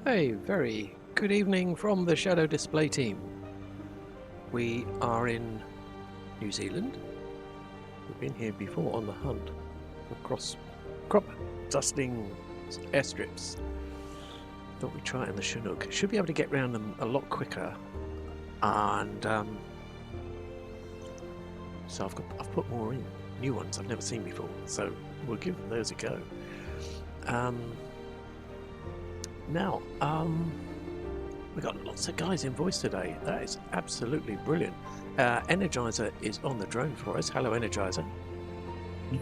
A very good evening from the Shadow Display team. We are in New Zealand. We've been here before on the hunt across crop dusting airstrips. Thought we'd try it in the Chinook. Should be able to get around them a lot quicker. And so I've put more in, new ones I've never seen before. So we'll give those a go. Now, we've got lots of guys in voice today. That is absolutely brilliant. Energizer is on the drone for us. Hello, Energizer.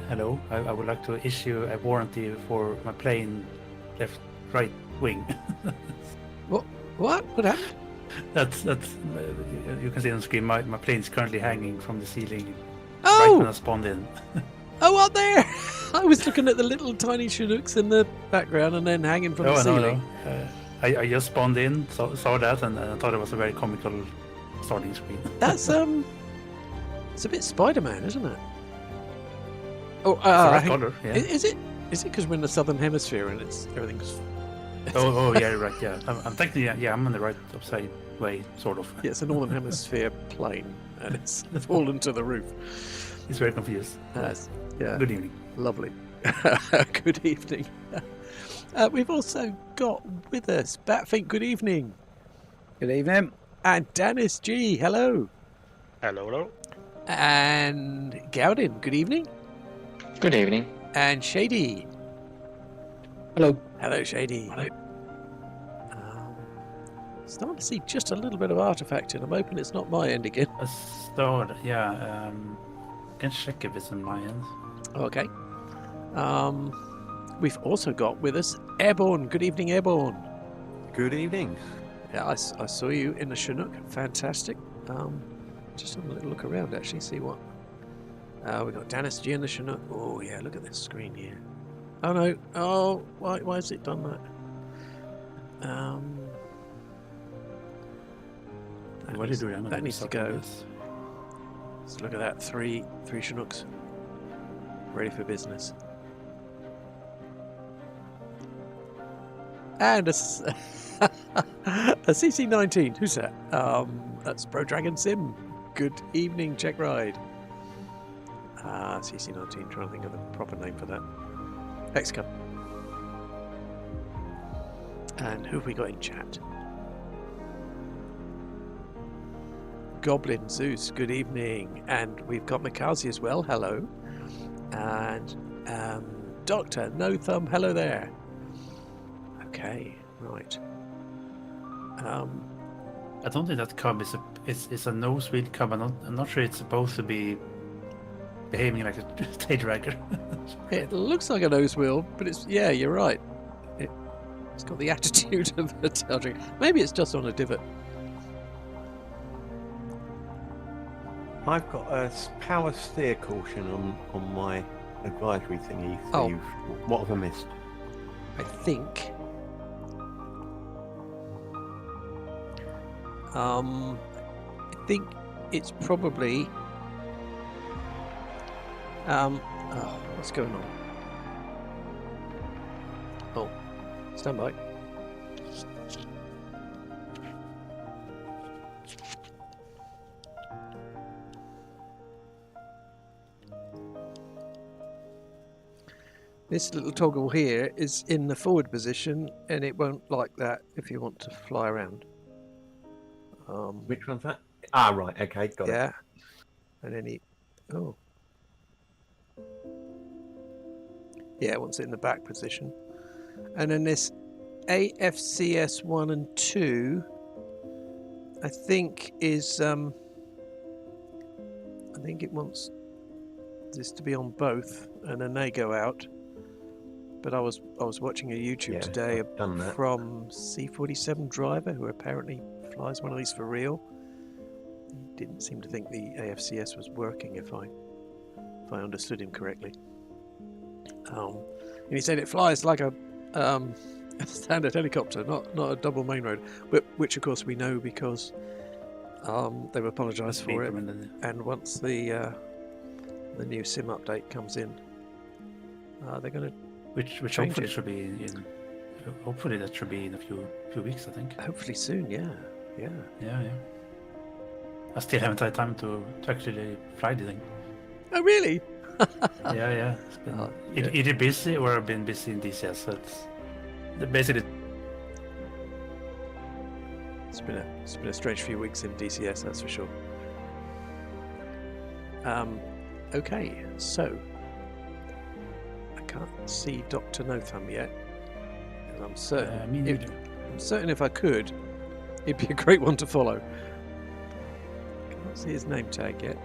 Hello, I would like to issue a warranty for my plane right wing. What happened? That's you can see on the screen. My plane is currently hanging from the ceiling Oh! right when I spawned in. Oh, up there! I was looking at the little tiny Chinooks in the background and then hanging from the ceiling. No. I just spawned in, saw that, and I thought it was a very comical starting screen. That's it's a bit Spider-Man, isn't it? Oh, It's the right color. Yeah. Is it? Is it because we're in the southern hemisphere and everything's? Yeah, right. Yeah, I'm technically I'm on the right upside way, sort of. Yeah, it's a northern hemisphere plane, and it's fallen to the roof. He's very confused. Yeah. Good evening. Lovely. Good evening. We've also got with us Batfink. Good evening. Good evening. And Dennis G. Hello. Hello. And Gowden. Good evening. Good evening. And Shady. Hello. Hello, Shady. Hello. Starting to see just a little bit of artifact, and I'm hoping it's not my end again. Can check if it's on my end. Okay. We've also got with us Airborne. Good evening, Airborne. Good evening. Yeah, I saw you in the Chinook. Fantastic. Just have a little look around, actually, see what. We've got Dennis G in the Chinook. Oh, yeah, look at this screen here. Oh, no. Oh, why has it done that? What is it? That needs to go. Let's look at that. Three Chinooks. Ready for business. And a CC-19. Who's that? That's Pro Dragon Sim. Good evening, Check Ride. CC-19. Trying to think of the proper name for that. X-Cup. And who have we got in chat? Goblin Zeus. Good evening. And we've got Mikazi as well. Hello. And Doctor No Thumb. Hello there. Okay, right. I don't think that cub is a nose-wheel cub. I'm not sure it's supposed to be behaving like a stage dragger. It looks like a nose wheel, but you're right. It's got the attitude of a tail dragger. Maybe it's just on a divot. I've got a power steer caution on my advisory thingy. Oh. Steve. What have I missed? I think. I think it's probably. What's going on? Oh, stand by. This little toggle here is in the forward position, and it won't like that if you want to fly around. Which one's that? Ah, right. Okay, got it. Yeah, and then once it in the back position, and then this AFCS 1 and 2, I think is I think it wants this to be on both, and then they go out. But I was watching a YouTube today from C47 Driver, who apparently flies one of these for real. He didn't seem to think the AFCS was working, if I understood him correctly. And he said it flies like a standard helicopter, not a double main road, which of course we know because they've apologised for it. And once the new sim update comes in, they're going to which hopefully should be in hopefully that should be in a few weeks, I think. Hopefully soon, yeah. Yeah. I still haven't had time to actually fly the thing. Oh, really? Yeah. It's been either busy or I've been busy in DCS. So it's basically. It's been a strange few weeks in DCS, that's for sure. Okay, so I can't see Dr. Notham yet, and I'm certain. Me neither. I'm certain if I could, he'd be a great one to follow. Can't see his name tag yet.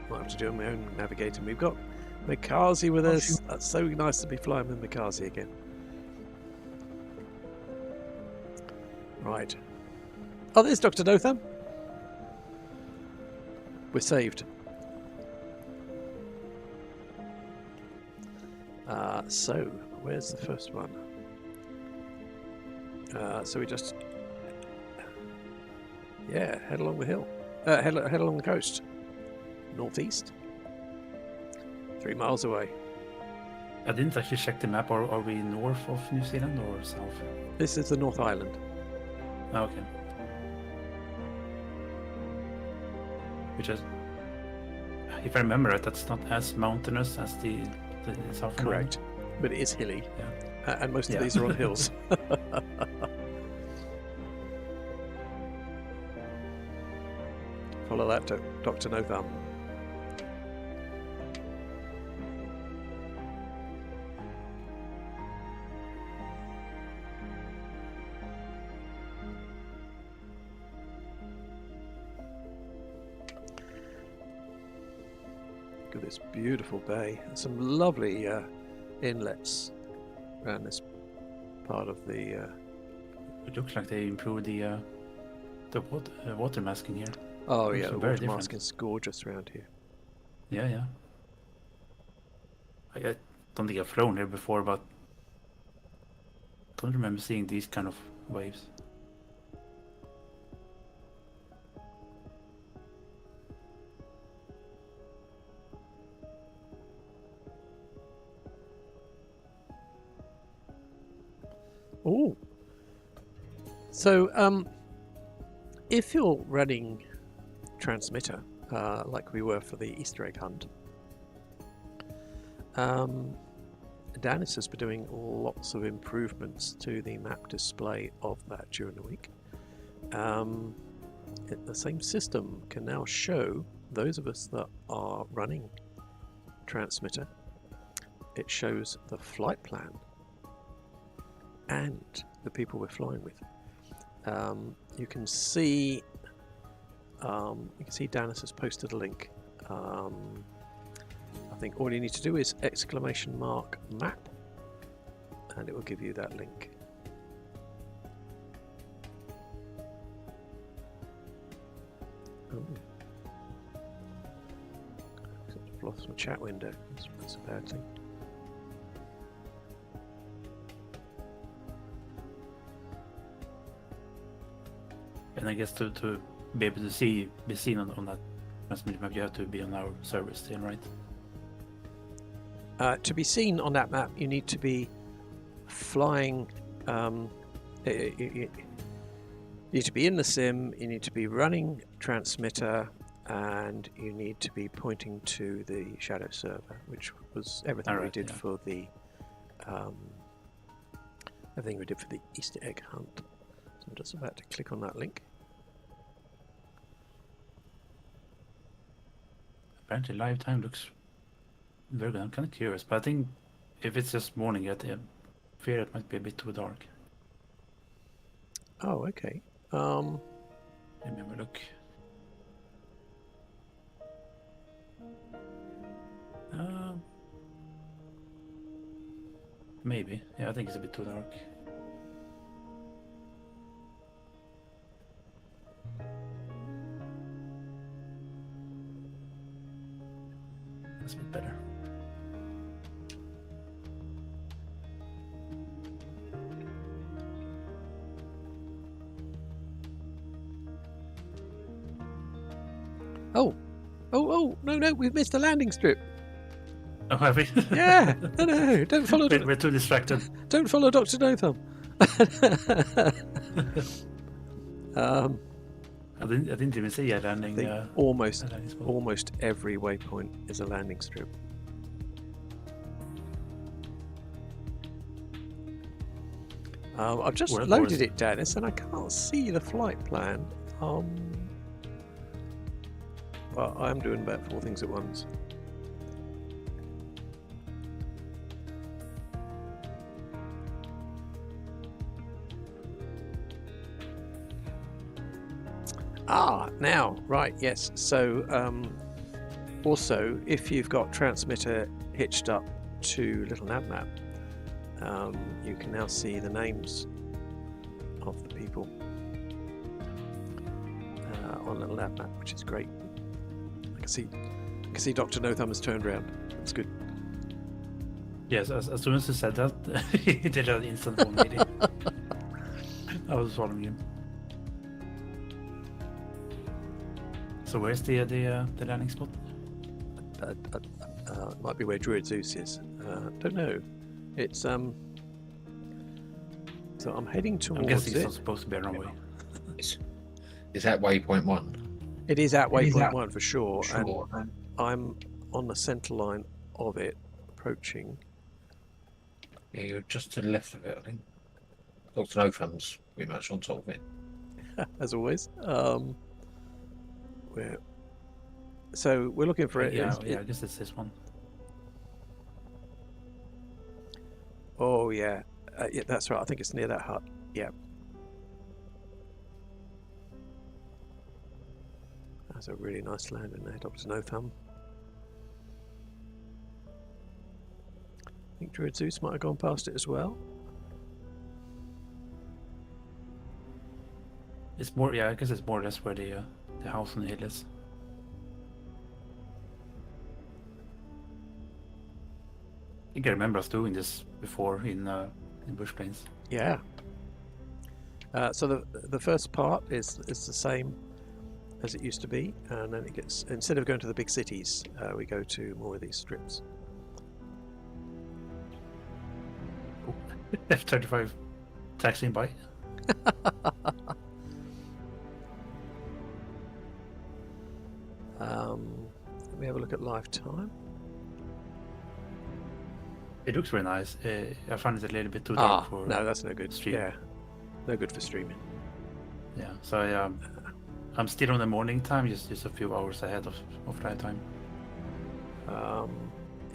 Might have to do it on my own navigator. We've got Mikazi with us. That's so nice to be flying with Mikazi again. Right. Oh, there's Dr. Notham. We're saved. So, where's the first one? So we just... Yeah, head along the hill. Head along the coast. Northeast. 3 miles away. I didn't actually check the map. Are we north of New Zealand or south? This is the North Island. Oh, okay. Which is, if I remember it, that's not as mountainous as the South. Correct. But it is hilly. Yeah. And most of these are on hills. Follow that, Dr. Notham. Look at this beautiful bay. Some lovely inlets around this part of the... It looks like they improved the water masking here. Oh yeah, the water different. masking is gorgeous around here. Yeah. I don't think I've flown here before, but don't remember seeing these kind of waves. Oh, so if you're running transmitter like we were for the Easter egg hunt, Danis has been doing lots of improvements to the map display of that during the week. The same system can now show those of us that are running transmitter. It shows the flight plan and the people we're flying with. You can see Danis has posted a link. I think all you need to do is ! map and it will give you that link. I've lost my chat window. That's a bad thing. And I guess to be able to be seen on that transmitter map, you have to be on our server still, right? To be seen on that map, you need to be flying. You need to be in the sim. You need to be running transmitter, and you need to be pointing to the shadow server, which was everything we did for the Easter egg hunt. So I'm just about to click on that link. Apparently live time looks very good. I'm kind of curious, but I think if it's just morning, I fear it might be a bit too dark. Oh, okay. Let me have a look. Maybe. Yeah, I think it's a bit too dark. That's a bit better. Oh, Oh, no, we've missed the landing strip. Oh, have we? Yeah, no, don't follow. We're too distracted. Don't follow Dr. No Thumb. I didn't even see a landing. Almost a landing spot. almost every waypoint is a landing strip. I've just loaded it, Dennis, and I can't see the flight plan. But I'm doing about 4 things at once. Now, right, yes. So, also, if you've got transmitter hitched up to Little Nav Map, you can now see the names of the people on Little Nav Map, which is great. I can see Dr. No Thumb has turned around. That's good. Yes, as soon as you said that, he did an instant 180. I was following him. So where's the landing spot? It might be where Druid Zeus is. Don't know. It's So I'm heading towards I'm guessing it. it's not supposed to be a runway. Is that waypoint 1? It is at waypoint 1 for sure, and I'm on the centre line of it, approaching. Yeah, you're just to the left of it, I think. Dr. No Thumb's pretty much on top of it. As always. So we're looking for it. Yeah, I guess it's this one. Oh yeah, yeah, that's right. I think it's near that hut. Yeah. That's a really nice landing there, Dr. No Thumb. I think Druid Zeus might have gone past it as well. It's more, I guess it's more or less where the house on the hill is. I think I remember us doing this before in Bush Plains. Yeah. So the first part is the same as it used to be, and then it gets, instead of going to the big cities, we go to more of these strips. F-35 taxiing by. Let me have a look at live time. It looks very nice. I find it a little bit too dark for no, that's no good. stream. Yeah, no good for streaming. Yeah, so I'm still on the morning time, just a few hours ahead of flight time.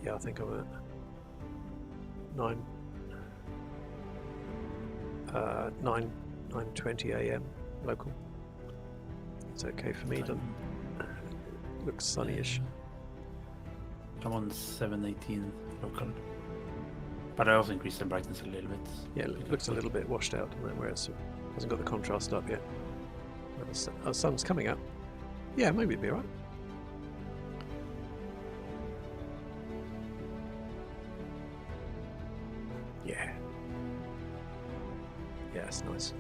Yeah, I think I'm at 9:20 a.m. local. It's okay for me. Doesn't looks sunnyish. I'm on 7:18 local, but I also increased the brightness a little bit. Yeah, it looks a little bit washed out, doesn't it, where it hasn't got the contrast up yet. The sun's coming up. Yeah, maybe it'll be alright. Yeah. Yeah, it's nice.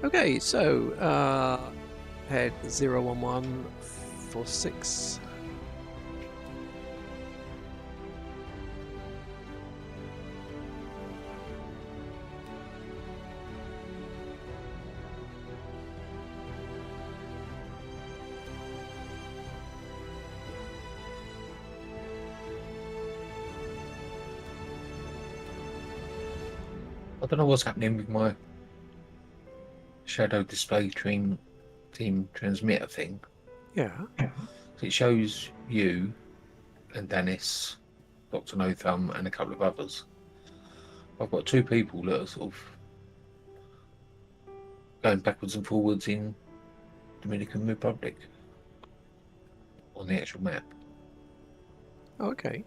Okay, so head 01146. I don't know what's happening with my shadow display team transmitter thing. Yeah. It shows you and Dennis, Dr. No Thumb, and a couple of others. I've got 2 people that are sort of going backwards and forwards in Dominican Republic on the actual map. Oh, okay.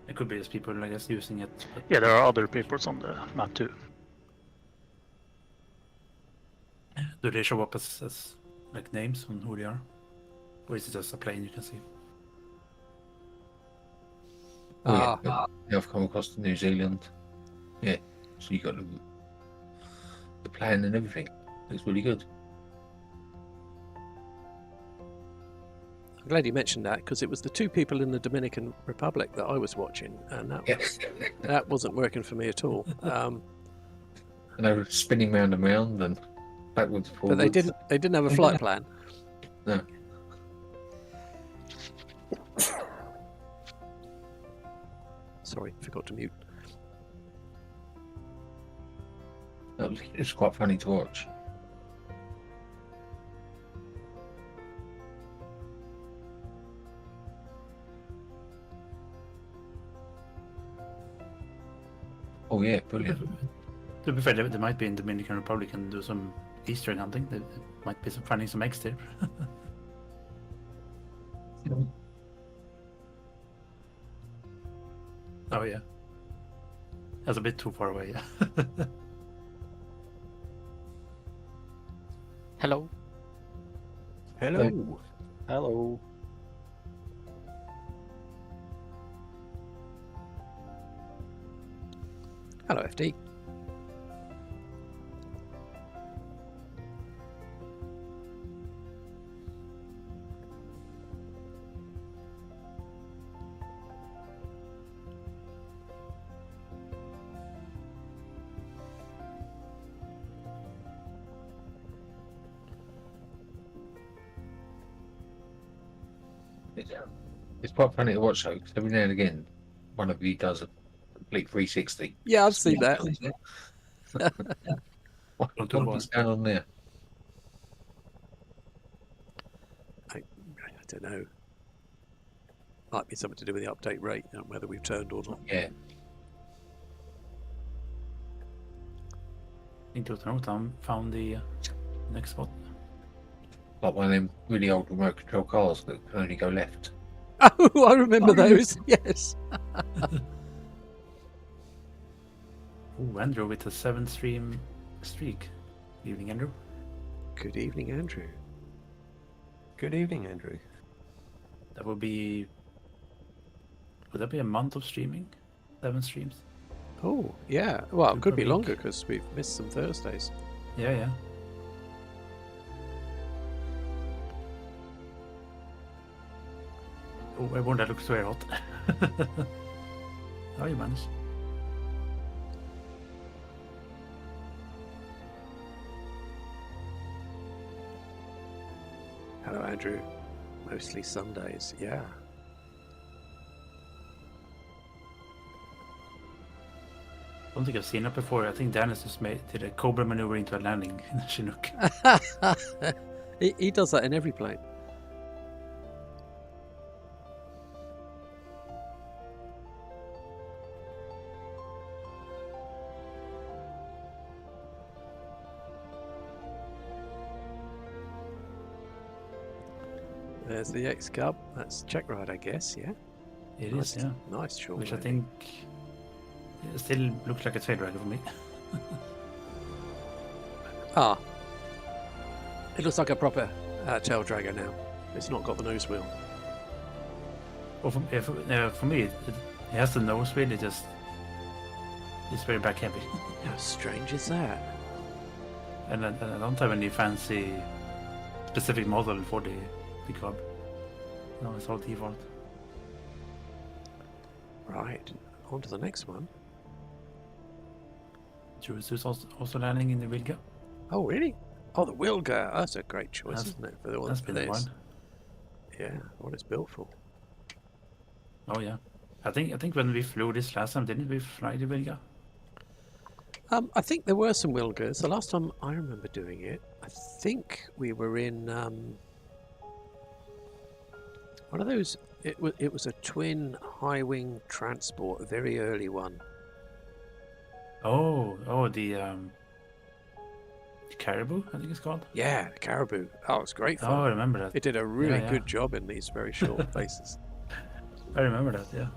It could be as people, I guess, using it. But... Yeah, there are other papers on the map too. Do they show up as like names on who they are? Or is it just a plane you can see? Yeah, I've come across New Zealand. Yeah, so you got the plan and everything. It's really good. I'm glad you mentioned that because it was the two people in the Dominican Republic that I was watching, and Yes. that wasn't working for me at all. And they were spinning round and round and backwards and But forwards. they didn't have a flight plan. No. Sorry, forgot to mute. It's quite funny to watch. Oh yeah, brilliant. To be fair, they might be in Dominican Republic and do some Easter hunting. There might be some finding some eggs there. Oh yeah, that's a bit too far away. Yeah. Hello. Hello. Hello. Hello, FD. It's quite funny to watch though, because every now and again, one of you does a complete 360. Yeah, I've seen that. What's going on there? I don't know. Might be something to do with the update rate and whether we've turned or not. Yeah. I think Tom found the next spot. Like one of them really old remote control cars that can only go left. Oh, I remember those. Yes. Ooh, Andrew with a 7-stream streak. Good evening, Andrew. Good evening, Andrew. Good evening, Andrew. That would be. Would that be a month of streaming? 7 streams. Oh, yeah. Well, it Good could per be week. longer because we've missed some Thursdays. Yeah, yeah. Oh, everyone that looks very hot. How you managed? Hello, Andrew. Mostly Sundays. Yeah. I don't think I've seen that before. I think Dennis just did a Cobra maneuver into a landing in Chinook. He does that in every plane. There's the X-Cub. That's check ride, I guess, yeah? It Nice, is, yeah. Nice short Which I landing. think it still looks like a tail dragger for me. Ah. It looks like a proper tail dragger now. It's not got the nose wheel. Well, for me, it has the nose wheel. It's very back heavy, How strange is that? and I don't have any fancy specific model for the pickup. No, it's all default. Right. On to the next one. Juice also landing in the Wilga. Oh, really? Oh, the Wilga. That's a great choice, That's- isn't it? For, the, That's for been a this. while. Yeah, what it's built for. Oh yeah, I think when we flew this last time, didn't we fly the Wilga? I think there were some Wilgas. The last time I remember doing it, I think we were in one of those. It was a twin high wing transport, a very early one. Oh, the Caribou, I think it's called. Yeah, the Caribou. Oh, it was great fun. Oh, I remember that. It did a really yeah. good job in these very short places. I remember that. Yeah.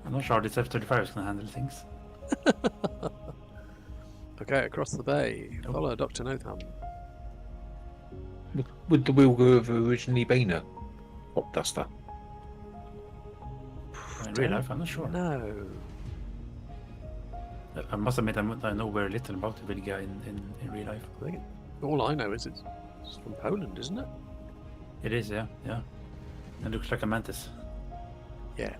I'm not sure this F-35 is gonna handle things. Okay, across the bay. Oh. Follow Dr. Notham. Would the Wilga have originally been a hop duster? In real life, I'm not sure. No. I must admit, I know very little about the Vilga in real life. I think all I know is it's from Poland, isn't it? It is, yeah. It looks like a mantis. Yeah.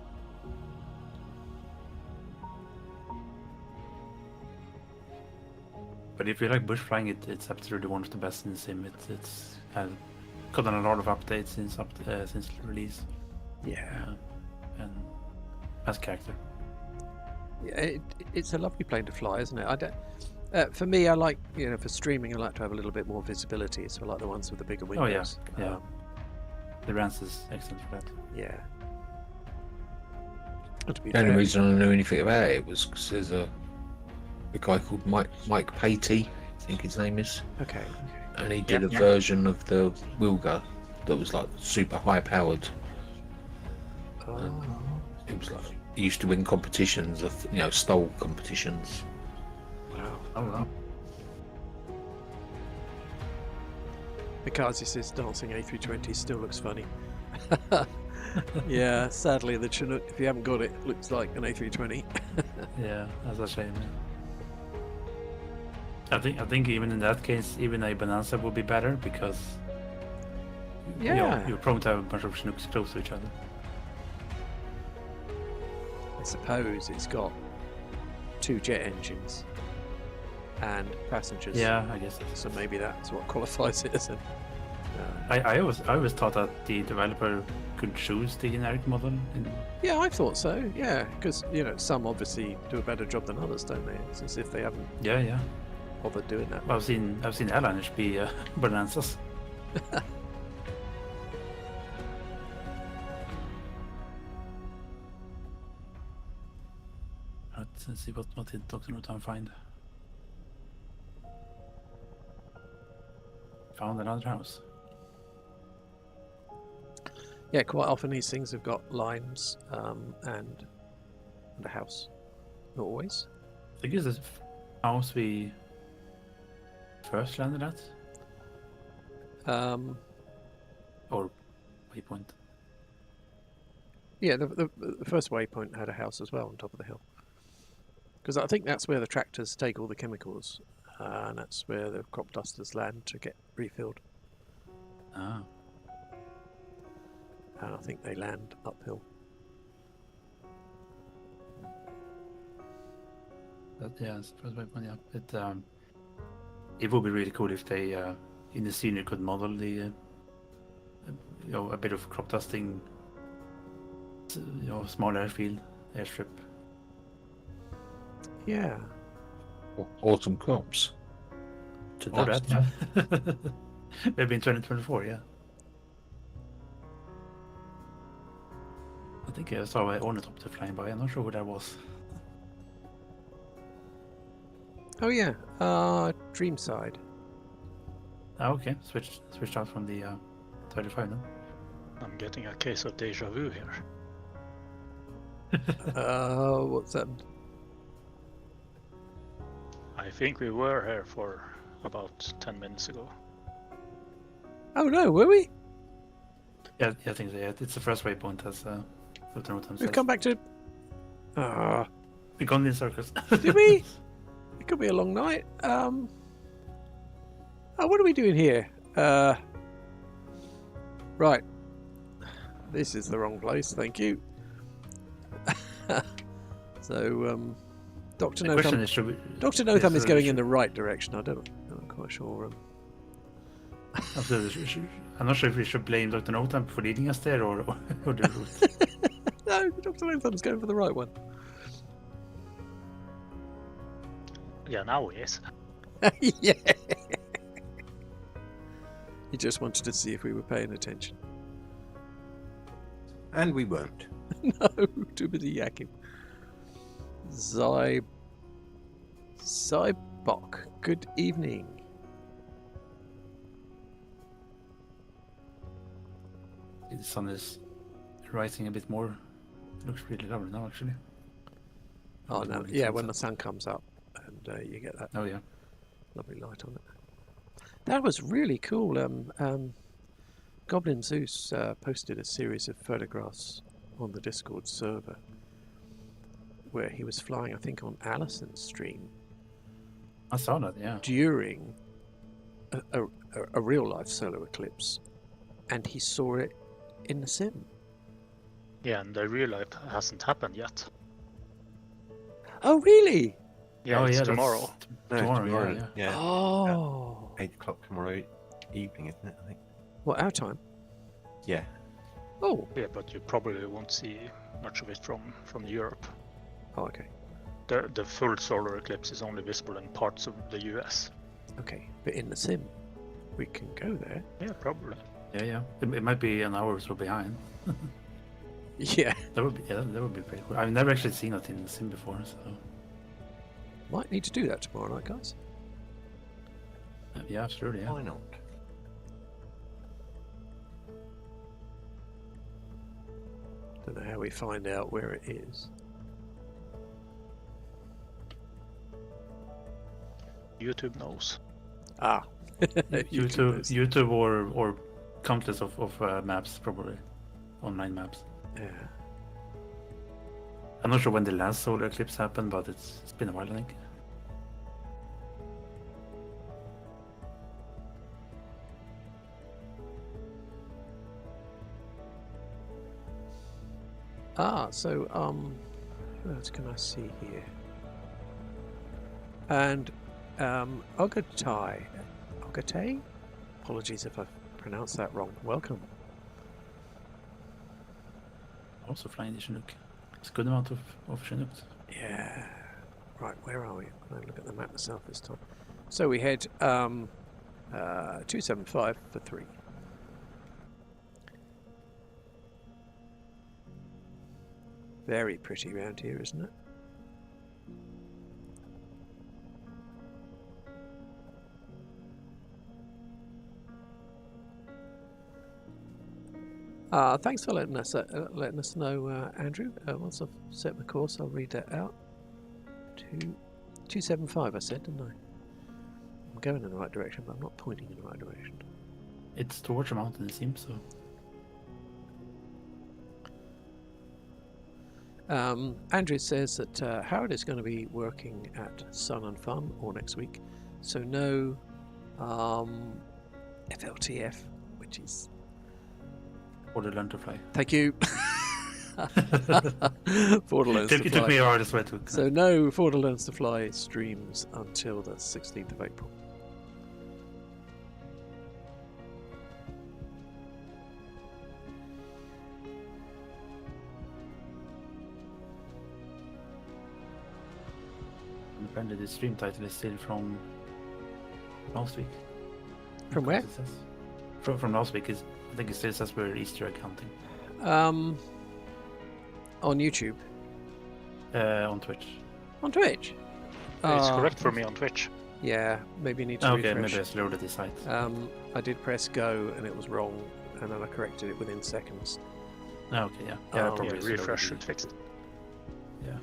But if you like bush flying, it's absolutely one of the best in the sim. It's gotten a lot of updates since release. Yeah. And as character. Yeah, it's a lovely plane to fly, isn't it? I don't. For me, I like, for streaming, I like to have a little bit more visibility. So I like the ones with the bigger windows. Oh yeah. The Rance is excellent for that. Yeah. And to be The only fair, reason I knew anything about it was because there's a guy called Mike Patey, I think his name is, okay. and he did a version of the Wilga that was like super high powered. Oh. It was like he used to win competitions of stole competitions. Wow. Oh wow. Mikazi says dancing A320 still looks funny. Yeah, sadly the Chinook, if you haven't got it, looks like an A320. Yeah, that's a shame. I think even in that case, even a Bonanza would be better because Yeah. you're prone to have a bunch of Chinooks close to each other. I suppose it's got 2 jet engines and passengers. Yeah, I guess. So maybe that's what qualifies it as a. I always thought that the developer could choose the generic model. Yeah, I thought so. Yeah, because some obviously do a better job than others, don't they? It's as if they haven't Yeah. bothered doing that. I've seen airliners be Bonanzas. Let's see what did Dr. Notan find. Found another house. Yeah, quite often these things have got lines and a house. Not always. I think it's the house we first landed at, or waypoint. Yeah, the first waypoint had a house as well on top of the hill. Because I think that's where the tractors take all the chemicals, and that's where the crop dusters land to get refilled. Ah, And I think they land uphill. that's the first waypoint. Yeah, it would be really cool if they in the scene you could model the a bit of crop dusting, small airfield, airstrip. Yeah. Autumn crops. To Or dust. that, yeah. Maybe in 2024, yeah. I think I saw an ornithopter flying by. I'm not sure who that was. Oh yeah. Dreamside. Ah, okay. Switched out from the 35 then. I'm getting a case of deja vu here. What's that? I think we were here for about 10 minutes ago. Oh no, were we? Yeah, I think so. Yeah, it's the first waypoint, as Dr. Notan We've says. come back to. We've gone in circles. Did we? It could be a long night. What are we doing here? Right. This is the wrong place. Thank you. So, Dr. The question Notham. is, should we? Dr. Notham is going in should- the right direction. I'm not quite sure. I'm not sure if we should blame Dr. Notan for leading us there or the route. No, Dr. Notham's going for the right one. Yeah, now he is. Yeah. He just wanted to see if we were paying attention. And we weren't. No, too busy yakking. Zybok, good evening. The sun is rising a bit more. It looks really lovely now, actually. Oh no, Lovely yeah, when sunset. the sun comes up and you get that Oh yeah. lovely light on it. That was really cool. Goblin Zeus posted a series of photographs on the Discord server where he was flying, I think, on Allison's stream I saw that, yeah. during a real life solar eclipse, and he saw it in the sim. Yeah, and the real life hasn't happened yet. Oh, really? Yeah, oh, it's yeah, tomorrow. No, Tomorrow, yeah. Oh. 8 o'clock tomorrow evening, isn't it? I think. What, our time? Yeah. Oh. Yeah, but you probably won't see much of it from Europe. Oh, okay. The full solar eclipse is only visible in parts of the US. Okay. But in the sim, we can go there. Yeah, probably. Yeah. It might be an hour or so behind. Yeah. That would be pretty cool. I've never actually seen it in the sim before, so Might need to do that tomorrow night, guys. yeah, absolutely. Yeah. Why not? Don't know how we find out where it is. YouTube knows. Ah. YouTube or countless of maps, probably online maps. Yeah. I'm not sure when the last solar eclipse happened, but it's been a while, I think. So what else can I see here? And Ogatay, apologies if I've pronounced that wrong. Welcome. Also flying the Chinook. It's a good amount of Chinooks. Yeah. Right, where are we? I'm going to look at the map myself this time. So we head 275 for 3. Very pretty round here, isn't it? Thanks for letting us know, Andrew. Once I've set my course, I'll read that out. 275, I said, didn't I? I'm going in the right direction, but I'm not pointing in the right direction. It's towards the mountain, it seems so. Andrew says that Howard is going to be working at Sun and Fun all next week, so no FLTF, which is... Or to learn to fly. Thank you. Ford Learns to It took me Fly. a while to sweat to. So no Ford Learns to Fly streams until the 16th of April. Apparently the stream title is still from last week. From where? It says. From last week. I think it still says we're Easter egg hunting. On YouTube. On Twitch. On Twitch. It's correct for me on Twitch. Yeah, maybe you need to Okay, refresh. maybe I slowed the site. I did press go and it was wrong, and then I corrected it within seconds. Okay, yeah. Yeah, I Oh, probably Yeah, slowed refresh the- should fix it. Yeah.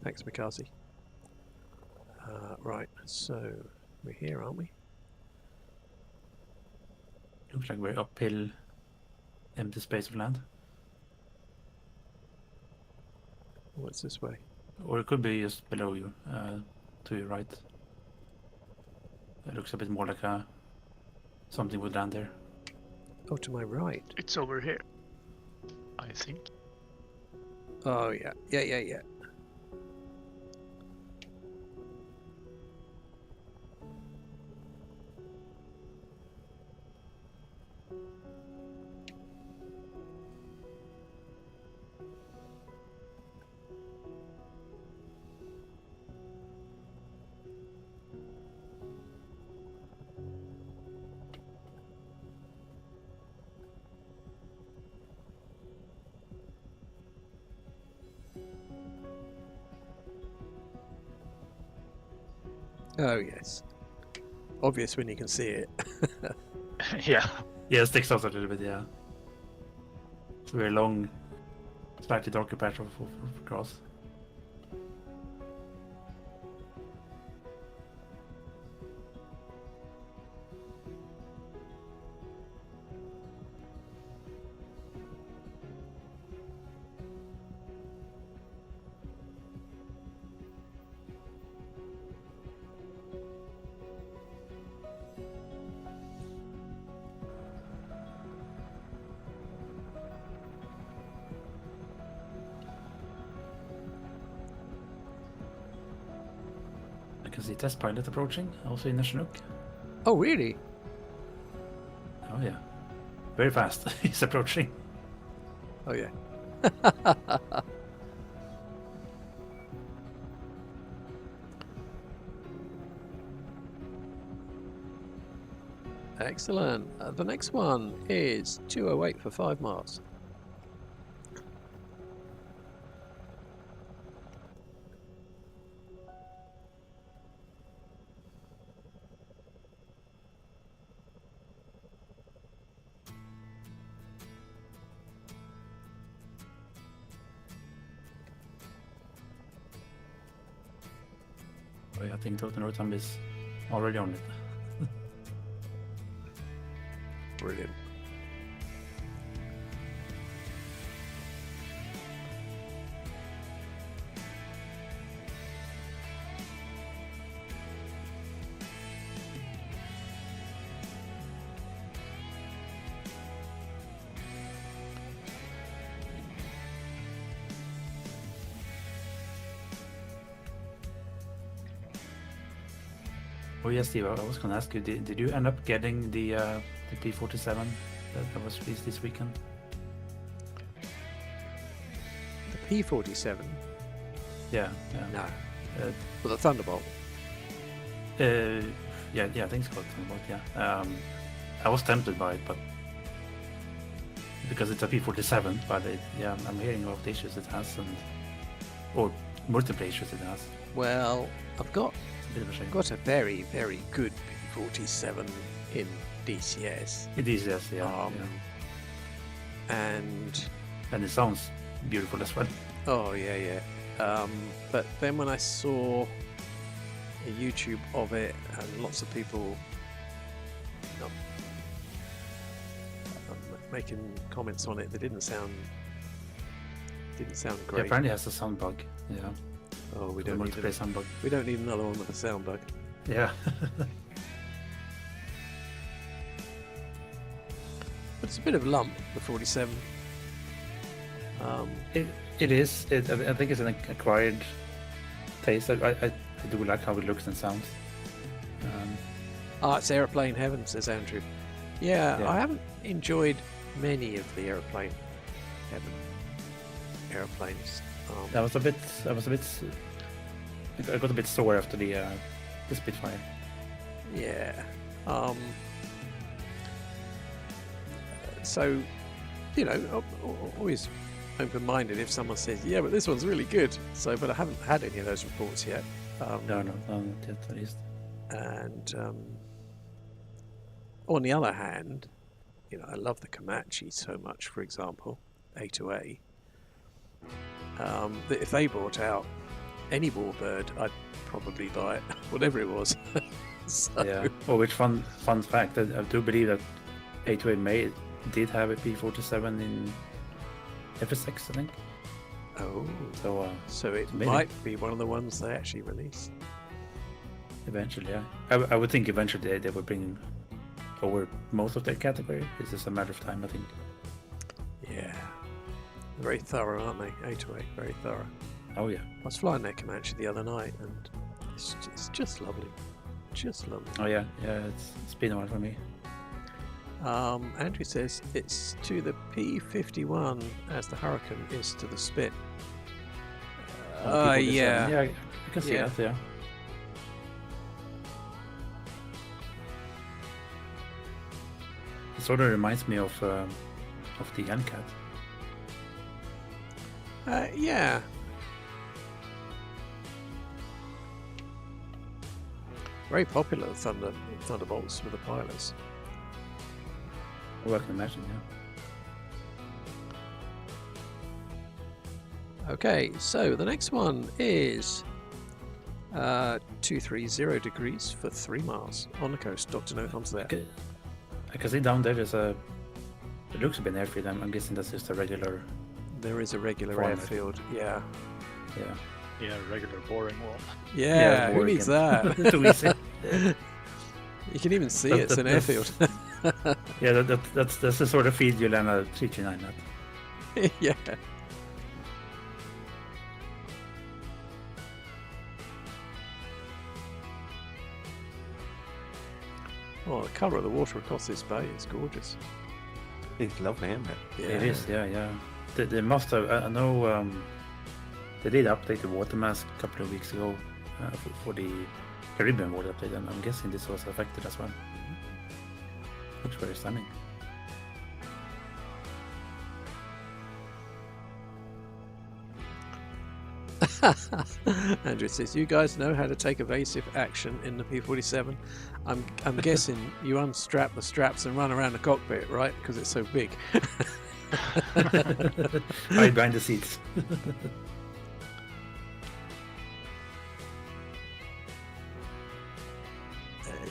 Thanks, Mikasi. Right, so we're here, aren't we? Looks like we're uphill, empty space of land. What's this way? Or it could be just below you, to your right. It looks a bit more like something would land there. Oh, to my right. It's over here, I think. Oh, yeah. Yeah. Oh, yes. Obvious when you can see it. Yeah. Yeah, it sticks out a little bit, yeah. It's a very long slightly darker patch of grass. I can see test pilot approaching, also in the Chinook. Oh, really? Oh yeah, very fast. He's approaching. Oh, yeah. Excellent. The next one is 208 for 5 miles. Oh, yeah, I think Total Northam is already on it. Brilliant. Oh yes, Steve, I was going to ask you, did you end up getting the P-47 that was released this weekend? The P-47? Yeah. No. Well, the Thunderbolt. Yeah, I think it's called Thunderbolt, yeah. I was tempted by it, but because it's a P-47, but I'm hearing of the issues it has, or multiple issues it has. Well, I've got Bit of a shame. a very, very good P-47 in DCS. It is, yes, yeah. And And it sounds beautiful as well. oh yeah. But then when I saw a YouTube of it and lots of people making comments on it, that didn't sound Yeah, great. apparently it has a sound bug. Yeah. Oh, we The don't need multiplayer sound bug. we don't need another one with a sound bug. Yeah. But it's a bit of a lump, the 47. It is. I think it's an acquired taste. I do like how it looks and sounds. It's aeroplane heaven, says Andrew. Yeah, Yeah. I haven't enjoyed many of the aeroplane heaven airplanes. I was a bit. I got a bit sore after the Spitfire. Yeah. So, you know, always open-minded if someone says, yeah, but this one's really good. So, but I haven't had any of those reports yet. No, not yet at least. And on the other hand, you know, I love the Comanche so much, for example, A2A. That if they brought out any Warbird, I'd probably buy it, whatever it was. So, Yeah. Oh, which fun fact! I do believe that A2A did have a P-47 in FS6, I think. Oh, So it maybe. might be one of the ones they actually release. eventually, yeah, I would think eventually they would bring over most of their category. It's just a matter of time, I think. Yeah. Very thorough, aren't they? A2A, very thorough. Oh yeah. I was flying their Comanche the other night, and it's just lovely. Just lovely. Oh yeah. It's been a while for me. Andrew says it's to the P-51 as the Hurricane is to the Spit. P-47. Yeah. Yeah, I can see Yeah. that. Yeah. It sort of reminds me of the NCAT. Yeah. Very popular, the Thunderbolts with the pilots. Oh, I can imagine. Okay, so the next one is 230 degrees for 3 miles on the coast. Dr. No Thumbs there. Okay. I can see down there is a. It looks a bit airfield. I'm guessing that's just a regular. There is a regular Farming. airfield. Yeah. Yeah. Yeah, regular boring one. Yeah, who boring needs and- that? Too easy. You can even see That- it's an that's- airfield. Yeah, that's the sort of feed you land a 339 at. Yeah. Oh, the colour of the water across this bay is gorgeous. It's lovely, isn't it? Yeah. It is, yeah. They must have. I know they did update the water mask a couple of weeks ago for the Caribbean water update, and I'm guessing this was affected as well. Looks very stunning. Andrew says, "You guys know how to take evasive action in the P-47. I'm guessing you unstrap the straps and run around the cockpit, right? Because it's so big." Hide behind the seats. You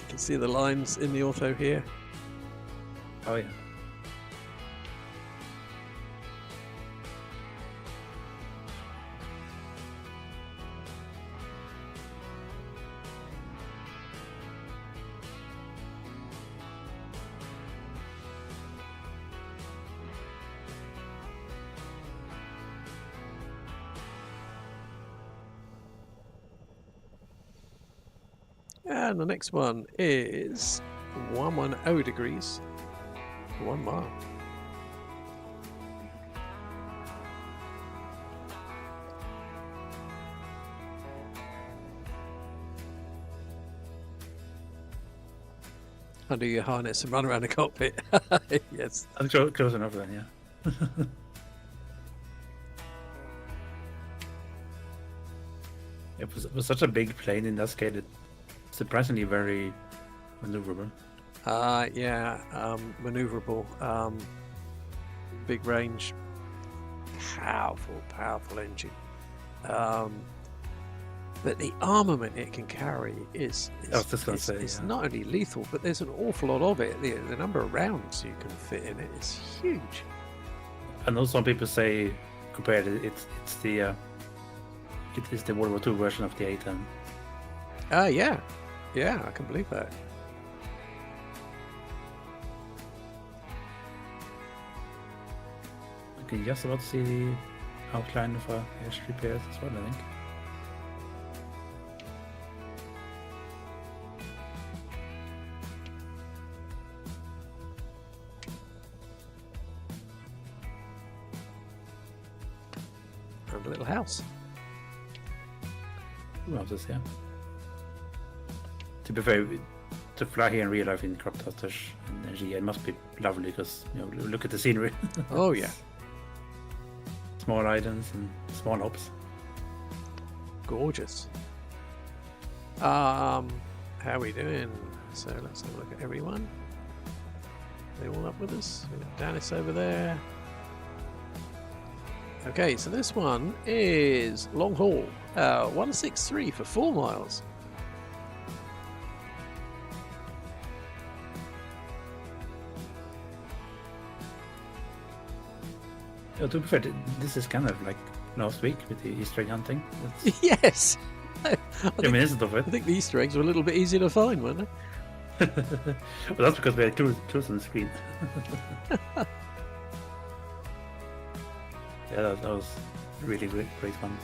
can see the lines in the auto here. Oh yeah. And the next one is 110 degrees for 1 mile. Undo your harness and run around the cockpit. Yes. I'm close enough then, yeah. It was such a big plane in that scale. It's surprisingly very maneuverable. Yeah, maneuverable, big range, powerful engine. But the armament it can carry is I was just gonna say, it's yeah. not only lethal, but there's an awful lot of it. The number of rounds you can fit in it is huge. I know some people say compared it's the it is the World War II version of the A-10. Yeah, I can believe that. You can just about see the outline of a airstrip here as well, I think. And a little house. Who knows, yeah. To be fair, to fly here in real life in crop dusters and GA, it must be lovely because, you know, look at the scenery. Oh yeah, Small islands and small hops. gorgeous. How are we doing? So let's have a look at everyone. They all up with us? We've got Dennis over there. Okay, so this one is long haul. 163 for 4 miles. Yeah, to be fair, this is kind of like last week with the Easter egg hunting. That's Yes! I reminiscent of it. think the Easter eggs were a little bit easier to find, weren't they? But that's because we had clues on the screen. Yeah, that was really great fun.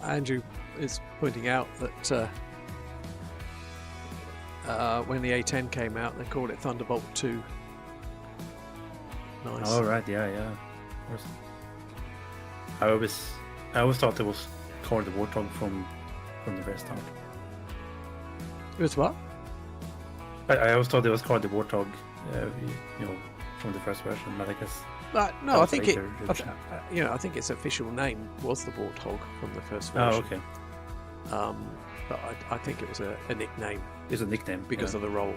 Andrew is pointing out that when the A10 came out, they called it Thunderbolt 2. Nice. Oh right, yeah. Of course. I always thought it was called the Warthog from the very start. It was what? I always thought it was called the Warthog, you know, from the first version. But I guess No, I think later, I think its official name was the Warthog from the first Oh, version. okay. But I think it was a nickname It's a nickname because of the role.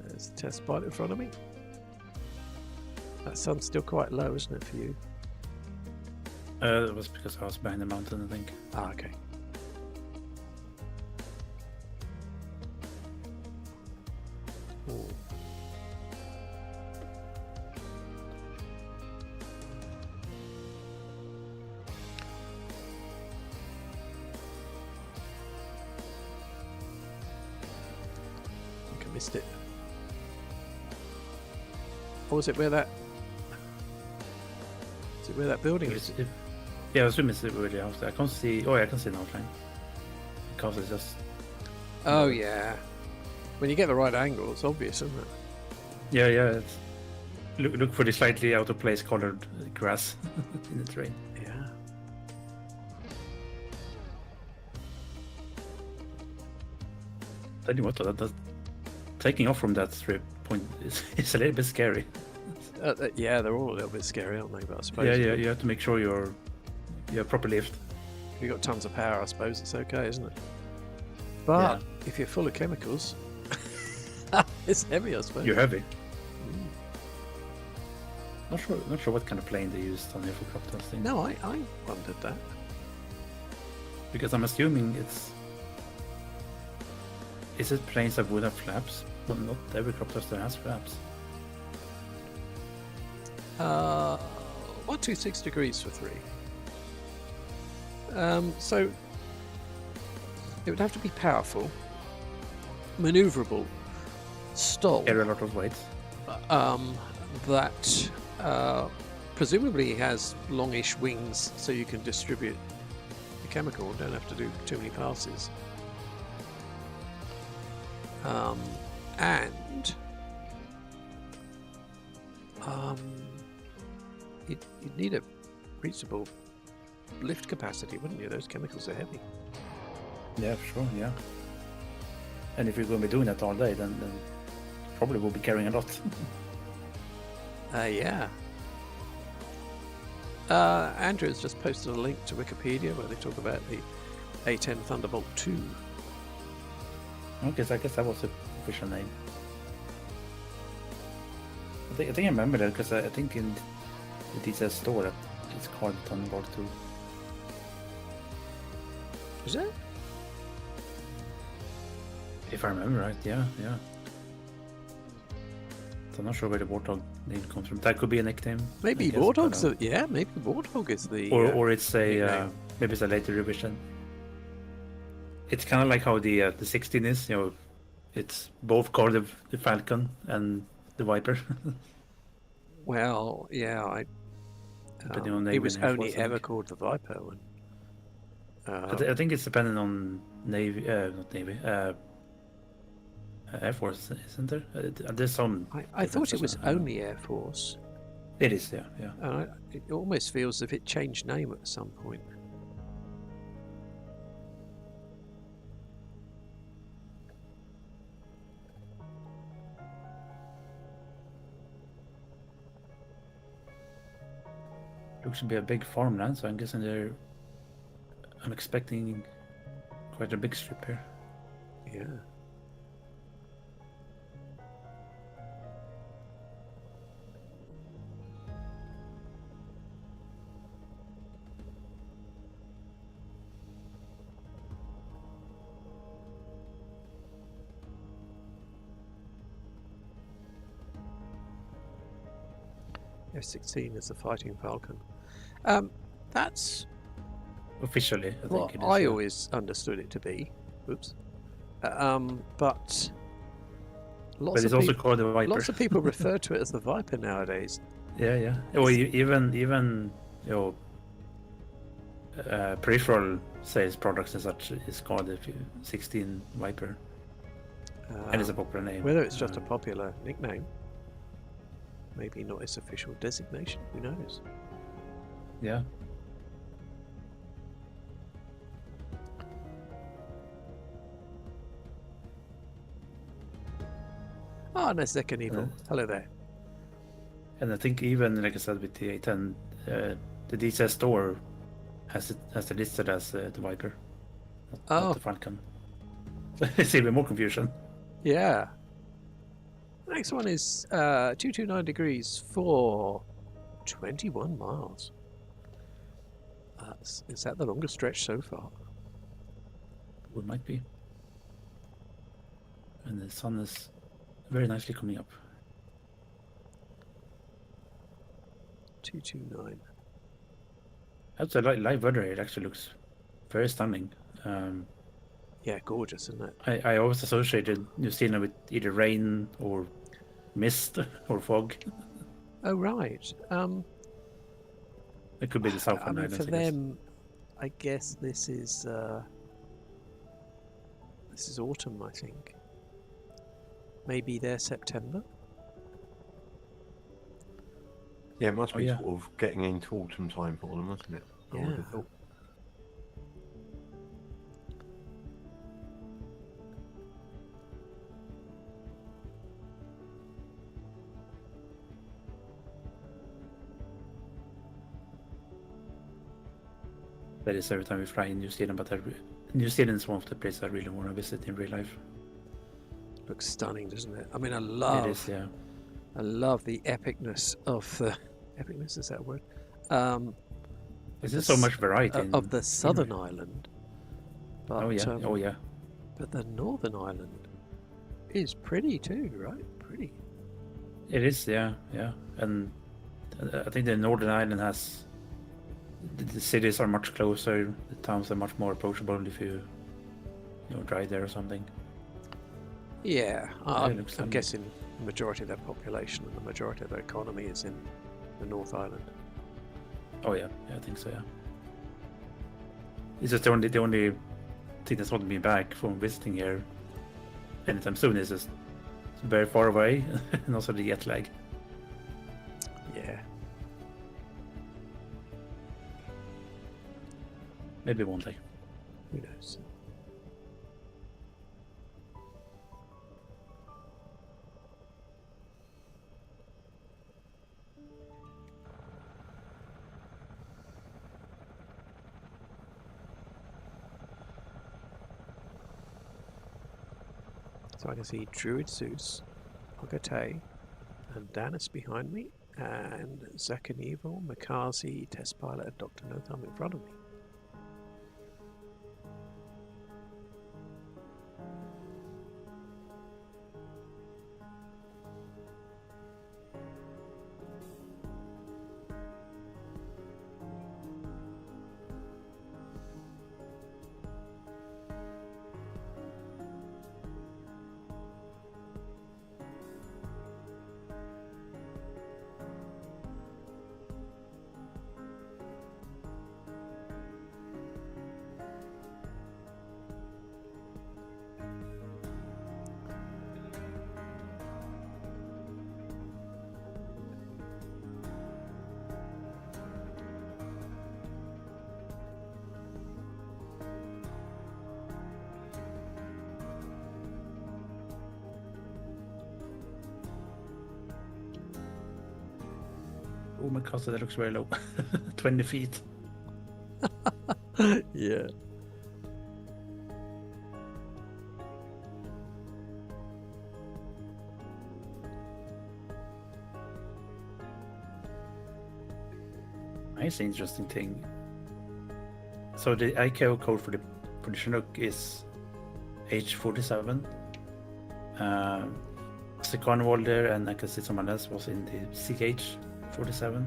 There's a test pilot in front of me. That sun's still quite low, isn't it, for you? It was because I was behind the mountain, I think. Ah, okay. Ooh. I think I missed it. Or was it where that? Is it where that building is? Yeah, I assume it's really out there. I can't see. Oh, yeah, I can see an outline. Because it's just. Oh yeah. When you get the right angle, it's obvious, isn't it? Yeah. It's... Look for the slightly out of place colored grass in the terrain. Yeah. Tell you what, that taking off from that strip point is a little bit scary. Yeah, they're all a little bit scary, aren't they? But I suppose. Yeah. You have to make sure you have proper lift. If you've got tons of power, I suppose it's okay, isn't it? But if you're full of chemicals, it's heavy, I suppose. You're heavy. Not sure what kind of plane they used on the helicopter thing. No, I wondered that. Because I'm assuming is it planes that would have flaps? Well, not every helicopter that has flaps. 126 degrees for 3. So it would have to be powerful, maneuverable, stall. Carry a lot of weight. That presumably has longish wings, so you can distribute the chemical and don't have to do too many passes. You'd need a reasonable lift capacity, wouldn't you? Those chemicals are heavy. Yeah, for sure, yeah. And if you're going to be doing that all day, then probably will be carrying a lot. Yeah. Andrew has just posted a link to Wikipedia where they talk about the A10 Thunderbolt 2. Okay, so I guess that was the official name. I think I remember that because I think in the DCS store that it's called Thunderbolt 2. Is it? If I remember right, yeah. So I'm not sure where the Warthog name comes from. That could be a nickname. Maybe Warthog's maybe Warthog is the or it's a maybe it's a later revision. It's kind of like how the 16 is, it's both called the Falcon and the Viper. Well, yeah, it was only ever called the Viper one. I think it's dependent on Navy, not Navy, Air Force, isn't there? There's some. I thought it was only Air Force. It is, yeah. It almost feels as if it changed name at some point. Looks to be a big farmland, so I'm guessing I'm expecting quite a big strip here. Yeah. F-16 is a Fighting Falcon. That's officially, I think it is. I always understood it to be. Oops. But But it's also called the Viper. Lots of people refer to it as the Viper nowadays. Yeah. Or even peripheral sales products and such is called the 16 Viper, and it's a popular name. Whether it's just a popular nickname, maybe not its official designation. Who knows? Yeah. Ah, oh, there's Second Evil. Hello there. And I think even, like I said, with the A10, the DCS store has it listed as the Viper, not the Falcon. It's even more confusion. Yeah. Next one is 229 degrees for 21 miles. Is that the longest stretch so far? It might be. And the sun is very nicely coming up. 229. That's a live weather here. It actually looks very stunning. Yeah, gorgeous, isn't it? I always associated New Zealand with either rain or mist or fog. Oh, right. It could be the Southern Islands. For them, I guess this is autumn, I think. Maybe they're September. Yeah, it must be sort of getting into autumn time for them, mustn't it? I would have thought. That is every time we fly in New Zealand, but New Zealand is one of the places I really want to visit in real life. Looks stunning, doesn't it? I mean, I love the epicness of the epicness. Is that a word? There's just so much variety of the southern island. But, oh yeah. But the northern island is pretty too, right? Pretty. It is, yeah. And I think the northern island has the cities are much closer. The towns are much more approachable if you drive there or something. Yeah, I'm guessing the majority of their population and the majority of their economy is in the North Island. Oh yeah, I think so. Yeah, it's just the only thing that's holding me back from visiting here anytime soon is just very far away, and also the jet lag. Yeah. Maybe one day. Who knows? So I can see Druid Zeus, Pogate, and Danis behind me, and Zakan Evil, Makazi, Test Pilot, and Dr. No Thumb in front of me. Oh my god, that looks very low. 20 feet. Yeah. Nice, interesting thing. So the ICAO code for the Chinook is H47. The Carnival there, and I can see someone else was in the CH47.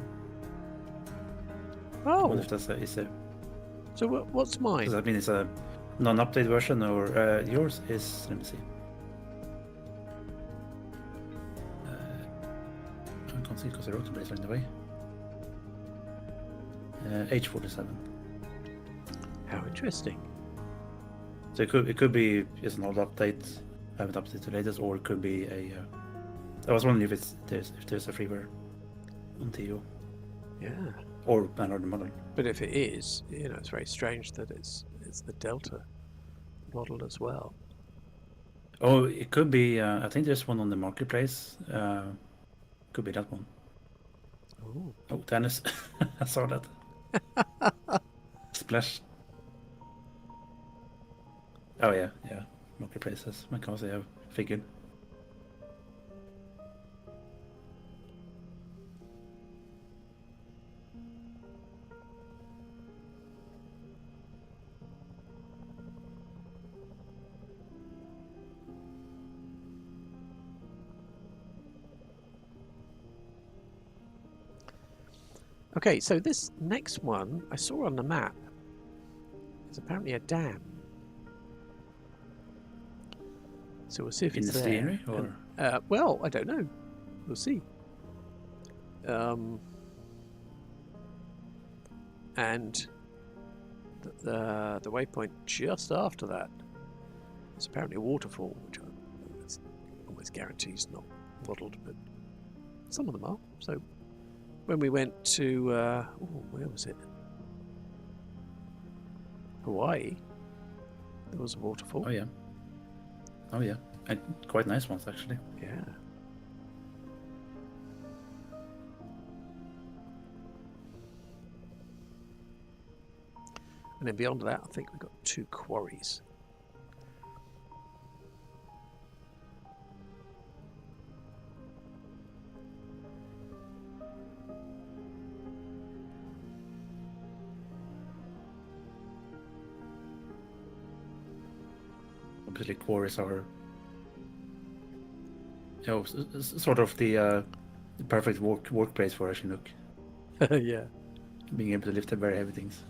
Oh. If that's is a. So what's mine? Does that mean it's a non-update version, or yours is? Let me see. can't see because the rotor blades are in the way. H47. How interesting. So it could be just an old update, I haven't updated the latest, or it could be a. I was wondering if there's a freeware on TO Yeah. or another model. But if it is, you know, it's very strange that it's the Delta model as well. Oh, it could be. I think there's one on the marketplace. Could be that one. Oh. Oh, Dennis, I saw that. Splash. Oh yeah. Marketplaces. Because they have figured. Okay, so this next one I saw on the map is apparently a dam. So we'll see if In it's the there. scenery, or Well, I don't know. We'll see. And the waypoint just after that is apparently a waterfall, which it's almost guarantees not modelled, but some of them are. So when we went to where was it? Hawaii. There was a waterfall. oh yeah, and quite nice ones actually. Yeah. And then beyond that, I think we've got 2 quarries. Obviously, quarries are, you know, sort of the perfect workplace for a Chinook, Yeah. being able to lift the very heavy things.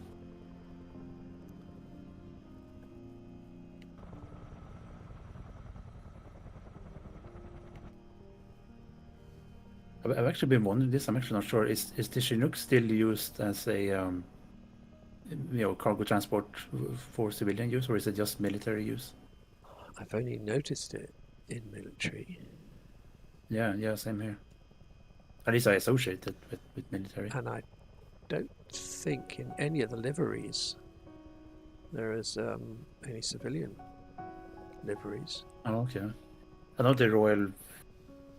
I've actually been wondering this. I'm actually not sure. Is the Chinook still used as a cargo transport for civilian use, or is it just military use? I've only noticed it in military. Yeah, same here. At least I associate it with military. And I don't think in any of the liveries there is any civilian liveries. Oh, okay. I know the royal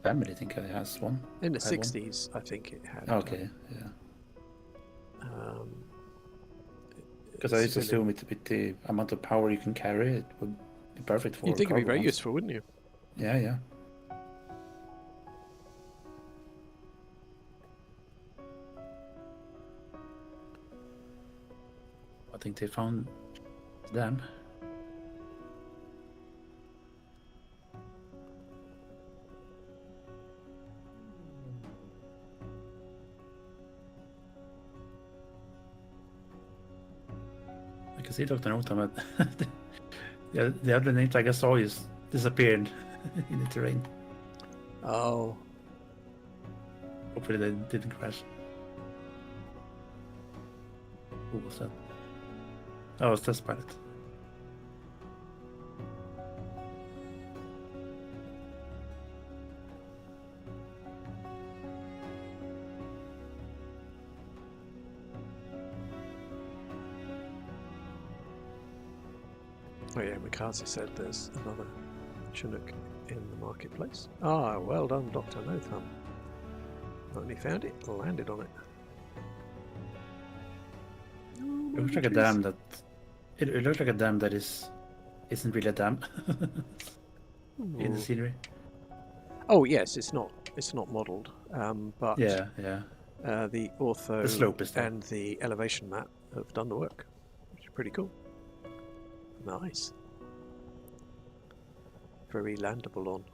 family, I think, has one. In the Had one. 60s, I think it had. Okay, yeah. Because I used to assume with the amount of power you can carry, it would be perfect for. You'd think it'd be cargo very ones. useful, wouldn't you? Yeah. I think they found them. I can see Dr. Nota, but the other names I saw just disappeared in the terrain. Oh, Hopefully they didn't crash. Who was that? Oh, it's Test Pilot. oh yeah, McCarthy said there's another Chinook in the marketplace. Ah, well done, Dr. Notham. Not only found it, landed on it. It looks like a dam that. It looks like a dam that isn't really a dam in the scenery. Oh yes, it's not modelled, but Yeah. the ortho The slope is there. and the elevation map have done the work, which is pretty cool. Nice. Very landable on.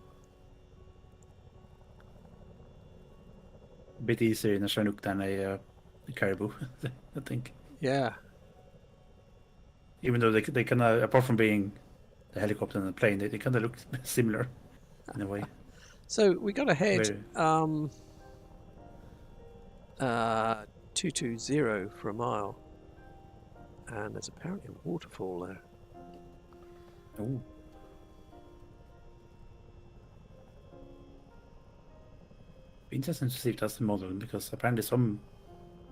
A bit easier in a Chinook than a Caribou, I think. Yeah. Even though they kind of, apart from being the helicopter and the plane, they kind of look similar in a way. So we got ahead. Very- 220 for a mile. And there's apparently a waterfall there. Oh. Be interesting to see if that's the model, because apparently some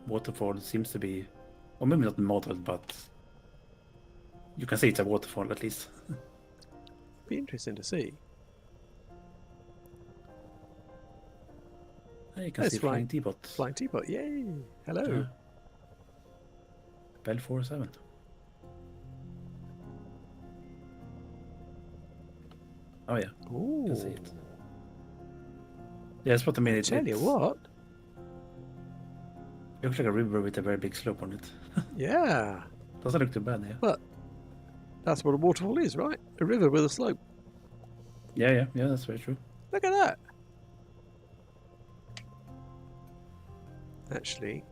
waterfall seems to be, or maybe not modeled, but you can see it's a waterfall at least. Be interesting to see. You can That's see flying T-bot. Flying T-bot, yay! Hello. Bell 47. Oh yeah, Ooh. you can see it. Yeah, that's what I mean. Tell you what. It looks like a river with a very big slope on it. Yeah. Doesn't look too bad, yeah. Well, that's what a waterfall is, right? A river with a slope. Yeah, that's very true. Look at that. Actually,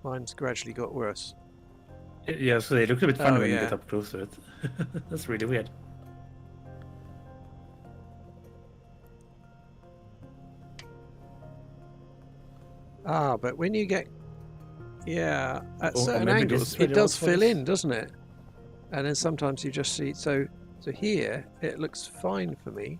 mine's gradually got worse. Yeah, so they look a bit funny when you yeah. get up close to it. That's really weird. Ah, but when you get, at Or certain maybe angles, this is where it the does waterfall fill is. in, doesn't it? And then sometimes you just see, so here, it looks fine for me.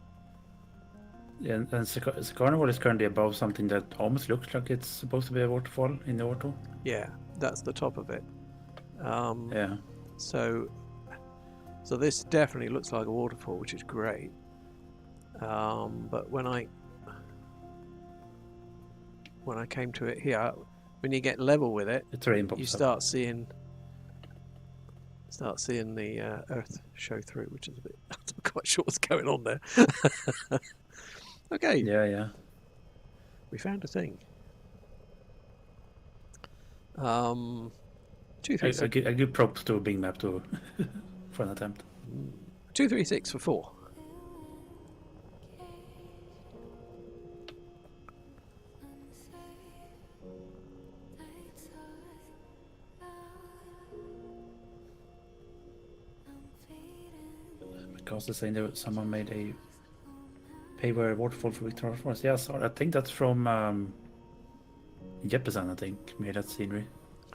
Yeah, and the carnival is currently above something that almost looks like it's supposed to be a waterfall in the auto. Yeah, that's the top of it. Yeah. So this definitely looks like a waterfall, which is great. But when I came to it here, when you get level with it, The terrain pops you up. start seeing the earth show through, which is a bit. I'm not quite sure what's going on there. Okay, Yeah. we found a thing. 236. I give props to Bing Map too for an attempt. 236 for 4. Because they're saying that someone made a payware waterfall for Victoria Falls. Yeah, so I think that's from Jeppesen, I think, made that scenery.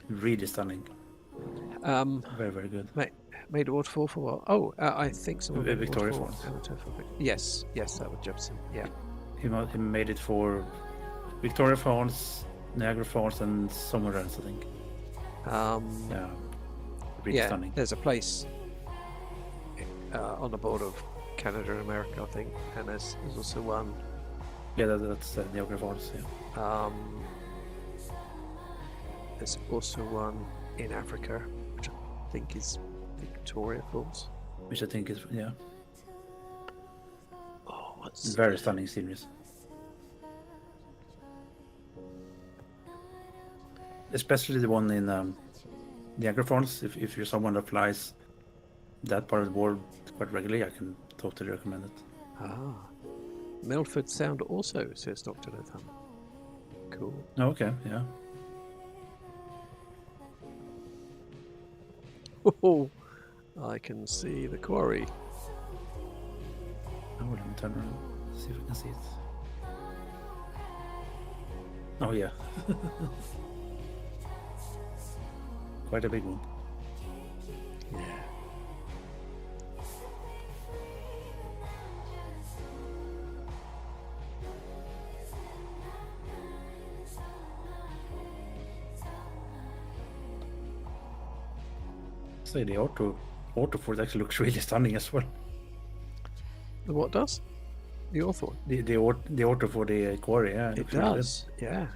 Really stunning. Very, very good. Made a waterfall for what? Oh, I think someone made a Victoria waterfall Falls. amateur for Yes, that was Jepson. Yeah. He made it for Victoria Falls, Niagara Falls, and somewhere else, I think. Yeah, really stunning. There's a place on the border of Canada and America, I think, and there's also one. Yeah, that's Niagara Falls. Yeah. There's also one in Africa, which I think is Victoria Falls. Which I think is Oh, what's very stunning sceneries. Especially the one in Niagara Falls. If you're someone that flies that part of the world quite regularly, I can totally recommend it. Milford Sound also, says Dr. Nathan. Cool. Oh, okay, yeah. Oh, I can see the quarry. Oh, let me turn around, see if I can see it. Oh yeah. Quite a big one. Yeah. Say the auto fort actually looks really stunning as well. The what does? The author. The auto for the quarry, yeah. It looks really does, yeah.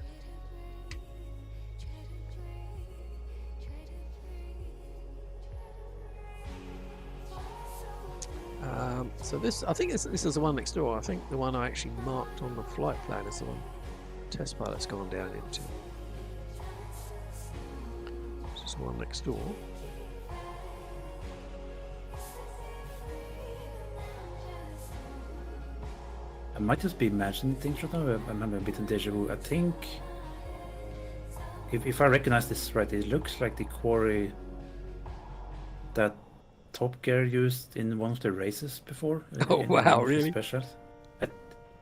So I think this is the one next door. I think the one I actually marked on the flight plan is the one test pilot's gone down into. This is the one next door. I might just be imagining things right now. I'm having a bit of deja vu. I think if I recognize this right, it looks like the quarry that Top Gear used in one of the races before. Oh, in wow, one of the really? Specials.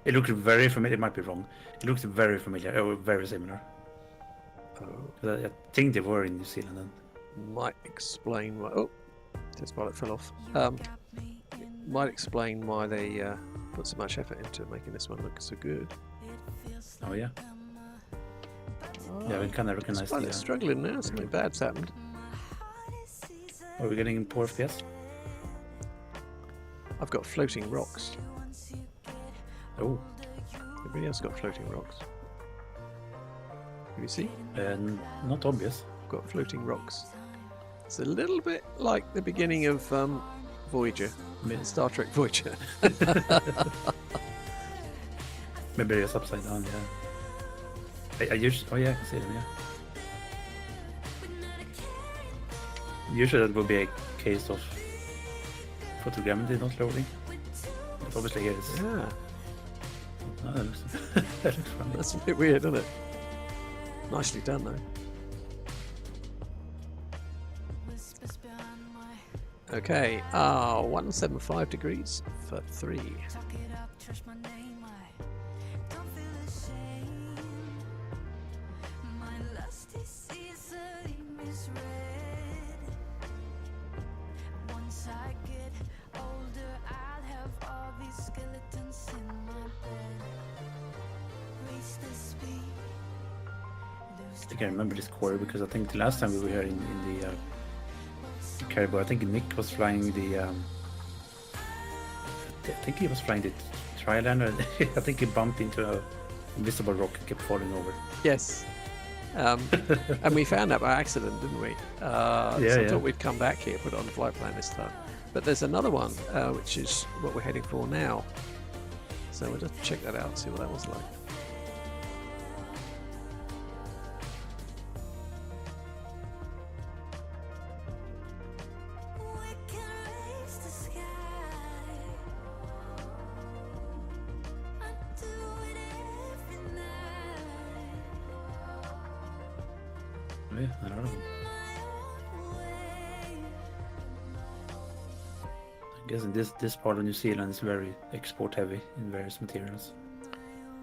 It looks very familiar. It might be wrong. It looks very familiar, or very similar. Oh. I think they were in New Zealand then. Might explain why. Oh, test pilot fell off. Might explain why they put so much effort into making this one look so good. Oh yeah. Oh, Yeah, we kind of recognize the. It's struggling now. Something bad's happened. Are we getting poor FPS? I've got floating rocks. Oh. Everybody else got floating rocks. Can you see? Not obvious. I've got floating rocks. It's a little bit like the beginning of Voyager, Star Trek Voyager. Maybe it's upside down, yeah. I usually, oh yeah, I can see them, yeah. Usually that would be a case of photogrammetry not loading. But obviously here it's... Yeah. Oh, that looks, that looks funny. That's a bit weird, isn't it? Nicely done, though. Okay, 175 degrees for 3. I think I remember this quarry because I think the last time we were here in the Caribou, I think Nick was flying the I think he was flying the Trilander. I think he bumped into a invisible rock and kept falling over. Yes. And we found that by accident, didn't we? So I thought we'd come back here, put it on the flight plan this time. But there's another one, which is what we're heading for now. So we'll just check that out, see what that was like. Yeah, I don't know. I guess this part of New Zealand is very export heavy in various materials.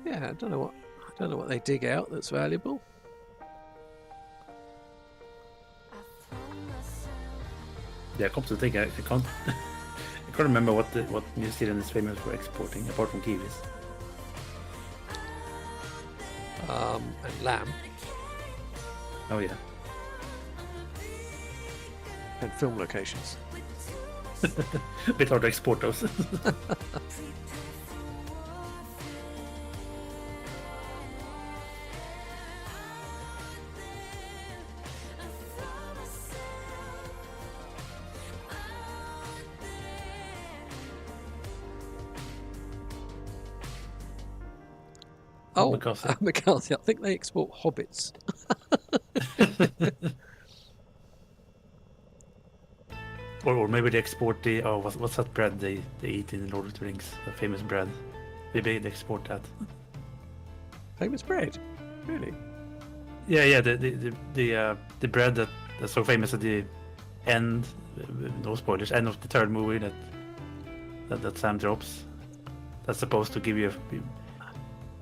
Yeah, I don't know what they dig out that's valuable. Yeah, come to think, I can't I can't remember what New Zealand is famous for exporting apart from kiwis. And lamb. Oh yeah. And film locations. Bit hard to export those. Oh, McCarthy. McCarthy. I think they export hobbits. Or maybe they export the what's that bread they eat in Lord of the Rings, the famous bread. Maybe they export that. Famous bread, really? Yeah, the bread that's so famous at the end, no spoilers, end of the third movie that Sam drops. That's supposed to give you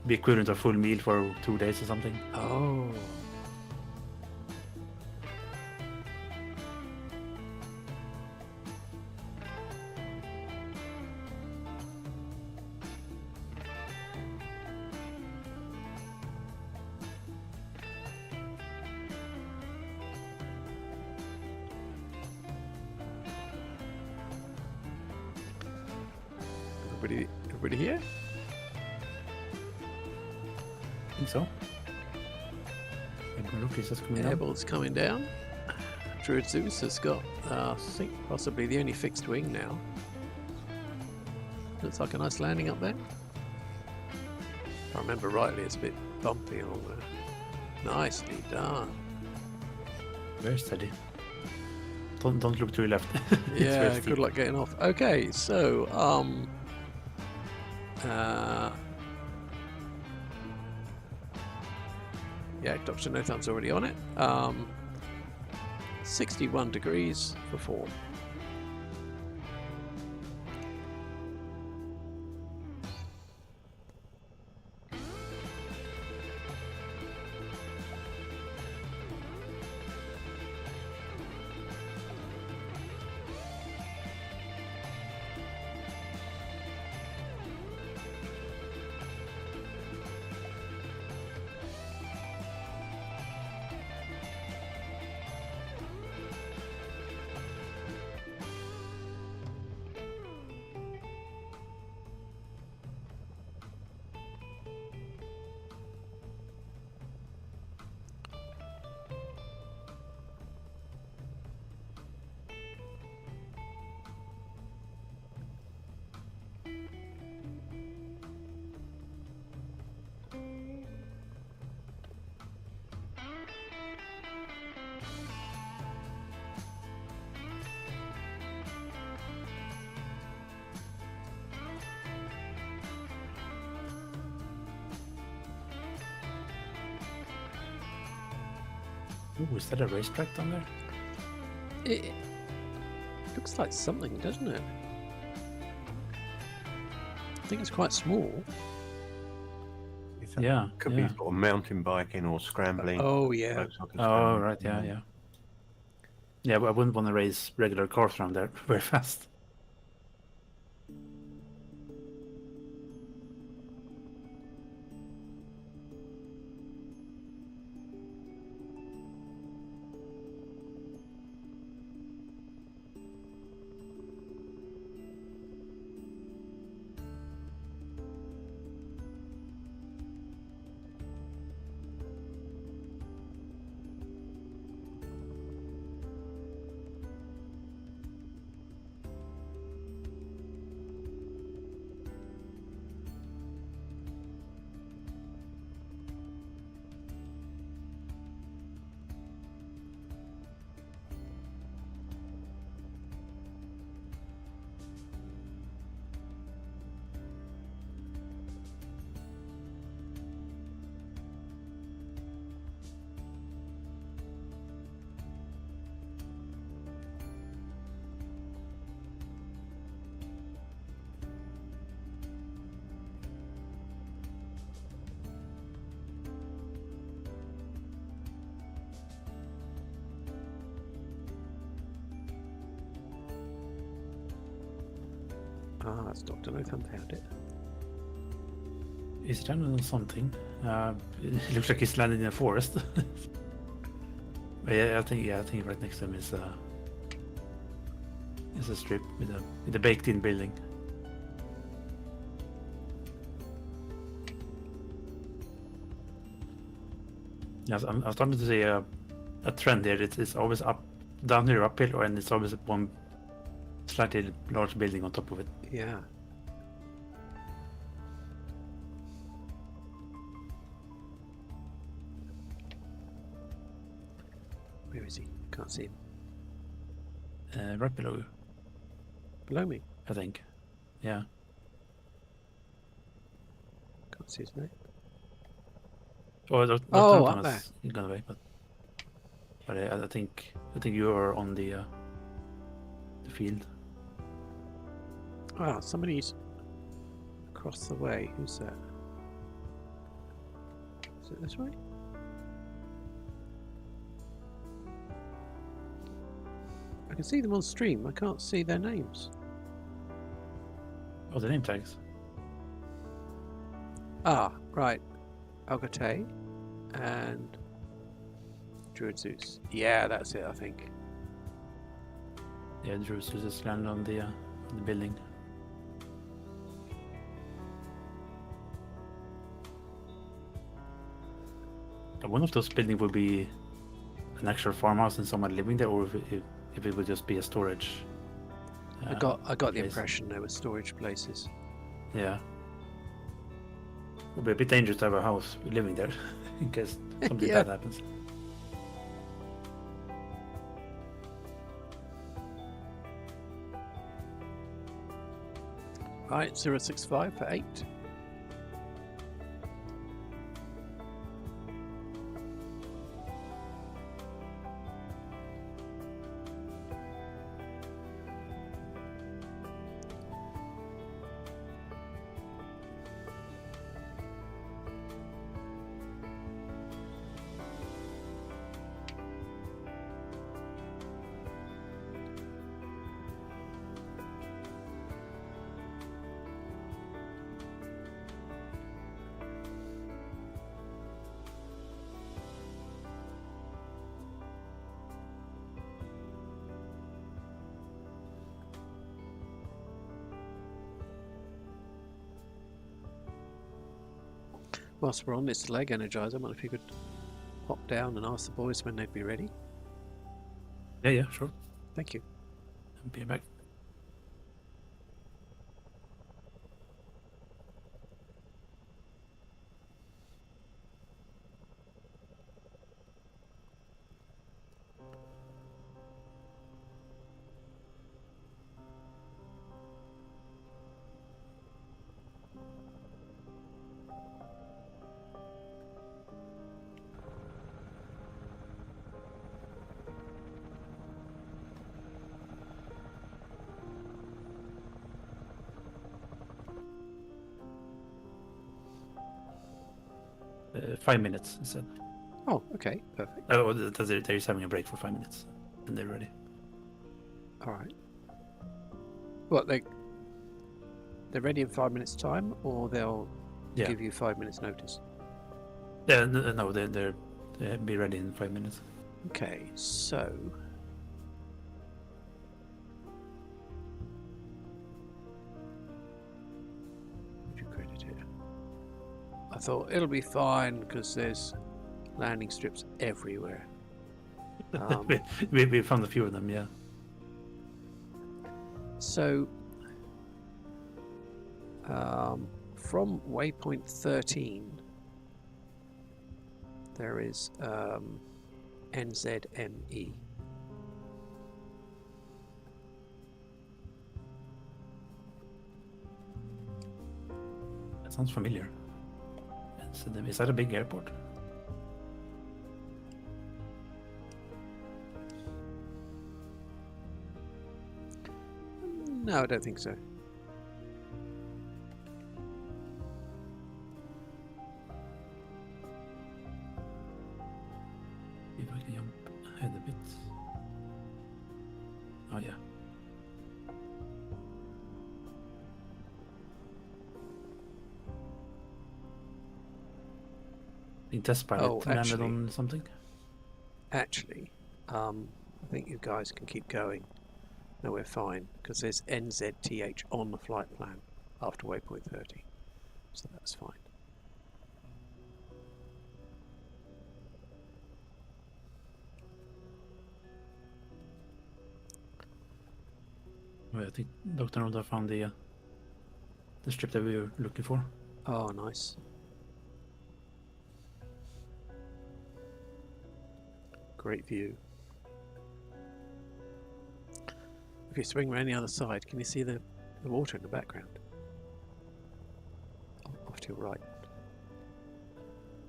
be equivalent of a full meal for 2 days or something. Oh. Everybody here? I think so. Rookies is coming down. Airbolt's coming down. Druid Zeus has got, I think, possibly the only fixed wing now. Looks like a nice landing up there. If I remember rightly, it's a bit bumpy along there. Nicely done. Very steady. Don't look to your left. Yeah, good luck getting off. Okay, so yeah, Dr. No Thumb's already on it. 61 degrees for form. Ooh, is that a racetrack down there? It looks like something, doesn't it? I think it's quite small. Yeah. Could be sort of mountain biking or scrambling. Oh yeah. Looks like a Oh, scrambling right. Yeah, thing. yeah. Yeah, but I wouldn't want to race regular cars around there very fast. Ah, that's Dr. Lotham found it. Is it on something? It looks like he's landed in a forest. But yeah, I think right next to him is a strip with a baked-in building. Yes, I'm starting to see a trend here. It's always up, down here, uphill, and it's always one slightly large building on top of it. Yeah. Where is he? Can't see him. Right below you, Below me. I think. Yeah. Can't see his name. Oh, up there. He's gone away, but I think you are on the field. Ah, somebody's across the way. Who's that? Is it this way? I can see them on stream. I can't see their names. Oh, the name tags. Ah, right. Algate and Druid Zeus. Yeah, that's it, I think. Yeah, Drew just landed on the building. One of those buildings would be an actual farmhouse and someone living there, or if it would just be a storage. I got the place. impression they were storage places. Yeah. It would be a bit dangerous to have a house living there in case something Yeah. bad happens. Right, 065 for 8. Whilst we're on this leg energizer, I wonder if you could hop down and ask the boys when they'd be ready. Yeah, sure. Thank you. I'll be back. 5 minutes, instead. Oh, okay, perfect. Oh, they're just having a break for 5 minutes, and they're ready. All right. What, they're ready in 5 minutes' time, or they'll Yeah. give you 5 minutes' notice? Yeah, no, they'll be ready in 5 minutes. Okay, so would you credit it? I thought it'll be fine because there's landing strips everywhere. We found a few of them, yeah. So from waypoint 13 there is NZME. That sounds familiar. Is that a big airport? No, I don't think so. If I can jump ahead a bit. Oh yeah. The test pilot landed actually- on something. Actually, I think you guys can keep going. No, we're fine because there's NZTH on the flight plan after waypoint 30, so that's fine. Well, I think Dr. Noda found the strip that we were looking for. Oh, nice. Great view. If you swing around the other side, can you see the water in the background? Off to your right.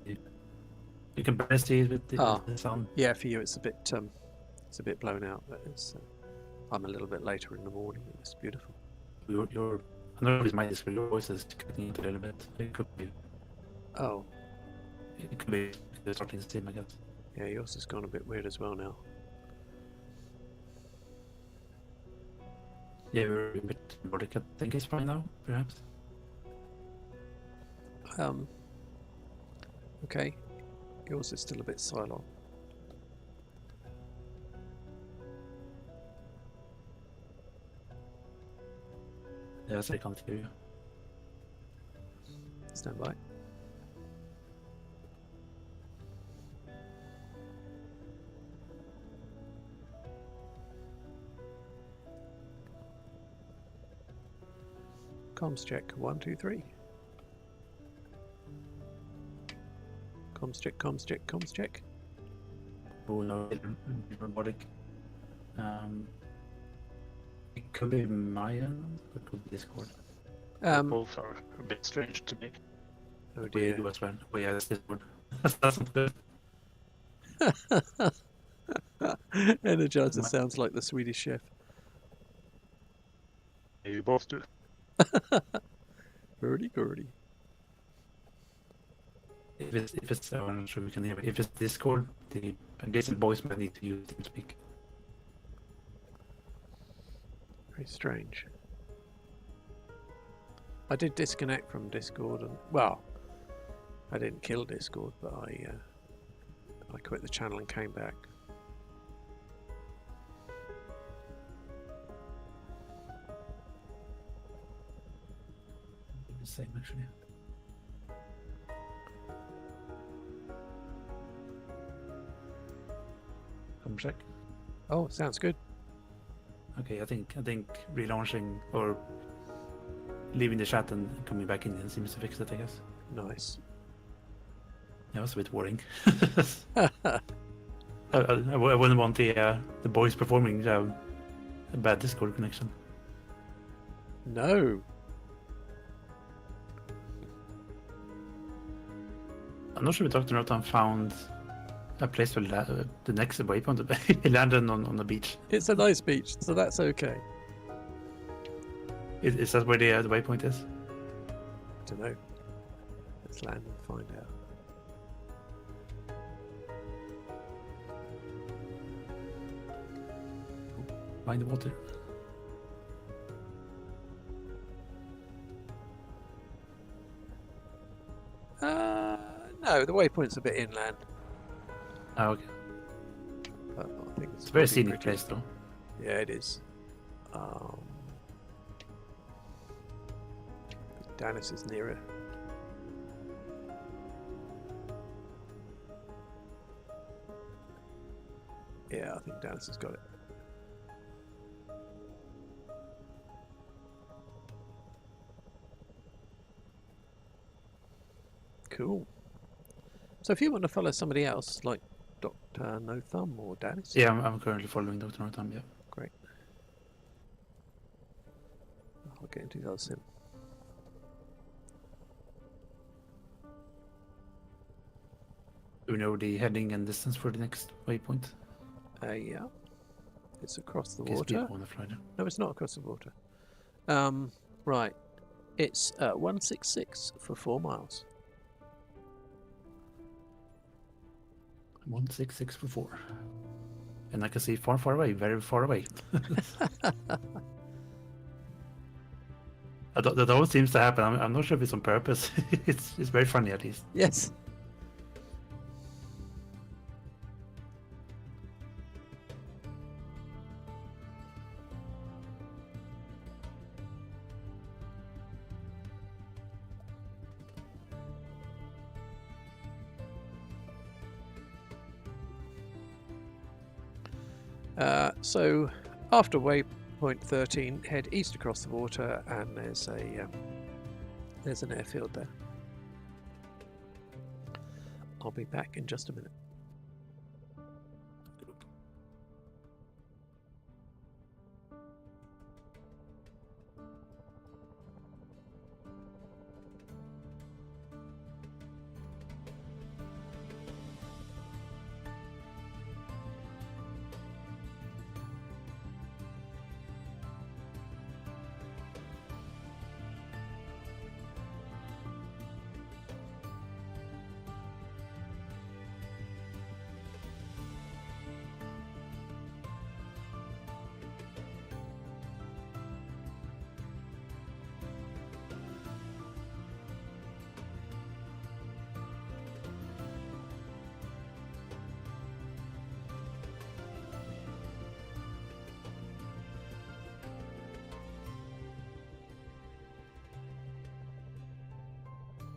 You can barely see it with the sun. Yeah, for you it's a bit blown out, but it's I'm a little bit later in the morning and it's beautiful. I don't know if it's my display, your voice is cutting it a little bit. It could be. Oh, It could be starting to steam, I guess. yeah, yours has gone a bit weird as well now. Yeah, we're a bit Nordic, I think it's fine now, perhaps. Okay, yours is still a bit Cylon. Yeah, so I can't hear you. Stand by. Comms check 1 2 3. Comms check, comms check, comms check. Oh no, robotic. It could be Mayan, or it could be Discord. Both are a bit strange to me. Oh We dear. do as well. Oh yeah, that's Discord. That's good. Energizer sounds like the Swedish chef. You both do. Hurdy-gurdy. If it's I'm not sure we can hear it. If it's Discord, I guess the boys might need to use TeamSpeak. Very strange. I did disconnect from Discord, and well, I didn't kill Discord, but I quit the channel and came back. The same actually. Come check. Oh, sounds good. Okay, I think relaunching or leaving the chat and coming back in seems to fix it, I guess. Nice. That was a bit worrying. I wouldn't want the boys performing a bad Discord connection. No. I'm not sure if Dr. Notan found a place for the next waypoint. He landed on the beach. It's a nice beach, so that's okay. Is that where the waypoint is? Don't know. Let's land and find out. behind the water. No, the waypoint's a bit inland. Oh, okay. But I think It's a very probably scenic pretty- place, though. Yeah, it is. Danis is nearer. Yeah, I think Danis has got it. Cool. So if you want to follow somebody else, like Dr. No Thumb or Danis, Yeah, I'm currently following Dr. Northam, yeah. great. I'll get into the other sim. Do we know the heading and distance for the next waypoint? Yeah, it's across the In case water. people want to fly there. No, it's not across the water. Right, it's 166 for 4 miles. 166 for 4. And I can see far, far away, very far away. That always seems to happen. I'm not sure if it's on purpose. it's very funny, at least. Yes. So after waypoint 13, head east across the water, and there's an airfield there. I'll be back in just a minute.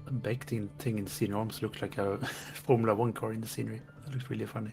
A baked in thing in the scenery almost looks like a Formula 1 car in the scenery. That looks really funny.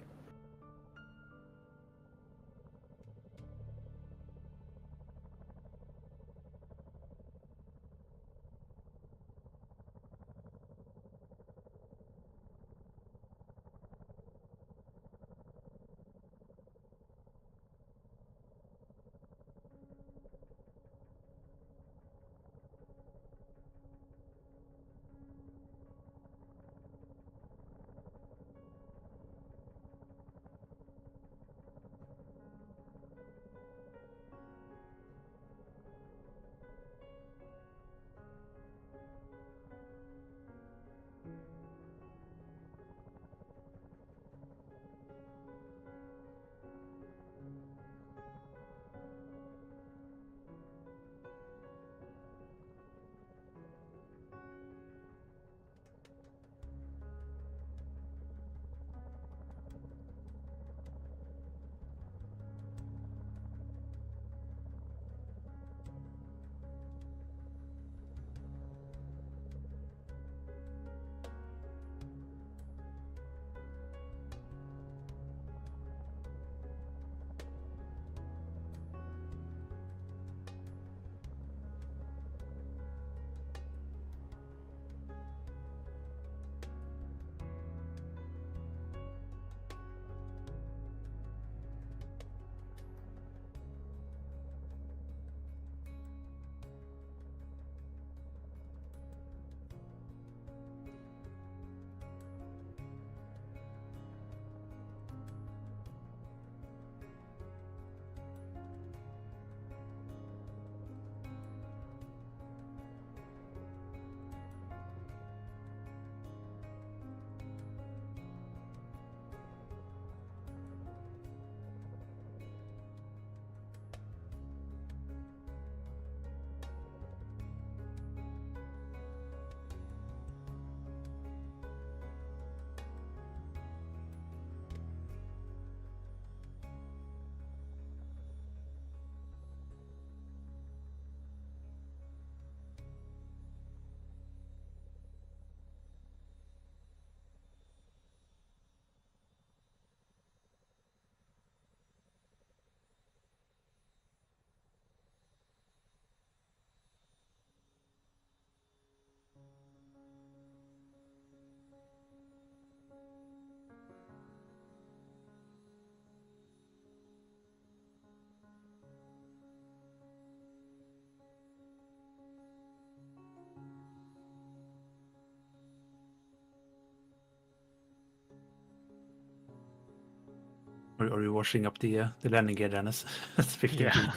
Are you washing up the landing gear, Dennis? That's 15 Yeah.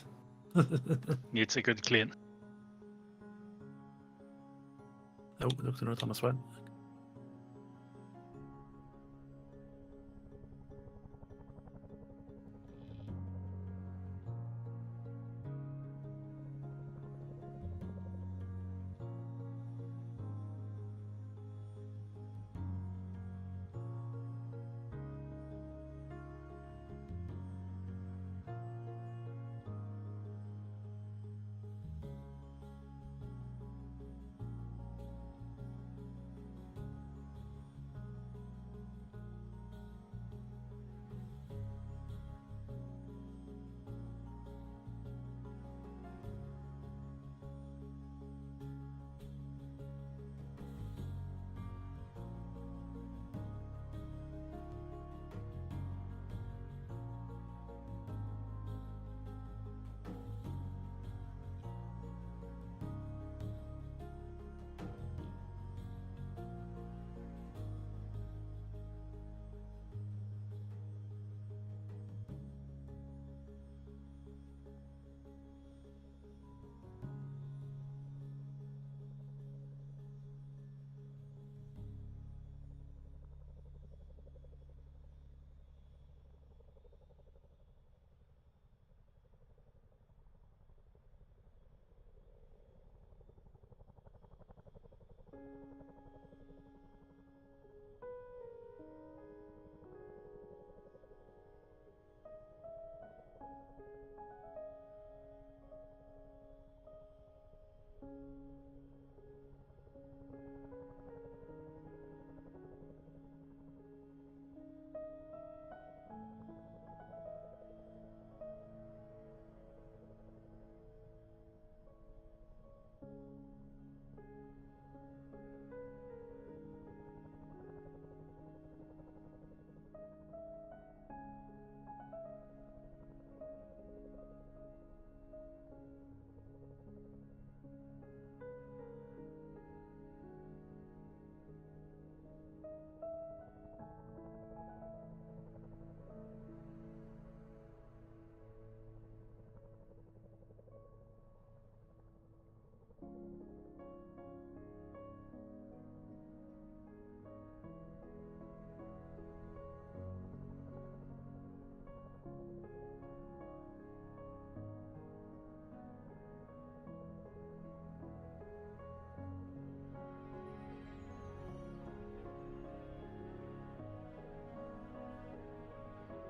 feet. Needs a good clean. Oh, Dr. Northam as well.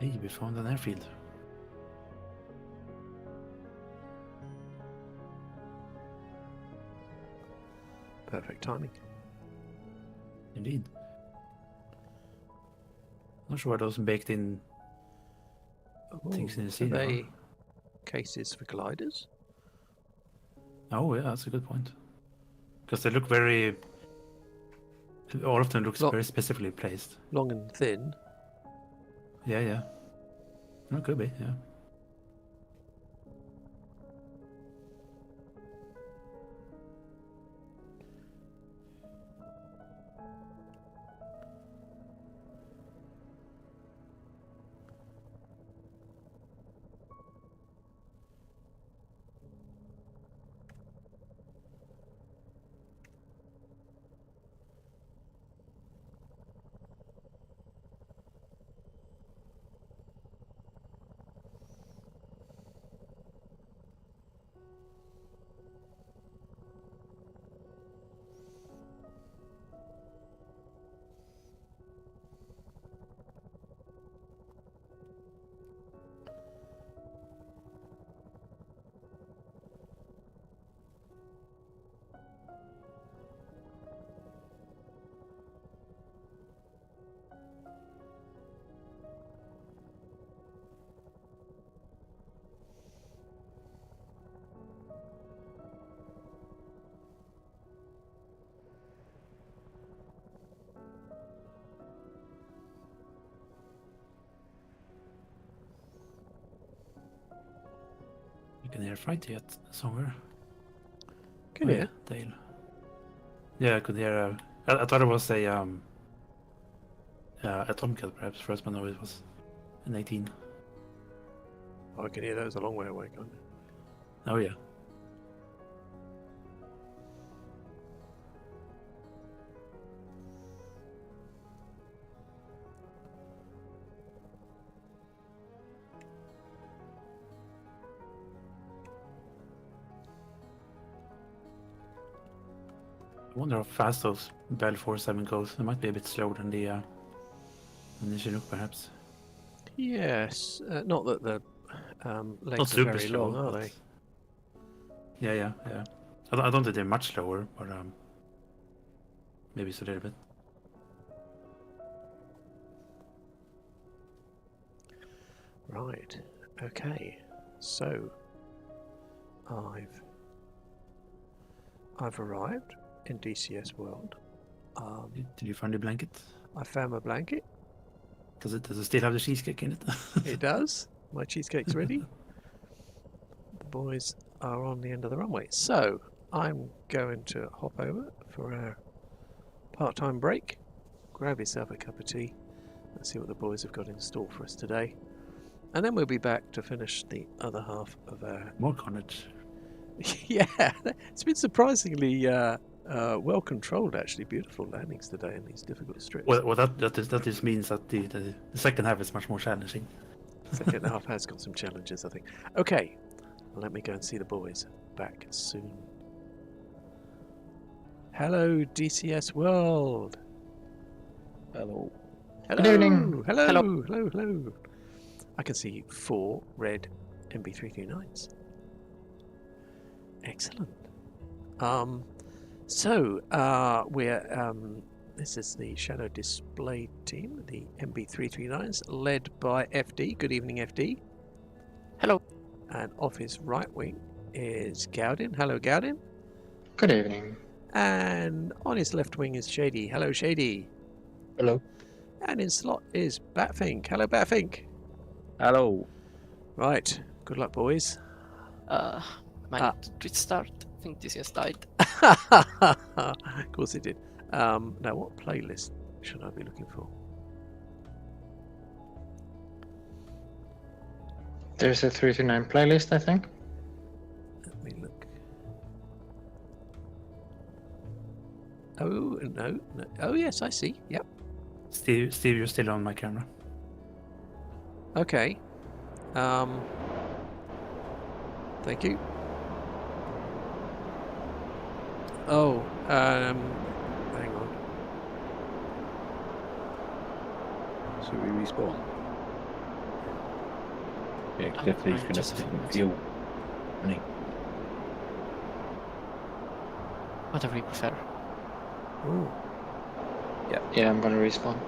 Hey, we found an airfield. Perfect timing. Indeed. Not sure what those baked in things in the Are sea. they cases for gliders? Oh yeah, that's a good point. Because they look very. All of them looks very specifically placed. Long and thin. Yeah, yeah. No, could be, yeah. You can hear fight yet somewhere. Can you? Dale. Yeah, I could hear. I thought it was a Tomcat perhaps first, but no, it was an 18. Oh, I can hear those a long way away, can't I? Oh yeah. I wonder how fast those Bell 47 goes. It might be a bit slower than the Chinook, perhaps. Yes, not that the Not legs are super very slow, long, are but- they? Yeah. I don't think they're much slower, but maybe it's a little bit. Right. Okay. So I've arrived in DCS World. Did you find the blanket? I found my blanket. Does it still have the cheesecake in it? It does. My cheesecake's ready. The boys are on the end of the runway. So I'm going to hop over for our part-time break. Grab yourself a cup of tea and see what the boys have got in store for us today. And then we'll be back to finish the other half of our... More carnage. Yeah, it's been surprisingly well controlled, actually. Beautiful landings today in these difficult strips. Well, that just means that the second half is much more challenging. Second half has got some challenges, I think. Okay, let me go and see the boys. Back soon. Hello, DCS World. Hello. Hello. Good evening. Hello. I can see 4 red MB339s. Excellent. This is the Shadow Display team, the MB339s, led by FD. Good evening, FD. Hello. And off his right wing is Gaudin. Hello, Gaudin. Good evening. And on his left wing is Shady. Hello, Shady. Hello. And in slot is Batfink. Hello, Batfink. Hello. Right. Good luck, boys. My Twitch start. I think this has died. Of course it did. Now, what playlist should I be looking for? There's a 329 playlist, I think. Let me look. Oh, no. Oh, yes, I see. Yep. Steve, you're still on my camera. Okay. Thank you. Oh, hang on. Should we respawn? Yeah, definitely he's going just to finished. fuel. Isn't he? Whatever you prefer. Oh. Yeah, I'm gonna respawn.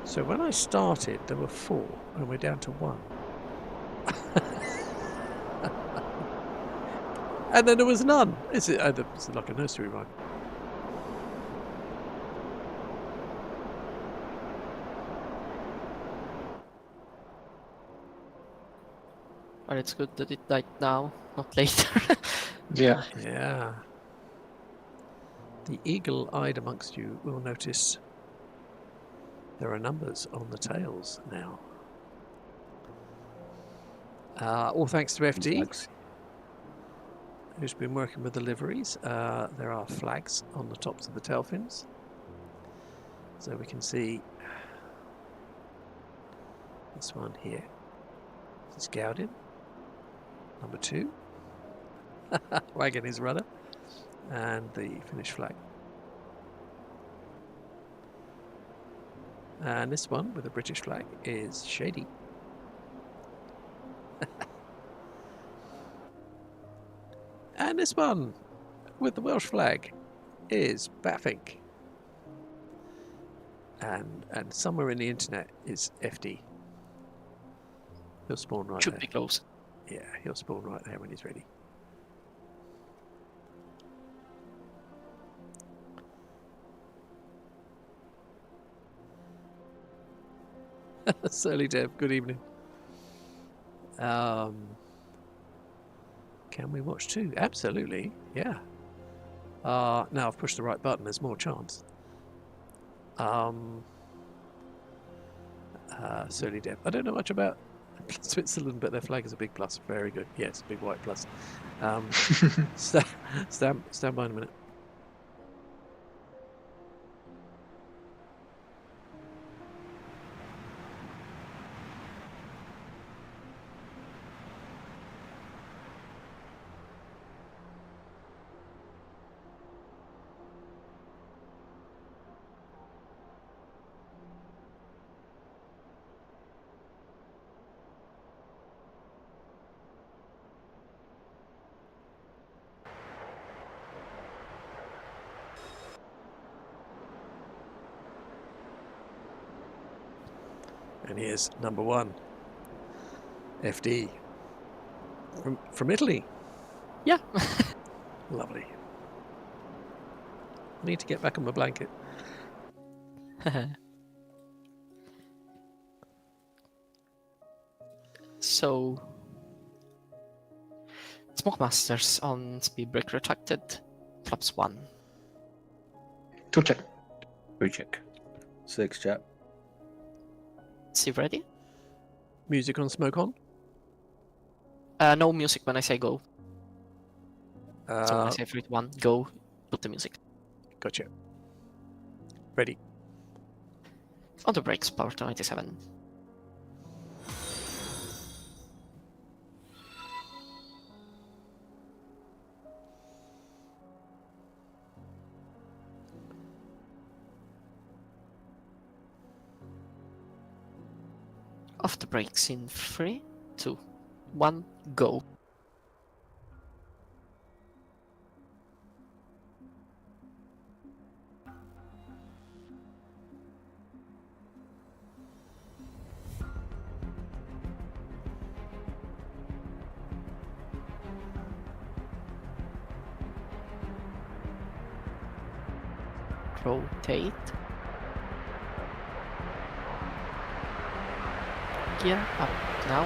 So when I started, there were 4, and we're down to 1. And then there was none. It's like a nursery rhyme. But it's good that it died now, not later. Yeah. Yeah. The eagle-eyed amongst you will notice there are numbers on the tails now. All thanks to FD, Flags. who's been working with the liveries. There are flags on the tops of the tail fins. So we can see this one here. This is Gaudin. Number 2. Wagging his rudder. And the Finnish flag. And this one with the British flag is Shady. And this one with the Welsh flag is Batfink. And somewhere in the internet is FD. He'll spawn right Should there. be close. Yeah, he'll spawn right there when he's ready. Surly Dev, good evening. Can we watch 2? Absolutely, yeah. Now I've pushed the right button, there's more chance. Surly Dev. I don't know much about Switzerland, but their flag is a big plus. Very good. Yes, big white plus. Stand by in a minute. And here's number one, FD from Italy. Yeah. Lovely. I need to get back on my blanket. So, Smoke Masters on speed break retracted. Flaps 1. 2 check. 3 check. 6 check. Sieve ready? Music on, smoke on. No music when I say go. So when I say 3, 2, 1, go, put the music. Gotcha. Ready. On the brakes, power to 97. Off the brakes in 3, 2, 1, go. Rotate. Gear up now.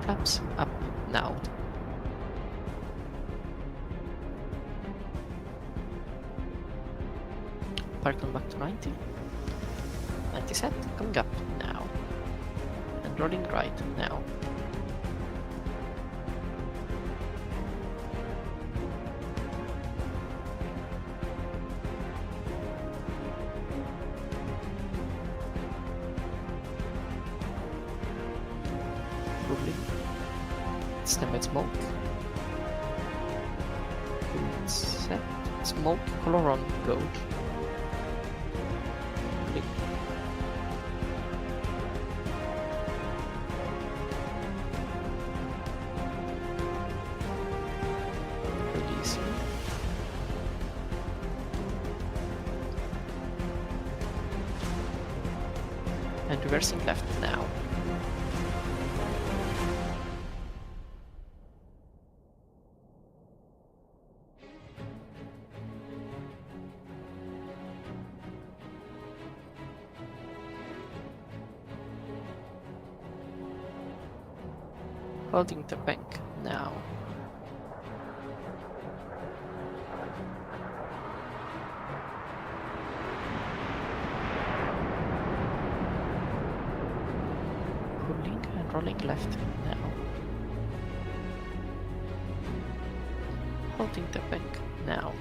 Flaps up now. Parking back to 90. 90 set, coming up now. And rolling right now. Rolling. Standby smoke. Set. Smoke. Color on. Go. Rolling. Releasing. And reversing left now. Holding the bank now. Pulling and rolling left now. Holding the bank now.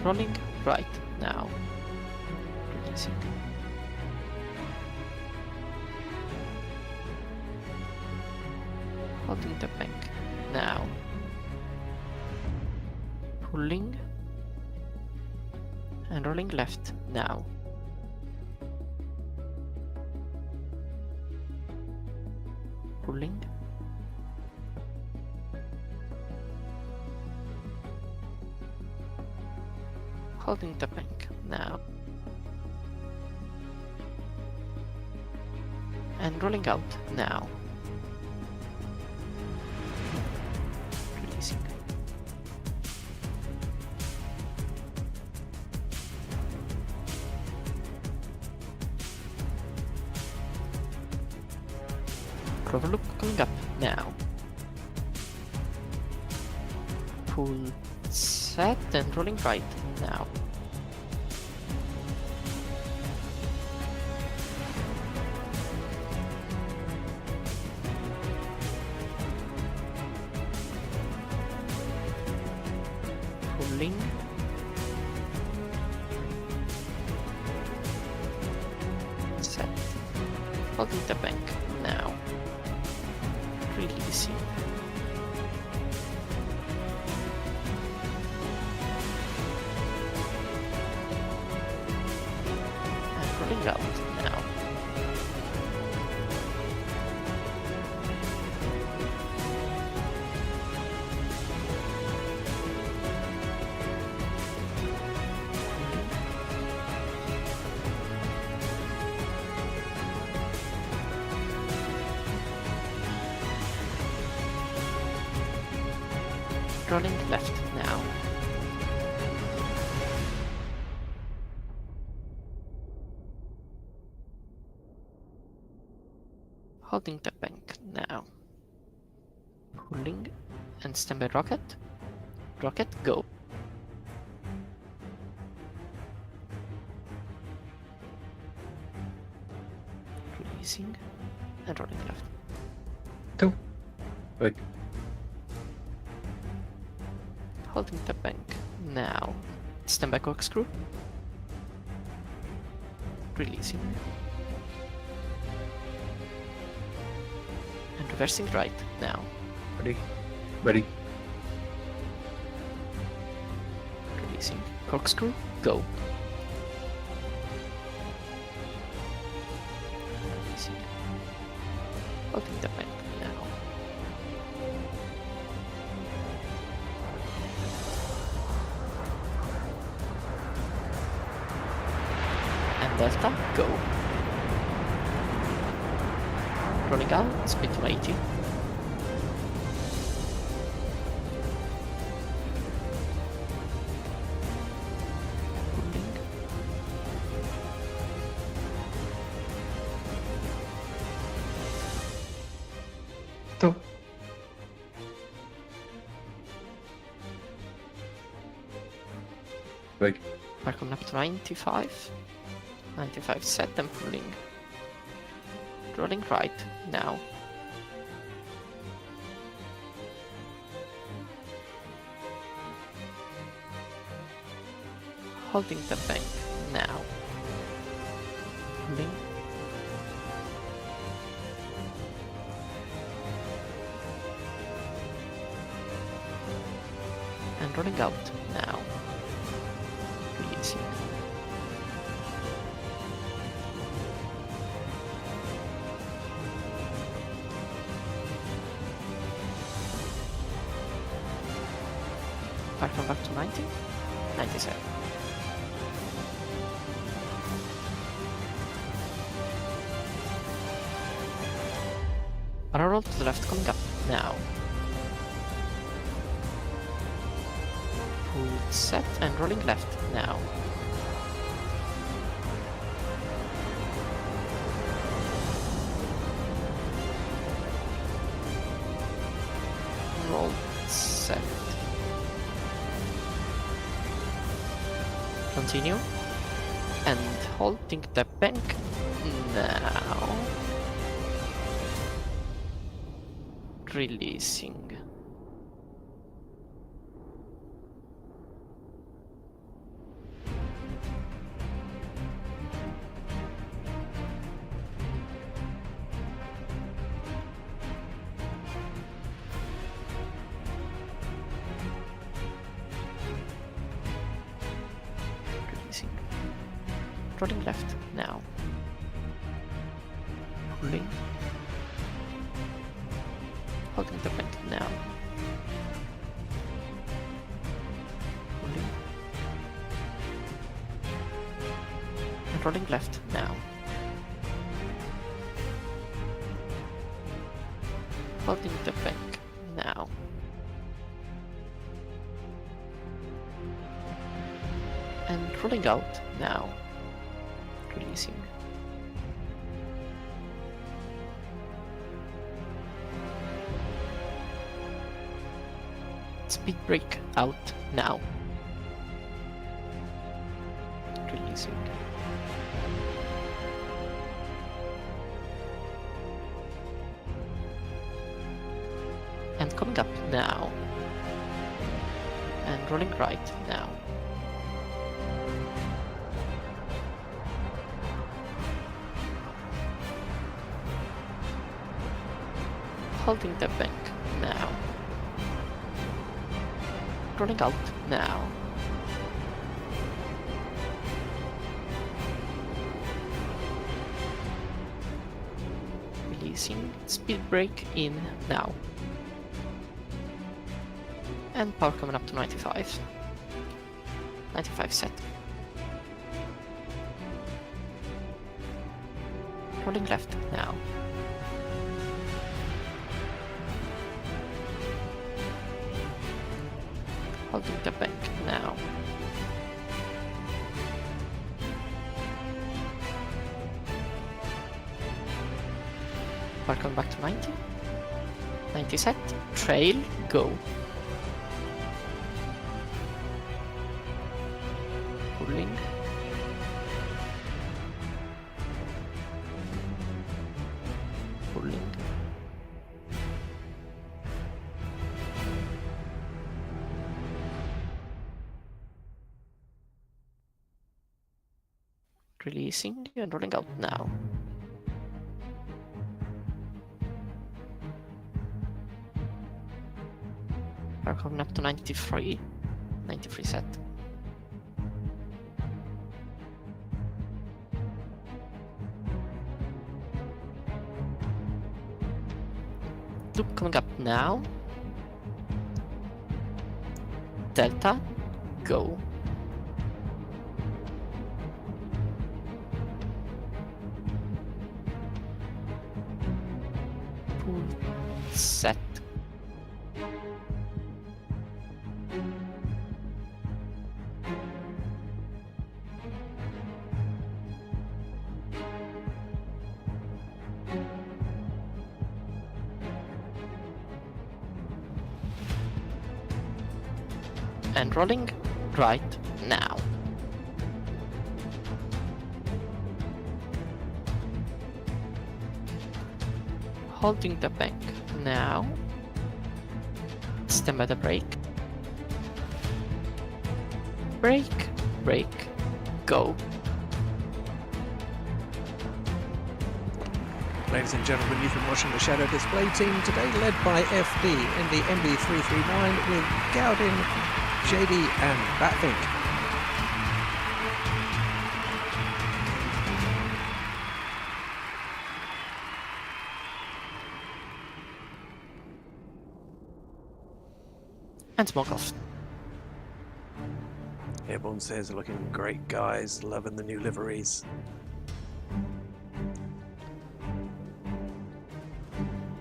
Rolling right now. Releasing. Holding the bank now. Pulling and rolling left now. Pulling. Holding the bank now. And rolling out now. Releasing. Clover loop coming up now. Pull set and rolling right now. Pulling. Set. Holding the bank now. Releasing. And rolling out now. Rolling left now. Holding the bank now. Pulling and standby rocket. Rocket go. Releasing and rolling left. Two. Wait. Holding the bank now. Standby corkscrew. Releasing. And reversing right now. Ready? Ready? Releasing. Corkscrew, go. Releasing. Holding the bank now. And Delta, go. Rolling out, speed to 80. Pulling. Two. Wait. Back on up to 95. 95 set and pulling. Rolling right now. Holding the bank now. Pulling. And rolling out now. Releasing. Back to 90. 97. Barrel roll to the left coming up now. Pull set and rolling left now. Roll set. Continue. And holding the bank now. Releasing. Releasing. Rolling left now. Pulling. Holding the bank now. Pulling. And rolling left now. Holding the bank now. And rolling out now. Releasing. Speed brake out now. Releasing. And coming up now. And rolling right now. Holding the bank now. Rolling out now. Releasing. Speed brake in now. And power coming up to 95. 95 set. Rolling left now. Holding the bank now. Power coming back to 90. 90 set. Trail, go. Pulling. Pulling. Releasing and rolling out now. We're coming up to 93. 93 set. Loop coming up now. Delta, go. Pull, set. And rolling right now. Holding the bank now. Stem at the brake. Brake, brake, go. Ladies and gentlemen, you've been watching the Shadow Display team today, led by FD in the MB339 with Gaudin, JD and Batfink. And smoke off. Airborne says, looking great guys, loving the new liveries.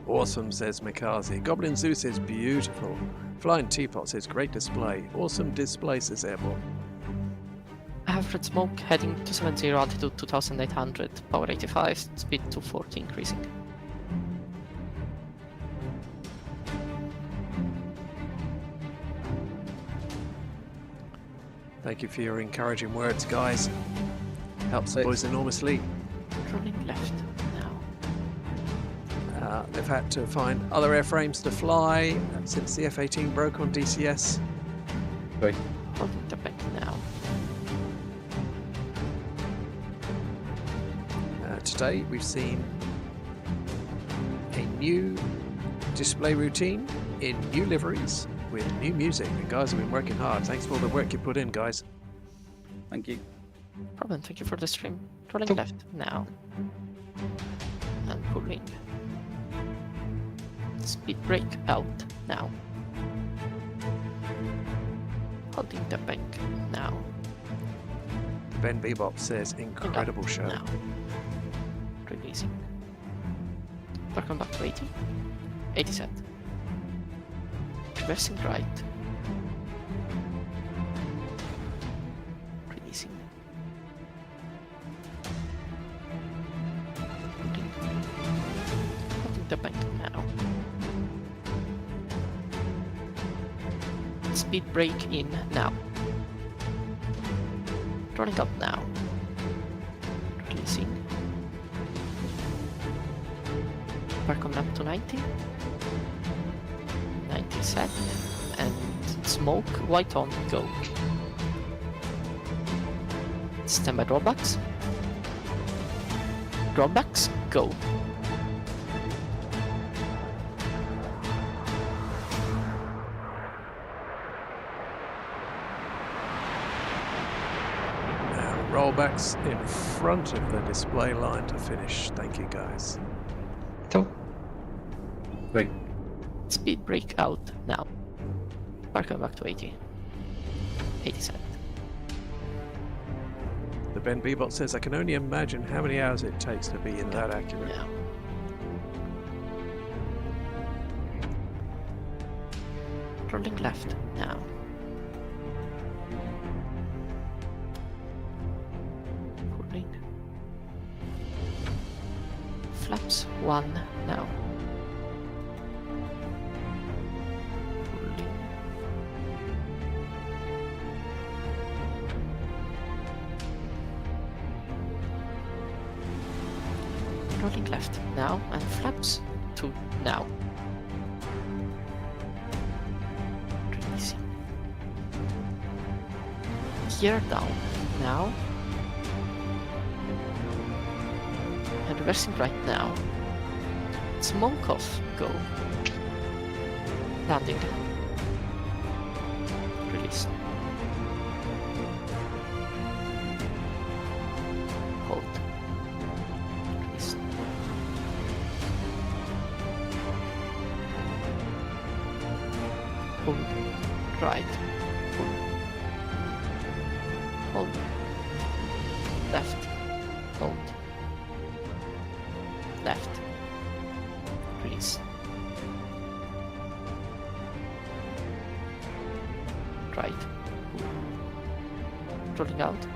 Awesome, says Mikazi. Goblin Zoo says, beautiful. Flying Teapot says, great display. Awesome display, says Airborne. I have red smoke heading to 70, altitude 2800, power 85, speed 240 increasing. Thank you for your encouraging words, guys. Helps the boys enormously. Rolling left now. They've had to find other airframes to fly since the F-18 broke on DCS. Right. Holding the bank now. Today we've seen a new display routine in new liveries with new music. The guys have been working hard. Thanks for all the work you put in, guys. Thank you. No problem, thank you for the stream. Rolling left now. And pulling. Speed brake out now. Holding the bank now. Ben Bebop says, incredible show. Now. Releasing. Welcome back to 80. 80 set. Reversing right. Releasing. Holding the bank now. Speed brake in now. Rolling up now. Releasing. Car coming up to 90. 90 set. And smoke, white on, go. Stand by drawbacks. Drawbacks, go. Rollbacks in front of the display line to finish. Thank you, guys. Two. Wait. Speed brake out now. Car coming back to 80. 80 set. The Ben Bebot says, I can only imagine how many hours it takes to be in that accurate. Yeah. Rolling left now. Pulling. Flaps 1 now. Pulling. Rolling left now and flaps 2 now. Releasing. Gear down now. And reversing right now. Smoke off, go. Landing. Release. Hold. Release. Pull. Right. Pull. Hold. Left. Hold. Left. Release. Right. Pull. Rolling out.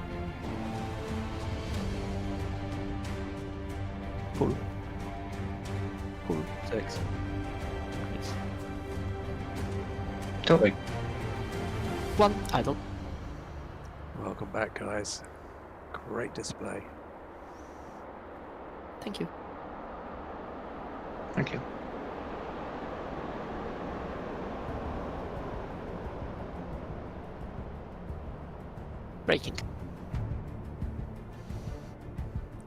Pull. Pull. 6. Release. Two. Wait. 1 idle. Welcome back, guys. Great display. Thank you. Thank you. Braking.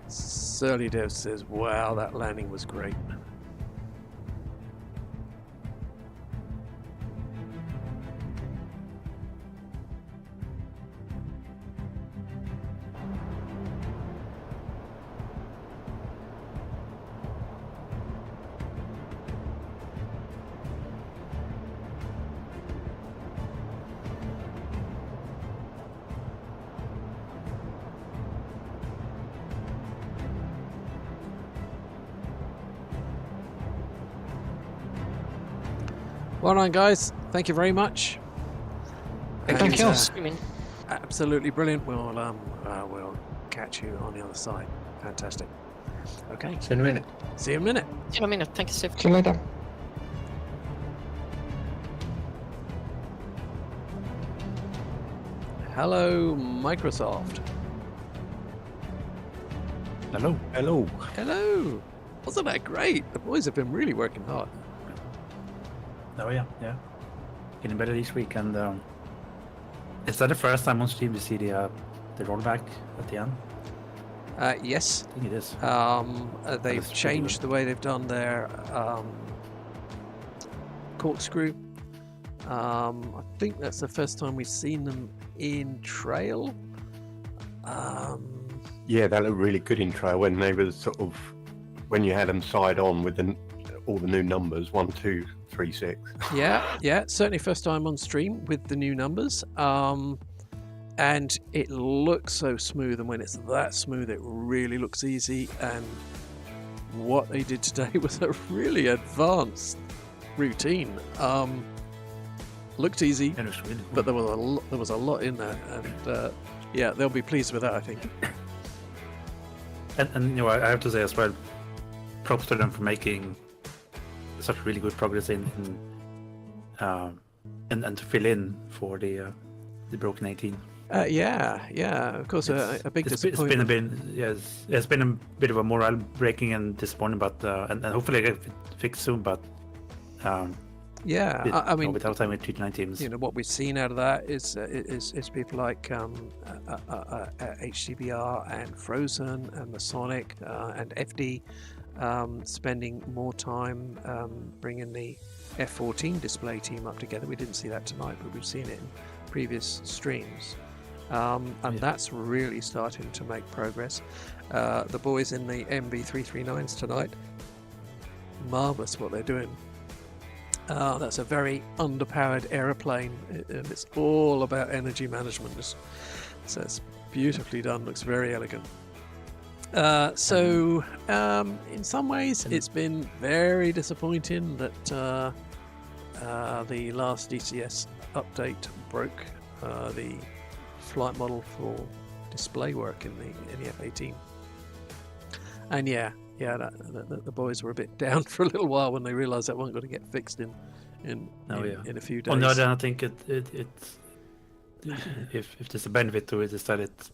Surly Dev says, wow, that landing was great. Well done, guys. Thank you very much. Thank you. Screaming. Absolutely brilliant. We'll catch you on the other side. Fantastic. Okay. See you in a minute. See you in a minute. See you in a minute. Thank you, Steve. See you later. Hello, Microsoft. Hello. Hello. Hello. Wasn't that great? The boys have been really working hard. Oh yeah, yeah. Getting better each week, and is that the first time on stream we see the rollback at the end? Yes. I think it is. They've pretty changed the way they've done their corkscrew. I think that's the first time we've seen them in trail. Yeah, that looked really good in trail when they were sort of when you had them side on with all the new numbers 1, 2, 3, 6. Yeah, certainly first time on stream with the new numbers. And it looks so smooth, and when it's that smooth, it really looks easy. And what they did today was a really advanced routine. Looked easy, And it's really cool. but there was a lot in there, and yeah, they'll be pleased with that, I think. And you know, I have to say as well, props to them for making such really good progress in and to fill in for the broken 18. Yeah. Of course, a big disappointment. It's been a bit of a morale breaking and disappointing, but and hopefully it get fixed soon. But I mean, without time with T9 teams, what we've seen out of that is people like HCBR and Frozen and Masonic and FD spending more time bringing the F14 display team up together. We didn't see that tonight, but we've seen it in previous streams. That's really starting to make progress. The boys in the MB339s tonight, marvellous what they're doing. That's a very underpowered aeroplane, and it's all about energy management. So it's beautifully done, looks very elegant. In some ways, it's been very disappointing that the last DCS update broke the flight model for display work in the F-18. And the boys were a bit down for a little while when they realised that wasn't going to get fixed in a few days. On the other hand, I think it's if there's a benefit to it, is that it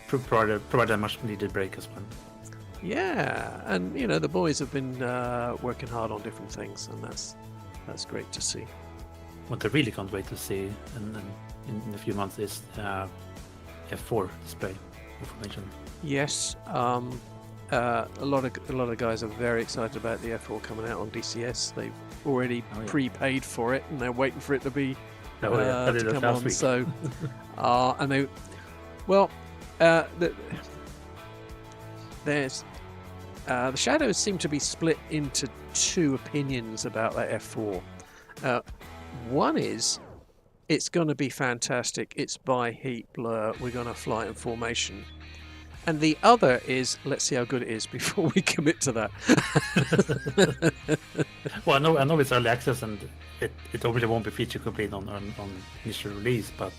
provided a much needed break as well. Yeah, and the boys have been working hard on different things, and that's great to see. What I really can't wait to see in a few months is F4 display information. Yes, a lot of guys are very excited about the F4 coming out on DCS. They've already prepaid for it, and they're waiting for it to be to come on. Week. So, and they, there's the Shadows seem to be split into two opinions about that F4. One is it's going to be fantastic. It's by heat blur. We're going to fly in formation. And the other is, let's see how good it is before we commit to that. Well, I know it's early access, and it obviously won't be feature complete on initial release, but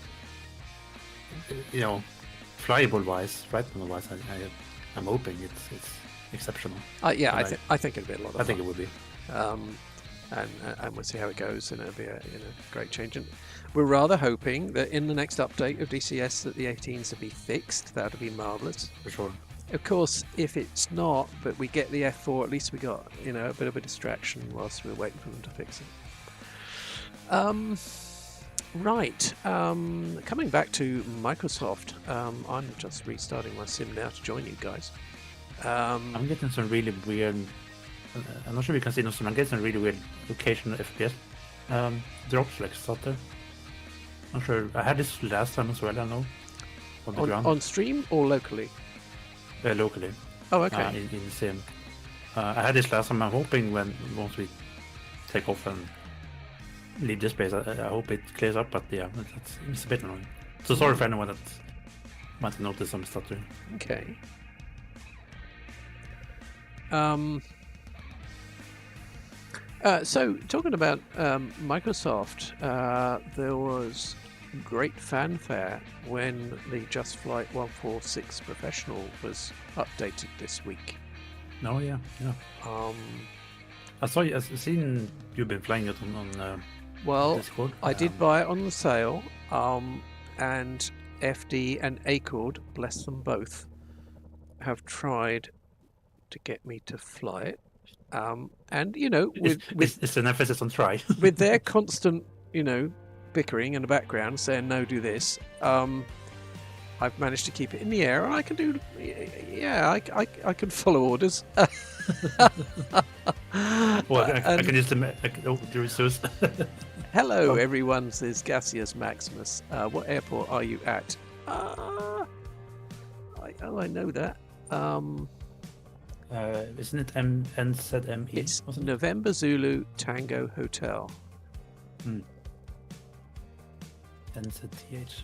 flyable-wise, flight-wise, I'm hoping it's exceptional. I think it'll be a lot of fun. I think it would be. And we'll see how it goes, and it'll be a great change. And we're rather hoping that in the next update of DCS that the 18s will be fixed. That would be marvellous. For sure. Of course, if it's not, but we get the F4, at least we got a bit of a distraction whilst we're waiting for them to fix it. Right. Coming back to Microsoft, I'm just restarting my sim now to join you guys. I'm getting some really weird. I'm not sure we can see some. I'm getting some really weird occasional FPS drops like stutter. Not sure. I had this last time as well. I don't know. On stream or locally? Locally. Oh, okay. In the sim. I had this last time. I'm hoping once we take off and leave this place, I hope it clears up. But yeah, it's a bit annoying. So sorry for anyone that might have noticed some stuttering. Okay. So talking about Microsoft, there was great fanfare when the Just Flight 146 Professional was updated this week. Oh yeah. I've seen you've been playing it on Discord. I did buy it on the sale, and FD and Acord, bless them both, have tried to get me to fly it. And it's an emphasis on try. With their constant, bickering in the background, saying no, do this. I've managed to keep it in the air, and I can do. Yeah, I can follow orders. Well, I can just do resource. Hello, everyone. Says Gaseous Maximus. What airport are you at? I know that. Isn't it NZME? It's November Zulu Tango Hotel. NZTH.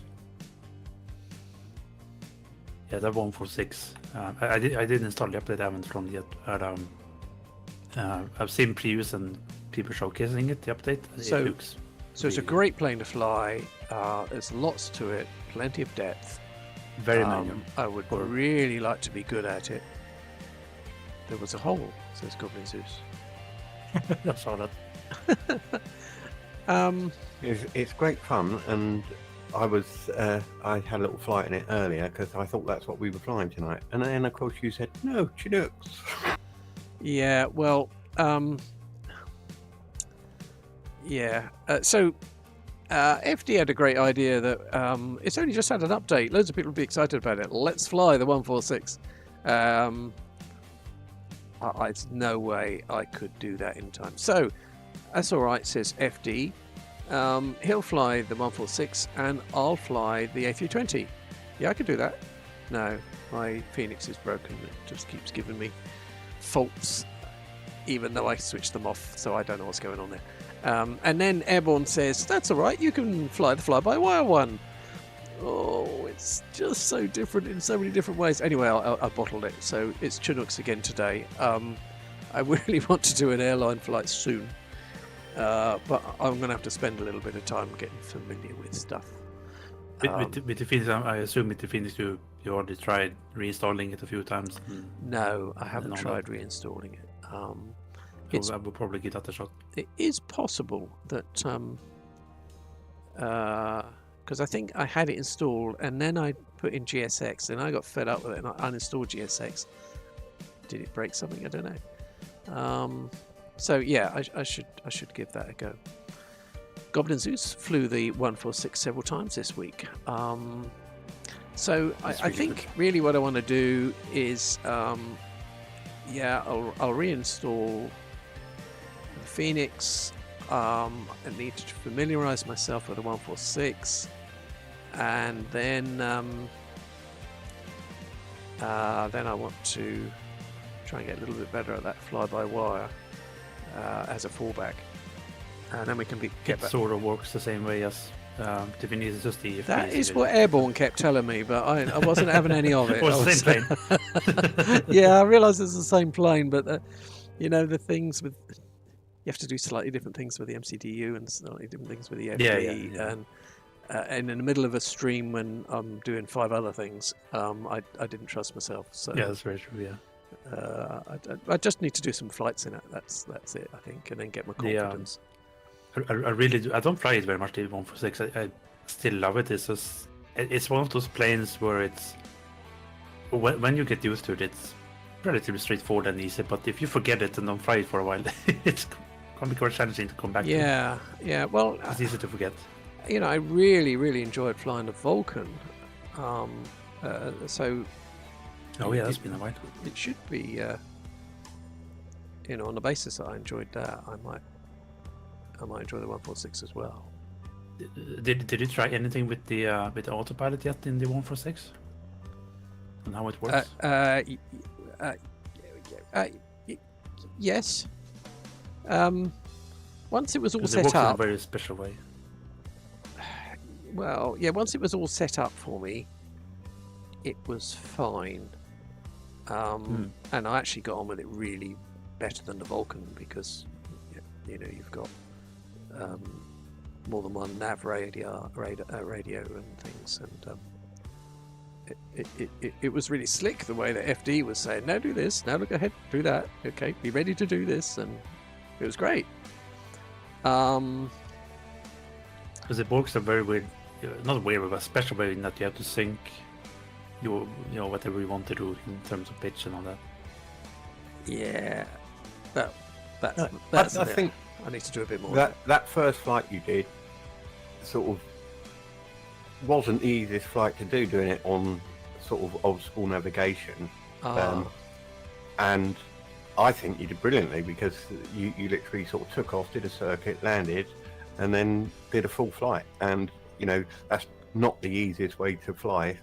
Yeah, that 146. I did install the update. I haven't run yet. But, I've seen previews and people showcasing it. The update. So it's a great plane to fly. There's lots to it. Plenty of depth. Very manual. I would really like to be good at it. There was a hole, says Goblin Zeus. I saw that. It's great fun, and I had a little flight in it earlier because I thought that's what we were flying tonight, and then of course you said no, Chinooks. Yeah, well, yeah. So FD had a great idea that it's only just had an update. Loads of people will be excited about it. Let's fly the 146. There's no way I could do that in time. So that's all right, says FD. He'll fly the 146 and I'll fly the A320. Yeah, I could do that. No, my Phoenix is broken. It just keeps giving me faults, even though I switched them off, so I don't know what's going on there. And then Airborne says, that's all right, you can fly the fly-by-wire one. Oh, it's just so different in so many different ways. Anyway, I bottled it, so it's Chinooks again today. I really want to do an airline flight soon, but I'm going to have to spend a little bit of time getting familiar with stuff. With the Phoenix, I assume with the Phoenix you already tried reinstalling it a few times. No, I haven't tried reinstalling it. I will probably give that a shot. It is possible that because I think I had it installed and then I put in GSX and I got fed up with it and I uninstalled GSX. Did it break something? I don't know. So yeah, I should give that a go. Goblin Zeus flew the 146 several times this week. So I think really what I want to do is I'll reinstall the Phoenix. I need to familiarize myself with the 146, and then I want to try and get a little bit better at that fly-by-wire as a fallback, and then we can get back. It sort of works the same way as the Phoenix is just the. That is what Airborne kept telling me, but I wasn't having any of it. It was the same plane. Yeah, I realise it's the same plane, but the things with. You have to do slightly different things with the MCDU and slightly different things with the FD. And in the middle of a stream when I'm doing 5 other things, I didn't trust myself. So yeah, that's very true. Yeah. I just need to do some flights in it. That's it, I think, and then get my confidence. I really do. I don't fly it very much. The 146. I still love it. It's just it's one of those planes where it's when you get used to it, it's relatively straightforward and easy. But if you forget it and don't fly it for a while, it's can be quite challenging to come back to. Yeah. Well, it's easy to forget. I really, really enjoyed flying the Vulcan. So. Oh yeah, that's been a while. It should be. On the basis that I enjoyed that, I might enjoy the 146 as well. Did you try anything with the autopilot yet in the 146? And how it works? Yes. Once it was all it set works up. in a very special way. Well, yeah. Once it was all set up for me, it was fine. And I actually got on with it really better than the Vulcan because you've got more than one nav radio and things, and it was really slick the way that FD was saying, "Now do this, now look ahead, do that. Okay, be ready to do this," and it was great. Because it works a very weird, not weird, but a special way in that you have to sync your, whatever you want to do in terms of pitch and all that. Yeah, that's I think I need to do a bit more. That first flight you did sort of wasn't the easiest flight to do, doing it on sort of old school navigation. And I think you did brilliantly because you literally sort of took off, did a circuit, landed, and then did a full flight. And that's not the easiest way to fly.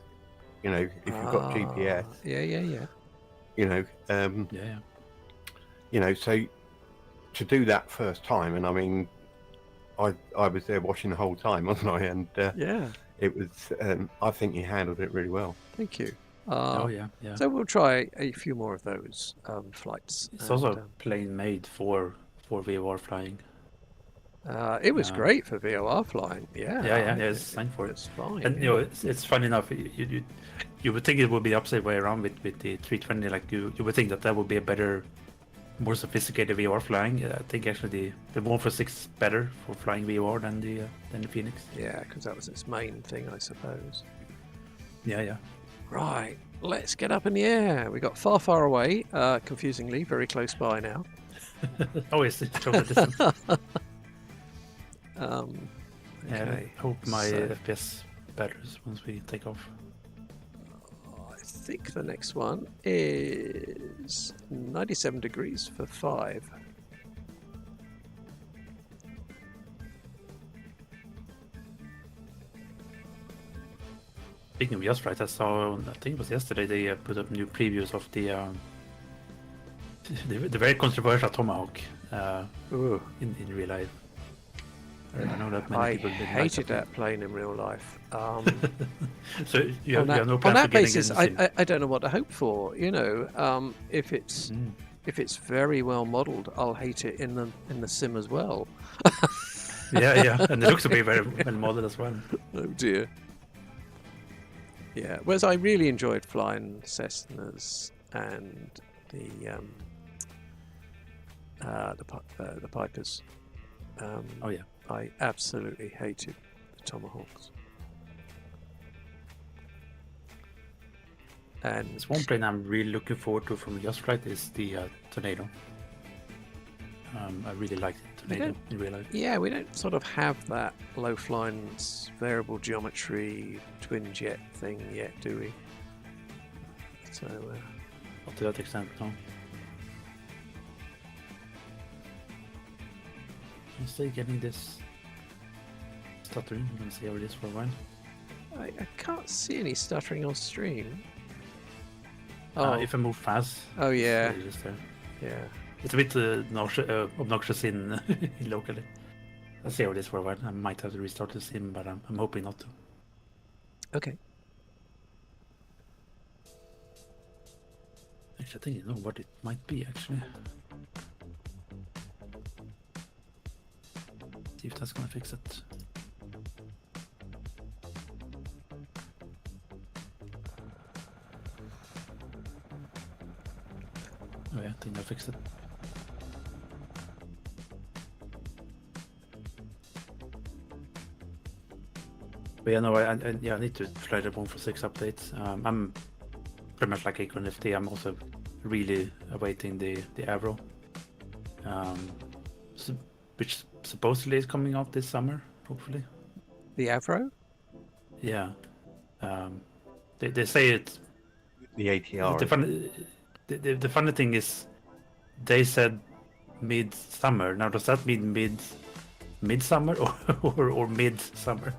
If you've got GPS. Yeah. So to do that first time, and I mean, I was there watching the whole time, wasn't I? And it was. I think you handled it really well. Thank you. Yeah. So we'll try a few more of those flights. It's also a plane made for VOR flying. It was great for VOR flying. Yeah. It's designed for it. It's fine. And it's fun enough. You would think it would be the opposite way around with the 320. Like you would think that would be a better more sophisticated VR flying. I think actually the 146 is better for flying VR than the Phoenix. Yeah, because that was its main thing, I suppose. Yeah. Right, let's get up in the air. We got far away, confusingly, very close by now. Oh, it's totally different. Okay. I hope my so- FPS betters once we take off. I think the next one is 97 degrees for 5. Speaking of Just Right, I saw, I think it was yesterday, they put up new previews of the very controversial Tomahawk in real life. I know that many I people didn't hated like that plane in real life. So you on have no that, plan on for that getting basis, in the sim? I don't know what to hope for. You know, if it's very well modelled, I'll hate it in the sim as well. Yeah, and it looks to be very well modeled as well. Oh dear. Yeah, whereas I really enjoyed flying Cessnas and the Pipers. Oh yeah. I absolutely hated the Tomahawks. And There's one plane I'm really looking forward to from Just Right is the Tornado. I really like the Tornado in real life. yeah, we don't sort of have that low flying variable geometry twin jet thing yet, do we? So Not to that extent, no. I'm still getting this stuttering. I'm gonna see how it is for a while. I can't see any stuttering on stream. Oh, If I move fast. oh yeah, it's just there. yeah. It's a bit obnoxious in locally. I'll see how it is for a while. I might have to restart the sim, but I'm hoping not to. Okay. Actually, I think you know what it might be, actually. See if that's gonna fix it. Oh yeah, I think I fixed it. But yeah, no, I need to try the 146 updates. I'm pretty much like Akon FT. I'm also really awaiting the Avro, which supposedly is coming out this summer, hopefully. The Avro? Yeah. They say it's The ATR. the funny thing is, they said mid-summer. Now, does that mean mid-summer or mid-summer?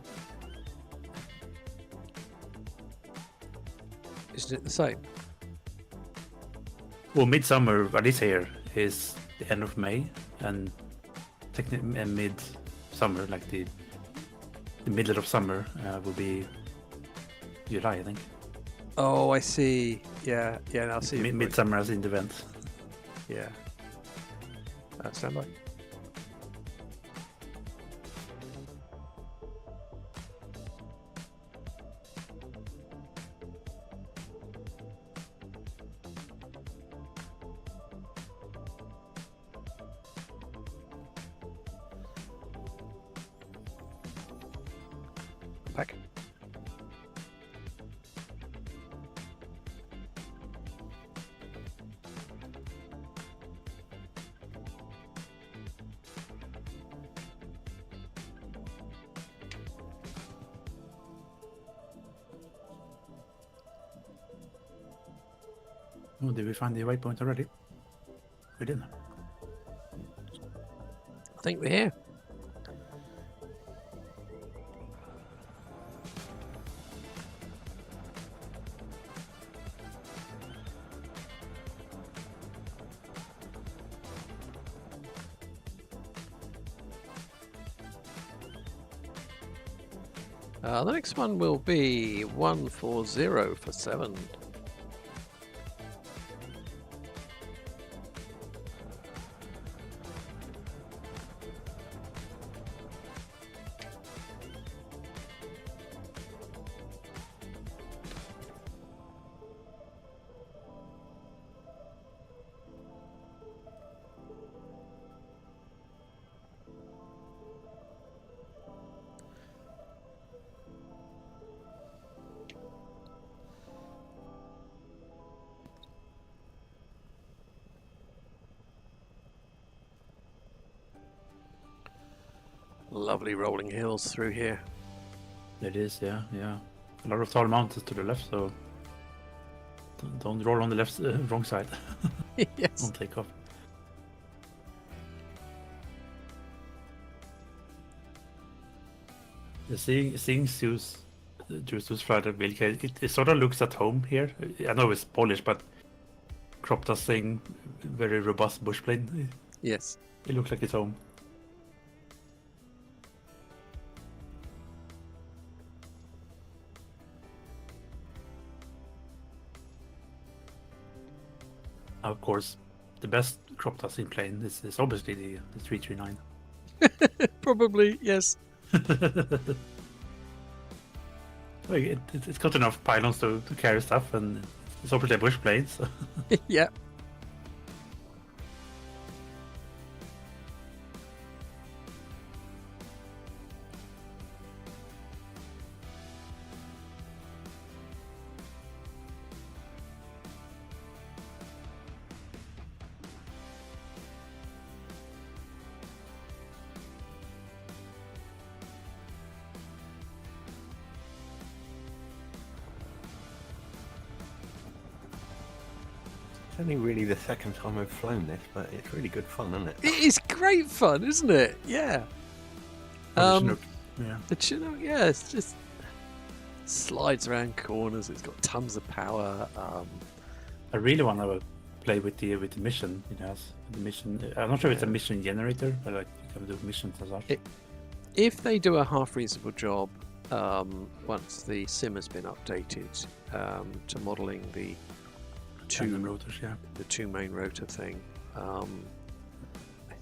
Isn't it the same? Well, midsummer, at least here, is the end of May, and technically mid-summer, like the middle of summer, will be July, I think. Oh, I see. Yeah, yeah. I'll see. Midsummer as in the event. Yeah. Stand by. Back. Oh, did we find the waypoint already? We didn't. I think we're here. The next one will be 140 for 7. Lovely rolling hills through here. It is, yeah. A lot of tall mountains to the left, so don't roll on the left, wrong side. Yes. Don't take off. Seeing Zeus fly the Vilka, it sort of looks at home here. I know it's Polish, but Kropta's saying very robust bush plane. Yes. It looks like it's home. Of course, the best Kropta's in plane is obviously the 339. Probably, yes. It's got enough pylons to carry stuff, and it's obviously a bush plane. So. Yeah. It's only really the second time I've flown this, but it's really good fun, isn't it? It is great fun, isn't it? Yeah. Chinook, yeah. The Chinook, yeah, it's just slides around corners. It's got tons of power. I really want to play with the mission. It has the mission. I'm not sure if it's a mission generator, but like you can do missions as well. If they do a half reasonable job, once the sim has been updated to modelling the Tandem rotors, yeah. the two main rotor thing, I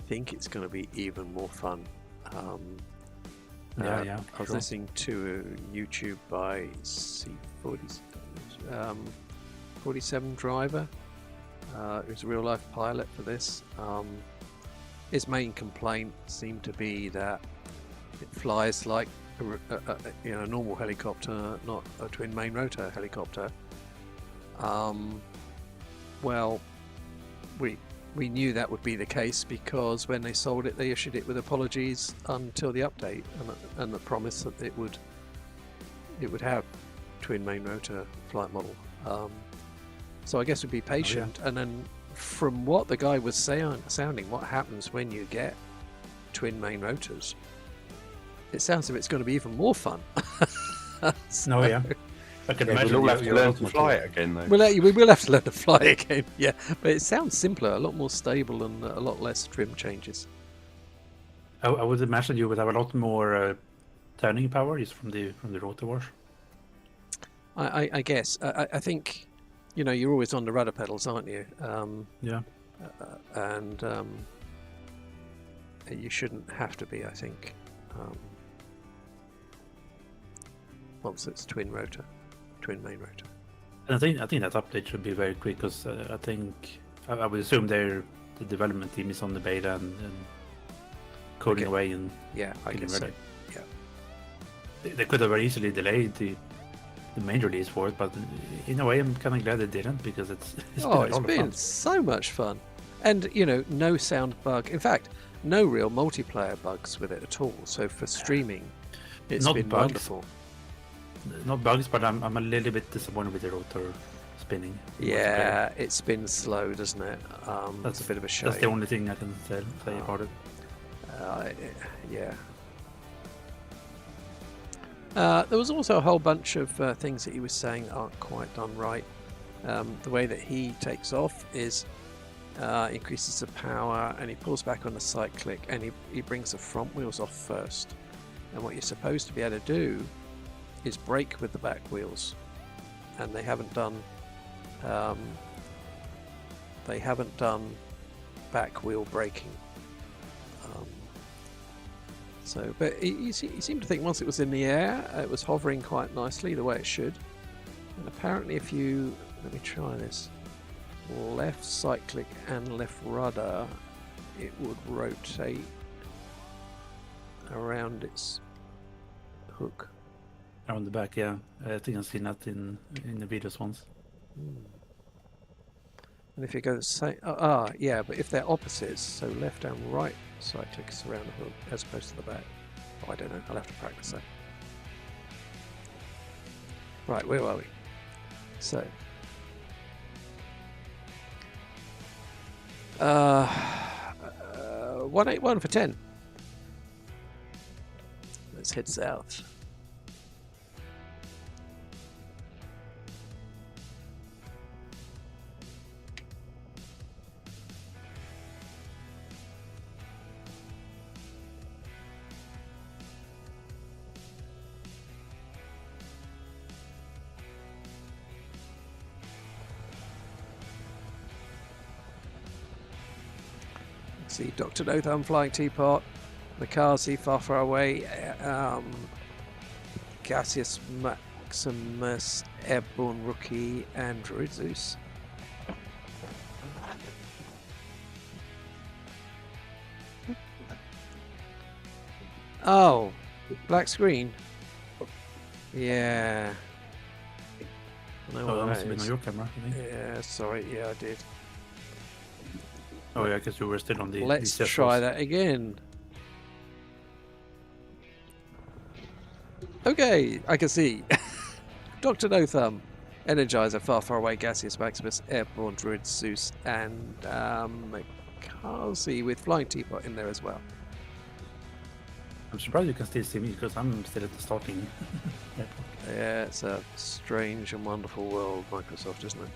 think it's going to be even more fun. Yeah. I was listening to a YouTube by C47 driver, who's a real life pilot for this. His main complaint seemed to be that it flies like a normal helicopter, not a twin main rotor helicopter. Well, we knew that would be the case because when they sold it, they issued it with apologies until the update and the promise that it would have twin main rotor flight model. So I guess we'd be patient. And then from what the guy was sounding, what happens when you get twin main rotors? It sounds as if it's going to be even more fun. No, yeah. I can imagine we'll have to learn to fly it again, though. We will have to learn to fly again, yeah. But it sounds simpler, a lot more stable, and a lot less trim changes. I would imagine you would have a lot more turning power just from the rotor wash. I guess. I think, you're always on the rudder pedals, aren't you? Yeah. And you shouldn't have to be, I think. Once it's twin main rotor. And I think that update should be very quick because I would assume the development team is on the beta and coding away and I guess ready. So. Yeah. They could have very easily delayed the main release for it, but in a way I'm kind of glad they didn't because it's been so much fun, and no sound bug. In fact, no real multiplayer bugs with it at all. So for streaming, it's not been bugs. wonderful. Not bugs, but I'm a little bit disappointed with the rotor spinning. Yeah, it spins slow, doesn't it? That's a bit of a shame. That's the only thing I can say about it. Yeah. There was also a whole bunch of things that he was saying aren't quite done right. The way that he takes off is increases the power, and he pulls back on the cyclic, and he brings the front wheels off first. And what you're supposed to be able to do is brake with the back wheels, and they haven't done back wheel braking. But he seemed to think once it was in the air, it was hovering quite nicely the way it should. And apparently, if you let me try this, left cyclic and left rudder, it would rotate around its hook. Around the back, yeah. I think I've seen that in the videos once. And if you go but if they're opposites, so left and right cyclic is around the hook as opposed to the back. Oh, I don't know. I'll have to practice that. Right, where are we? So. 181 for 10. Let's head south. See Dr. Notham Flying Teapot, Makazi far away, Gaseous Maximus Airborne Rookie, and Druid Zeus. Oh, black screen. Yeah. That must have been on your camera, I think. Yeah, sorry. Yeah, I did. Oh yeah, because you were still on the. Let's try that again. Okay, I can see. Dr. Notham, Energizer, Far Away, Gaseous Maximus, Airborne Druid Zeus, and Makazi with Flying Teapot in there as well. I'm surprised you can still see me because I'm still at the starting. Yeah, it's a strange and wonderful world, Microsoft, isn't it?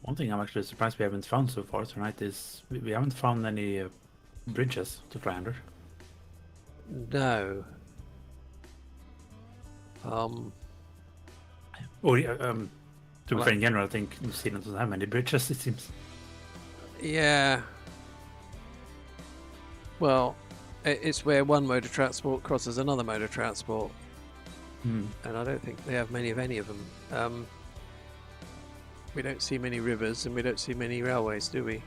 One thing I'm actually surprised we haven't found so far tonight is we haven't found any bridges to fly under. No. Or to be fair, in general, I think New Zealand doesn't have many bridges, it seems. Yeah. Well, it's where one mode of transport crosses another mode of transport. And I don't think they have many of any of them. We don't see many rivers and we don't see many railways, do we?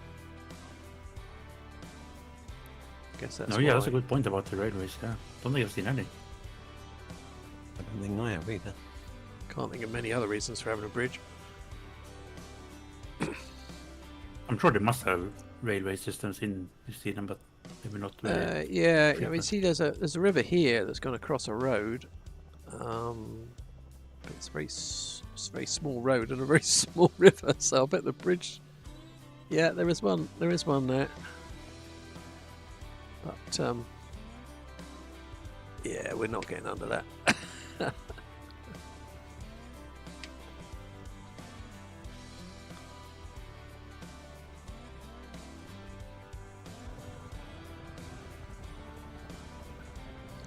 Guess that's yeah, that's a good point about the railways. Yeah, don't think I've seen any. I don't think I have either. Can't think of many other reasons for having a bridge. I'm sure they must have railway systems in New Zealand, but maybe not. Yeah, I mean, see, there's a river here that's going to cross a road. It's a very small road and a very small river, so I bet the bridge. Yeah, there is one. There is one there. But yeah, we're not getting under that.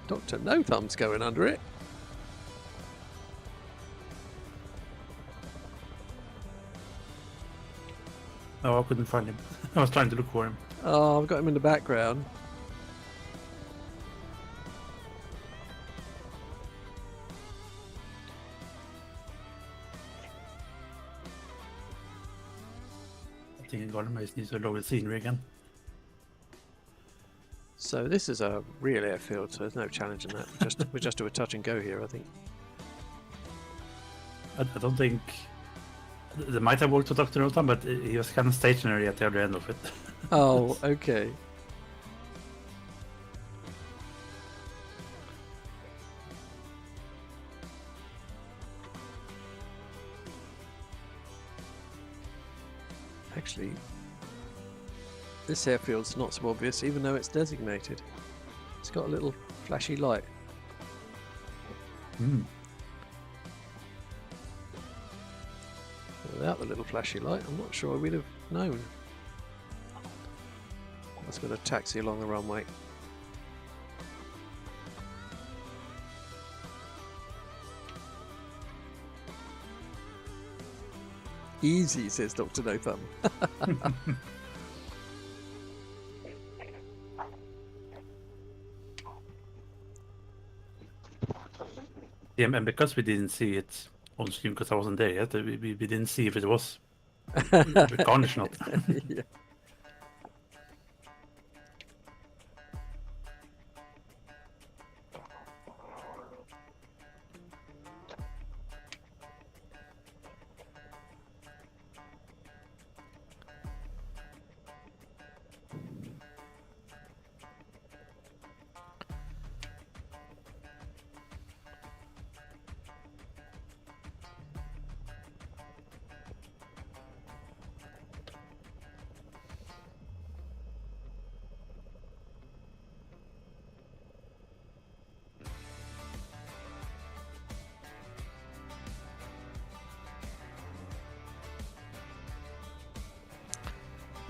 Dr. Notham's going under it. Oh, I couldn't find him. I was trying to look for him. Oh, I've got him in the background. I think Gardenmaze needs to lower the scenery again. So this is a real airfield, so there's no challenge in that. We just do a touch and go here, I think. I don't think they might have worked with Dr. Notham, but he was kind of stationary at the other end of it. Oh, okay. Actually, this airfield's not so obvious, even though it's designated. It's got a little flashy light. Without the little flashy light, I'm not sure we'd have known. Let's go to taxi along the runway. Easy, says Dr. No Thumb. Yeah, and because we didn't see it on stream because I wasn't there yet, we didn't see if it was garnish not. Yeah.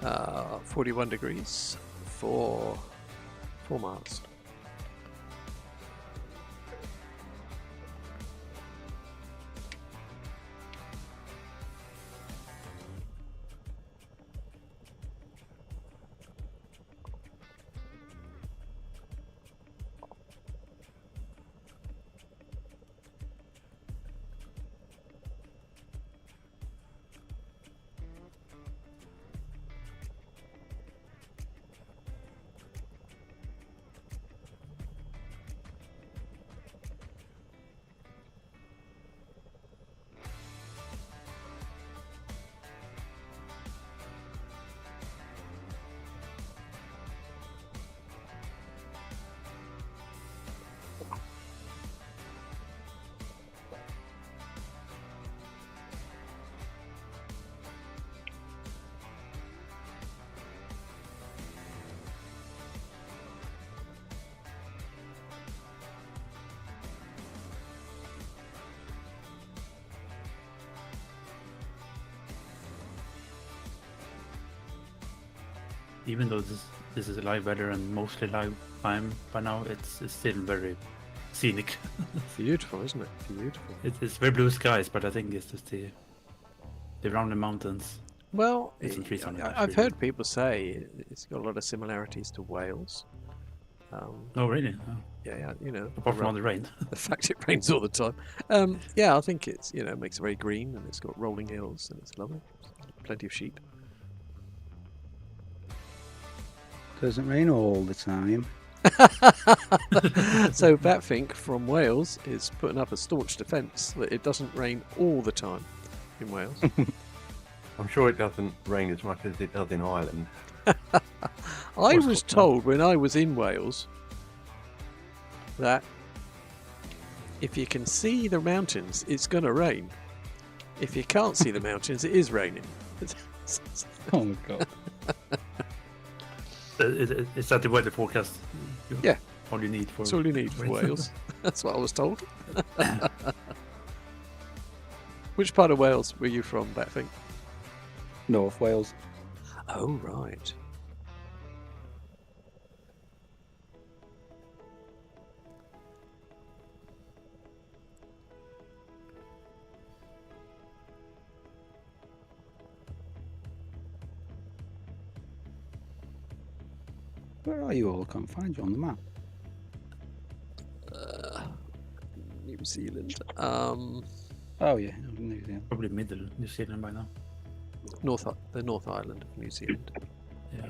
Uh, 41 degrees for 4 miles. Even though this is live weather and mostly live time by now, it's still very scenic. Beautiful, isn't it? Beautiful. It's very blue skies, but I think it's just the rounded mountains. Well, It's in trees on it, I've actually. heard people say it's got a lot of similarities to Wales. Oh, really? Oh. Yeah, you know, Apart from all the rain. the fact it rains all the time. Yeah, I think it's, you know, it makes it very green, and it's got rolling hills, and it's lovely. Plenty of sheep. Doesn't rain all the time. So Batfink from Wales is putting up a staunch defence that it doesn't rain all the time in Wales. I'm sure it doesn't rain as much as it does in Ireland. I was told when I was in Wales that if you can see the mountains, it's going to rain. If you can't see the mountains, it is raining. Oh my god. Is that the weather forecast? Yeah. All you need for. That's all you need for Wales. That's what I was told. Which part of Wales were you from, Batfink? North Wales. Oh, right. Where are you all? I can't find you on the map. New Zealand. Oh yeah, New Zealand. Probably middle New Zealand by now. The North Island of New Zealand. Yeah.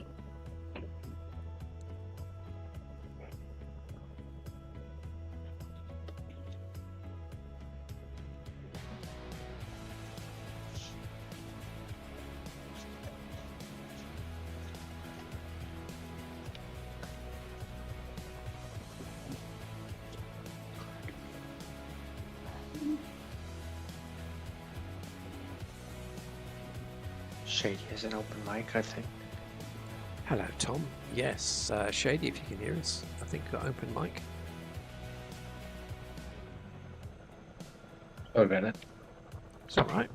Shady has an open mic, I think. Hello, Tom. Yes, Shady, if you can hear us. I think we've got open mic. Sorry about that. It's all right.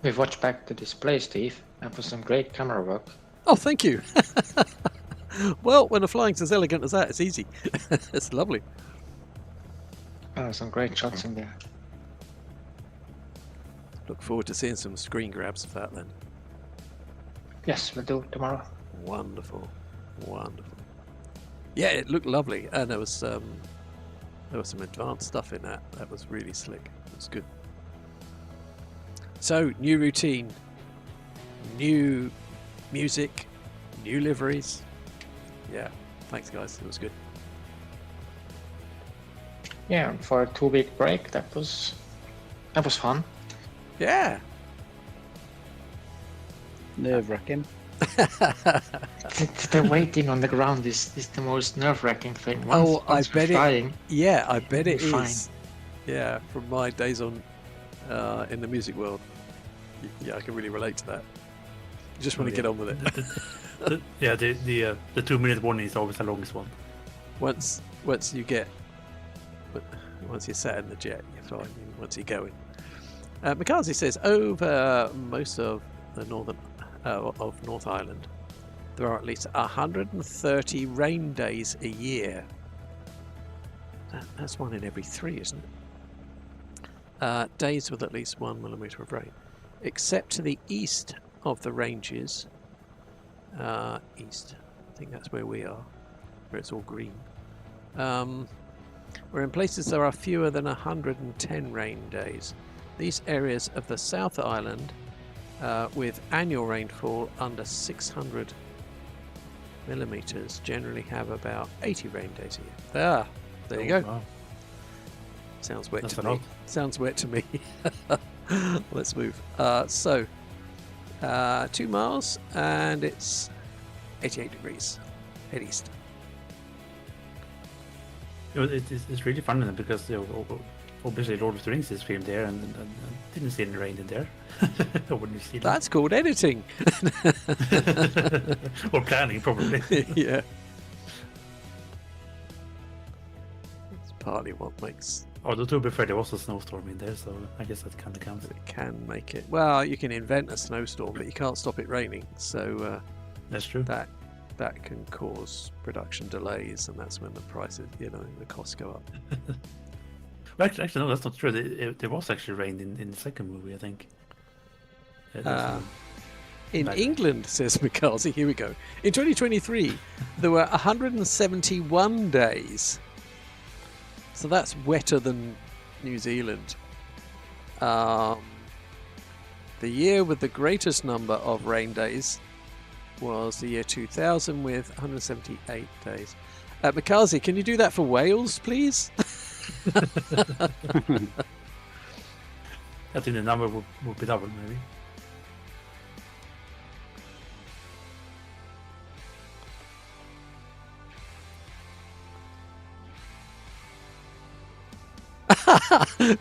We've watched back the display, Steve, and for some great camera work. Oh, thank you. Well, when a flying's as elegant as that, it's easy. It's lovely. Some great shots in there. Look forward to seeing some screen grabs of that then. Yes, we'll do it tomorrow. Wonderful, wonderful. Yeah, it looked lovely, and there was some advanced stuff in that. That was really slick. It was good. So, new routine, new music, new liveries. Yeah, thanks guys. It was good. Yeah, and for a 2-week break, that was fun. Yeah. Nerve-wracking. The waiting on the ground is the most nerve-wracking thing. I bet flying, Yeah, I bet it fine. is. Yeah, from my days on in the music world, yeah, I can really relate to that. You just want to get on with it. The 2-minute one is always the longest one. Once you're sat in the jet, you're fine. Once you're going. Mikazi says over most of the North Island, there are at least 130 rain days a year. That's 1 in every 3, isn't it? Days with at least 1 millimetre of rain, except to the east of the ranges. East, I think that's where we are, where it's all green. Where in places there are fewer than 110 rain days. These areas of the South Island, with annual rainfall under 600 millimetres, generally have about 80 rain days a year. There you go. Wow. Sounds wet That's to a me. lot. Sounds wet to me. Let's move. 2 miles, and it's 88 degrees. Head east. It's really fun because obviously Lord of the Rings is filmed there, and didn't see any rain in there. When you see That's called editing. or planning, probably. Yeah. That's partly what makes Although to be fair, there was a snowstorm in there, so I guess that kind of counts. it can make it. Well, you can invent a snowstorm, but you can't stop it raining. So That's true. that can cause production delays, and that's when the prices, the costs go up. Well, actually, no, that's not true. There was actually rain in the second movie, I think. In Back. England, says McCarthy, here we go. In 2023, there were 171 days. So that's wetter than New Zealand. The year with the greatest number of rain days was the year 2000 with 178 days. McCarthy, can you do that for Wales, please? I think the number would be double, maybe.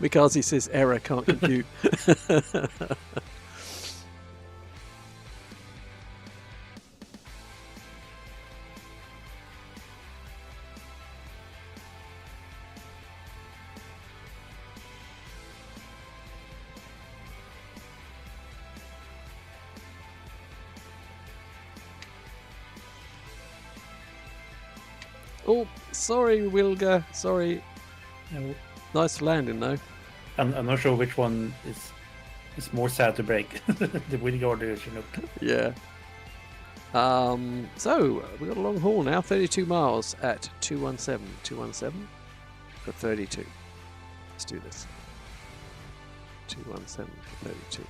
McCarthy says error, can't compute. Oh, sorry, Wilga. Sorry. No. Nice landing, though. I'm not sure which one is more sad to break. The Wingard or Chinook. Yeah. So we got a long haul now, 32 miles at 217. 217 for 32. Let's do this. 217 for 32.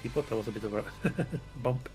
He thought that was a bit of a bump.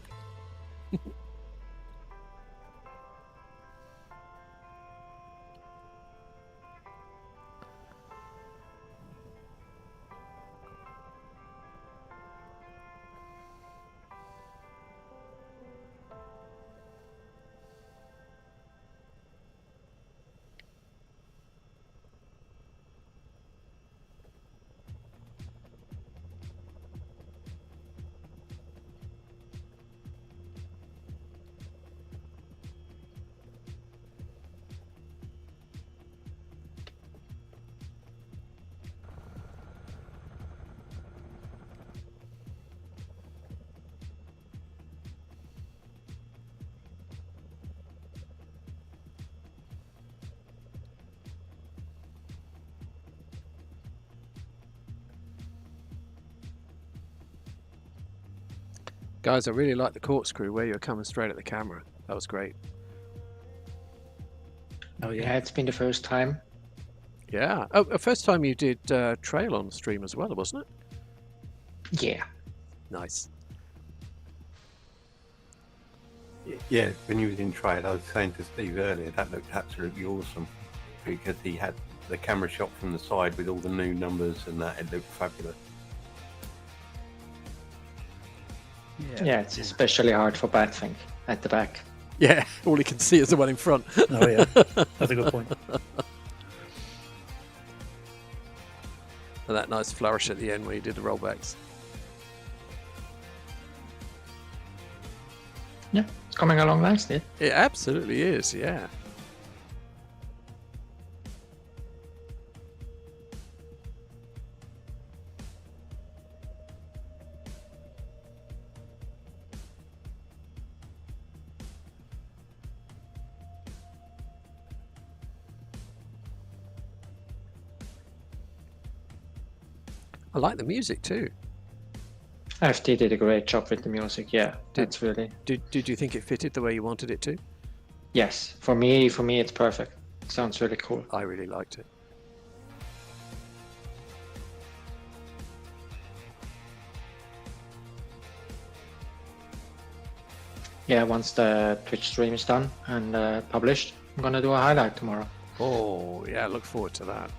Guys, I really like the corkscrew where you're coming straight at the camera. That was great. Oh Yeah, yeah. it's been the first time. Yeah. Oh, first time you did trail on stream as well, wasn't it? Yeah. Nice. Yeah, when you was in trail, I was saying to Steve earlier, that looked absolutely awesome because he had the camera shot from the side with all the new numbers and that. It looked fabulous. Yeah, it's especially hard for Batfink at the back. Yeah, all you can see is the one in front. Oh yeah. That's a good point. And that nice flourish at the end where you did the rollbacks. Yeah, it's coming along nicely. It absolutely is, yeah. I like the music too. FD did a great job with the music. Yeah, that's really. Did you think it fitted the way you wanted it to? Yes, for me, it's perfect. Sounds really cool. I really liked it. Yeah, once the Twitch stream is done and published, I'm gonna do a highlight tomorrow. Oh, yeah, look forward to that.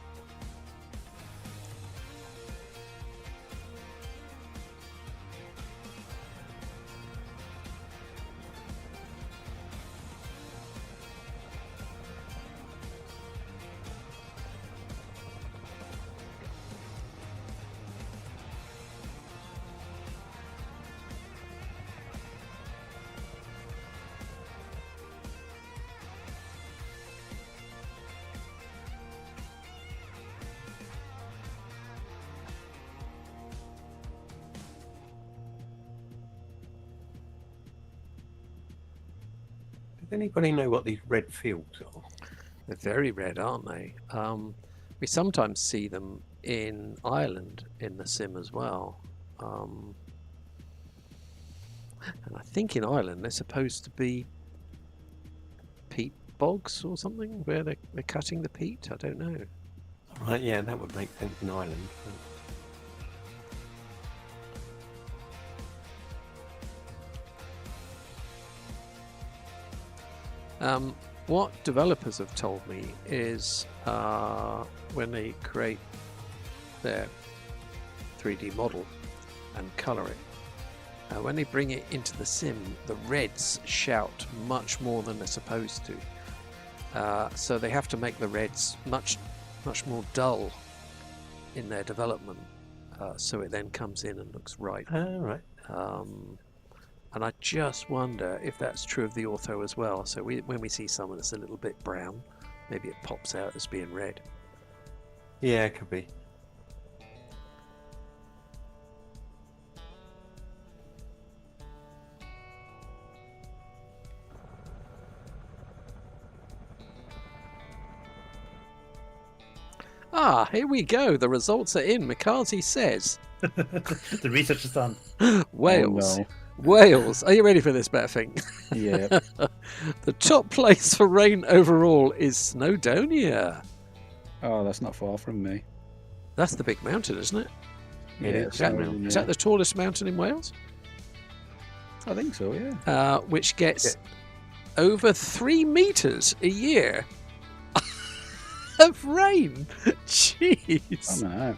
Does anybody know what these red fields are? They're very red, aren't they? We sometimes see them in Ireland in the sim as well. And I think in Ireland they're supposed to be peat bogs or something where they're cutting the peat. I don't know. Right, yeah, that would make sense in Ireland. What developers have told me is when they create their 3D model and color it, when they bring it into the sim, the reds shout much more than they're supposed to. So they have to make the reds much more dull in their development, so it then comes in and looks right. Right. And I just wonder if that's true of the ortho as well. So when we see someone that's a little bit brown, maybe it pops out as being red. Yeah, it could be. Ah, here we go. The results are in. Mikazi says The research is done. Wales. Oh, Wales. Are you ready for this, Batfink? Yeah. The top place for rain overall is Snowdonia. Oh, that's not far from me. That's the big mountain, isn't it? It is. Is that the tallest mountain in Wales? I think so, yeah. Which gets over 3 meters a year of rain. Jeez. I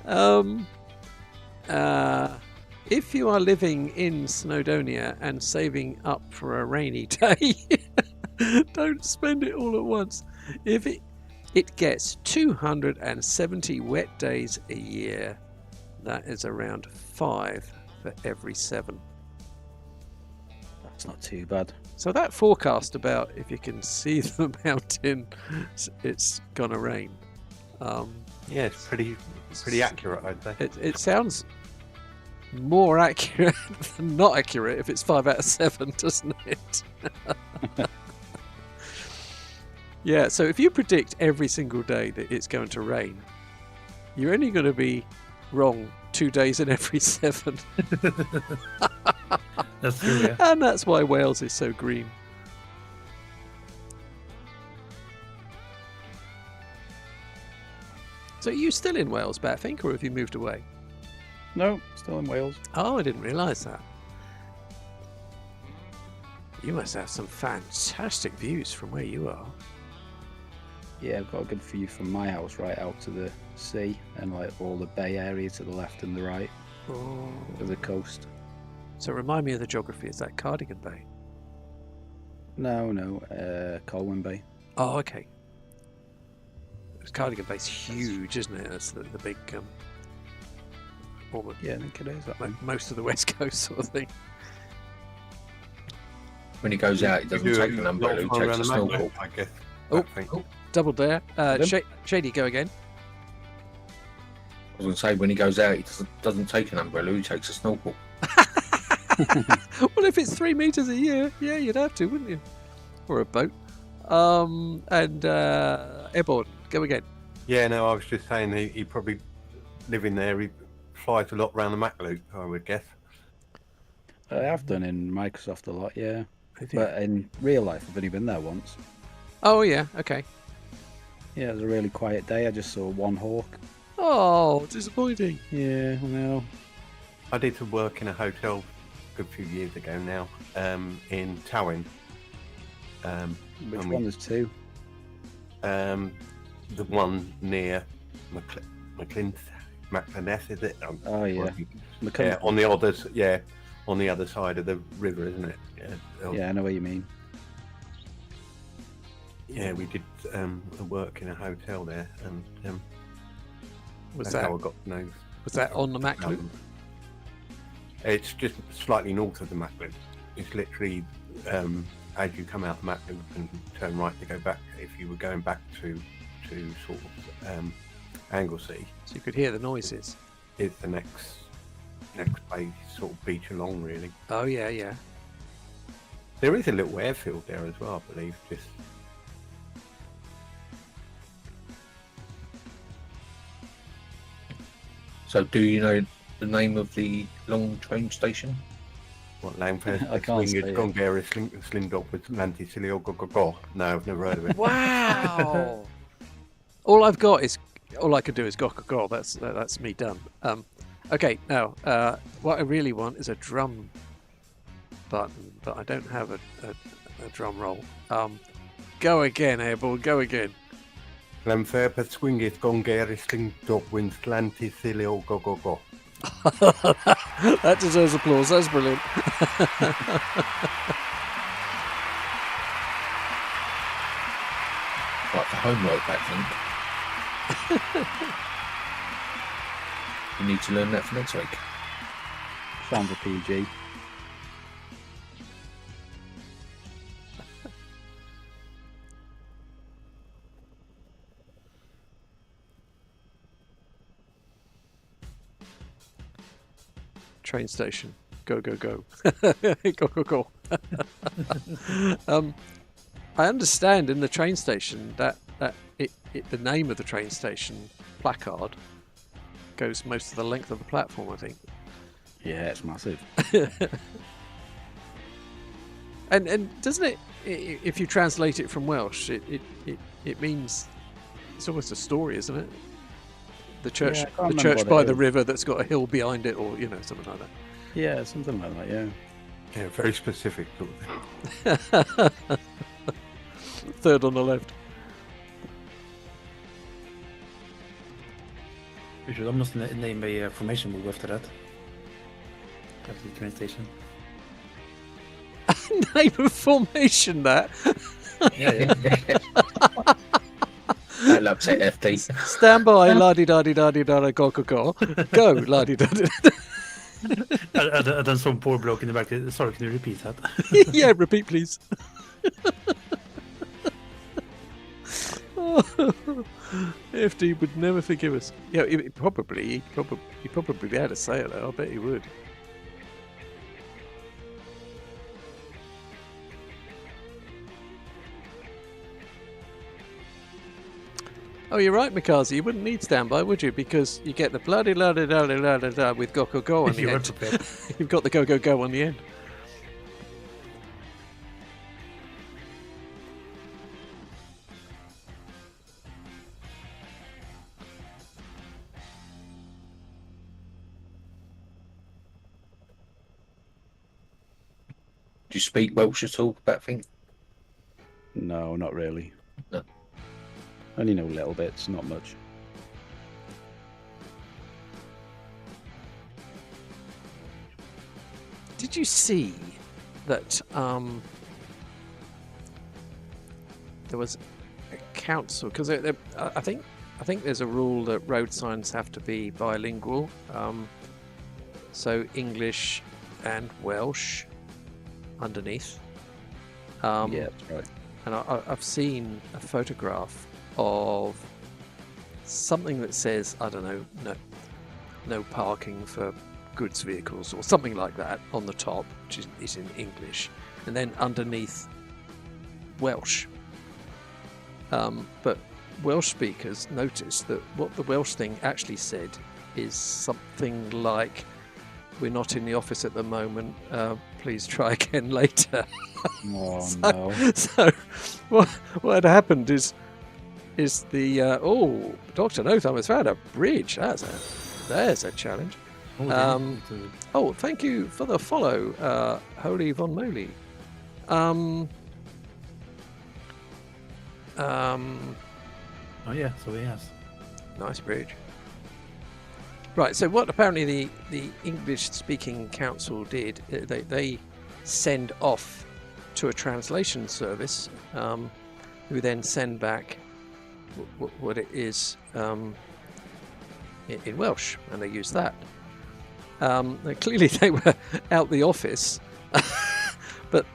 know. If you are living in Snowdonia and saving up for a rainy day, don't spend it all at once. If it gets 270 wet days a year, that is around 5 for every 7. That's not too bad. So that forecast about if you can see the mountain, it's gonna rain. Yeah, it's pretty accurate, I'd say. It sounds more accurate than not accurate if it's 5 out of 7, doesn't it? Yeah, so if you predict every single day that it's going to rain, you're only going to be wrong 2 days in every 7. That's true, yeah. And that's why Wales is so green. So are you still in Wales, Batfink, or have you moved away? No, still in Wales. Oh, I didn't realise that. You must have some fantastic views from where you are. Yeah, I've got a good view from my house right out to the sea and like all the bay area to the left and the right of the coast. So remind me of the geography. Is that Cardigan Bay? No, Colwyn Bay. Oh, okay. Cardigan Bay's huge, isn't it? That's the big... almost, yeah, I think it is. Most of the West Coast sort of thing. When he goes out, he doesn't take an umbrella, he takes a snorkel. I guess. Oh, double dare. Shady, go again. I was going to say, when he goes out, he doesn't take an umbrella, he takes a snorkel. Well, if it's 3 meters a year, yeah, you'd have to, wouldn't you? Or a boat. And Airborne, go again. Yeah, no, I was just saying he probably living there. He flies a lot around the Mac Loop, I would guess. I have done in Microsoft a lot, yeah. But in real life, I've only been there once. Oh, yeah, okay. Yeah, it was a really quiet day. I just saw one hawk. Oh, disappointing. Yeah, well. I did some work in a hotel a good few years ago now, in Towyn. Which one? There's two. The one near McLiness, is it? Oh, yeah. Yeah, on the other side of the river, isn't it? Yeah, I know what you mean. Yeah, we did work in a hotel there, and was that's how I got to know. Was that on the Mac Loop? It's just slightly north of the Mac Loop. It's literally as you come out the Mac Loop and turn right to go back. If you were going back to sort of Anglesey, so you could hear the noises. It's the next bay, sort of beach along, really. Oh yeah, yeah. There is a little airfield there as well, I believe. Just so, do you know the name of the long train station? What, Langford? I can't say it. Gongara Slindog with Lanticilio Go. No, I've never heard of it. Wow. all I can do is go. That's me done. Okay, now what I really want is a drum button, but I don't have a drum roll. Go again, Airborne. Go again. Lamferpa Swingith Gongara Slindog with Lanticilio Go. That deserves applause. That's brilliant. Like the homework, I think. You need to learn that for next week. Sounds a PG. Train station. Go. Go. I understand in the train station that the name of the train station placard goes most of the length of the platform, I think. Yeah, it's massive. and doesn't it, if you translate it from Welsh, it means it's almost a story, isn't it? The church by the river that's got a hill behind it, or something like that. Yeah, something like that. Yeah. Yeah, very specific sort of thing. Third on the left. We should almost name a formation move after that. After the train station. Name a formation that. Yeah. That loves it, FD. Stand by, la-di-da-di-da-di-da, go. Go, la-di-da-di. And then some poor bloke in the back. Sorry, can you repeat that? Yeah, repeat, please. FD would never forgive us. Yeah, he'd probably be able to say it though. I bet he would. Oh, you're right, Mikazi. You wouldn't need standby, would you? Because you get the bloody la da da da da da with go on the end. You've got the go on the end. Do you speak Welsh at all, that thing? No, not really. No. Only know little bits, not much. Did you see that there was a council, because I think there's a rule that road signs have to be bilingual, so English and Welsh underneath. Yeah, that's right. And I've seen a photograph of something that says, I don't know, no parking for goods vehicles or something like that on the top, which is in English, and then underneath Welsh. But Welsh speakers noticed that what the Welsh thing actually said is something like, "We're not in the office at the moment, please try again later." Oh, so, no. So what had happened is the Dr. Notham has found a bridge. There's a challenge. Oh, thank you for the follow, Holy Von Moly. Oh yeah, so he has. Nice bridge. Right, so what apparently the English-speaking council did, they send off to a translation service, who then send back what it is in Welsh, and they use that. Clearly they were out the office, but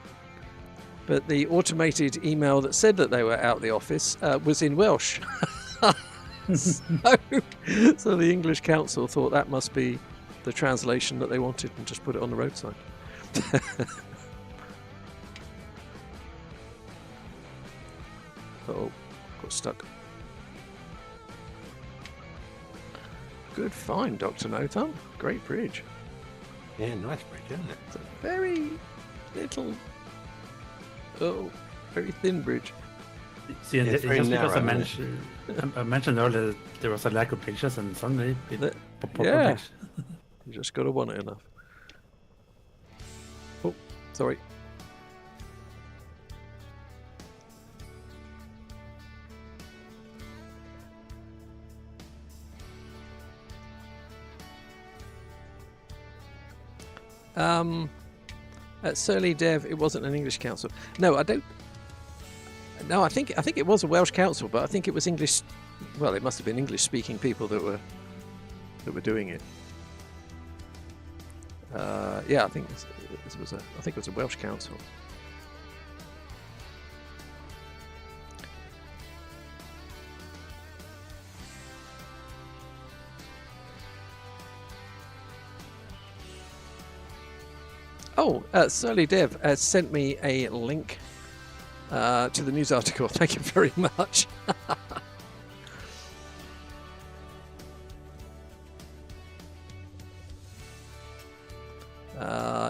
the automated email that said that they were out the office was in Welsh. So the English council thought that must be the translation that they wanted and just put it on the road sign. Oh, got stuck. Good find, Dr. Notham. Great bridge. Yeah, nice bridge, isn't it? It's a very little, very thin bridge. See, It's just very because narrow, I mentioned earlier that there was a lack of pictures, and suddenly it popped Yeah. up. You just got to want it enough. Oh, sorry. At Surly Dev, it wasn't an English council. No, I don't. No, I think it was a Welsh council, but I think it was English. Well, it must have been English-speaking people that were doing it. Yeah, I think it was a Welsh council. Oh, Surly Dev has sent me a link to the news article. Thank you very much.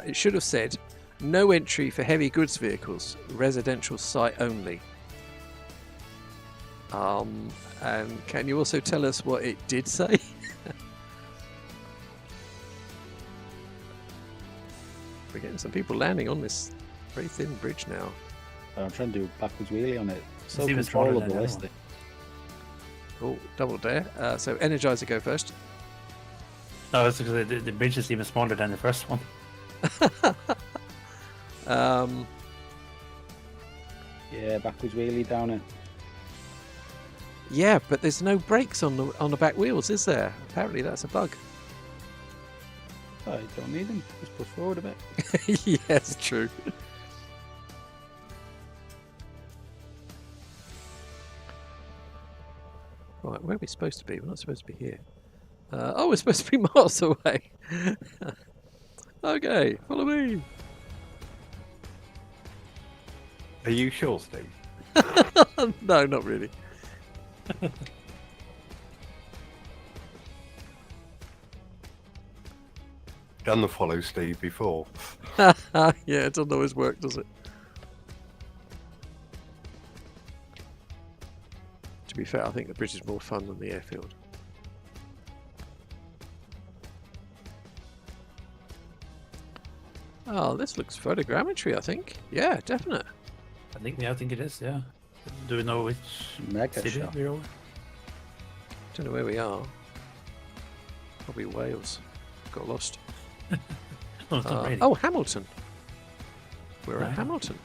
It should have said, "No entry for heavy goods vehicles, residential site only." And can you also tell us what it did say? We're getting some people landing on this very thin bridge now. I'm trying to do a backwards wheelie on it. So It's even smaller than controllable, the isn't other it? Oh, double dare. So Energizer, go first. No, it's because the bridge is even smaller than the first one. Yeah, backwards wheelie down it. Yeah, but there's no brakes on the back wheels, is there? Apparently that's a bug. Oh, you don't need them. Just push forward a bit. Yes, true. Right, where are we supposed to be? We're not supposed to be here. We're supposed to be miles away. Okay, follow me. Are you sure, Steve? No, not really. Done the follow Steve before. Yeah, it doesn't always work, does it? To be fair, I think the bridge is more fun than the airfield. Oh, this looks photogrammetry, I think. Yeah, definite. I think it is. Yeah. Do we know which Mega city shot. we're over? Don't know where we are. Probably Wales. Got lost. No, it's not raining. Oh, Hamilton. We're at Ah. Hamilton.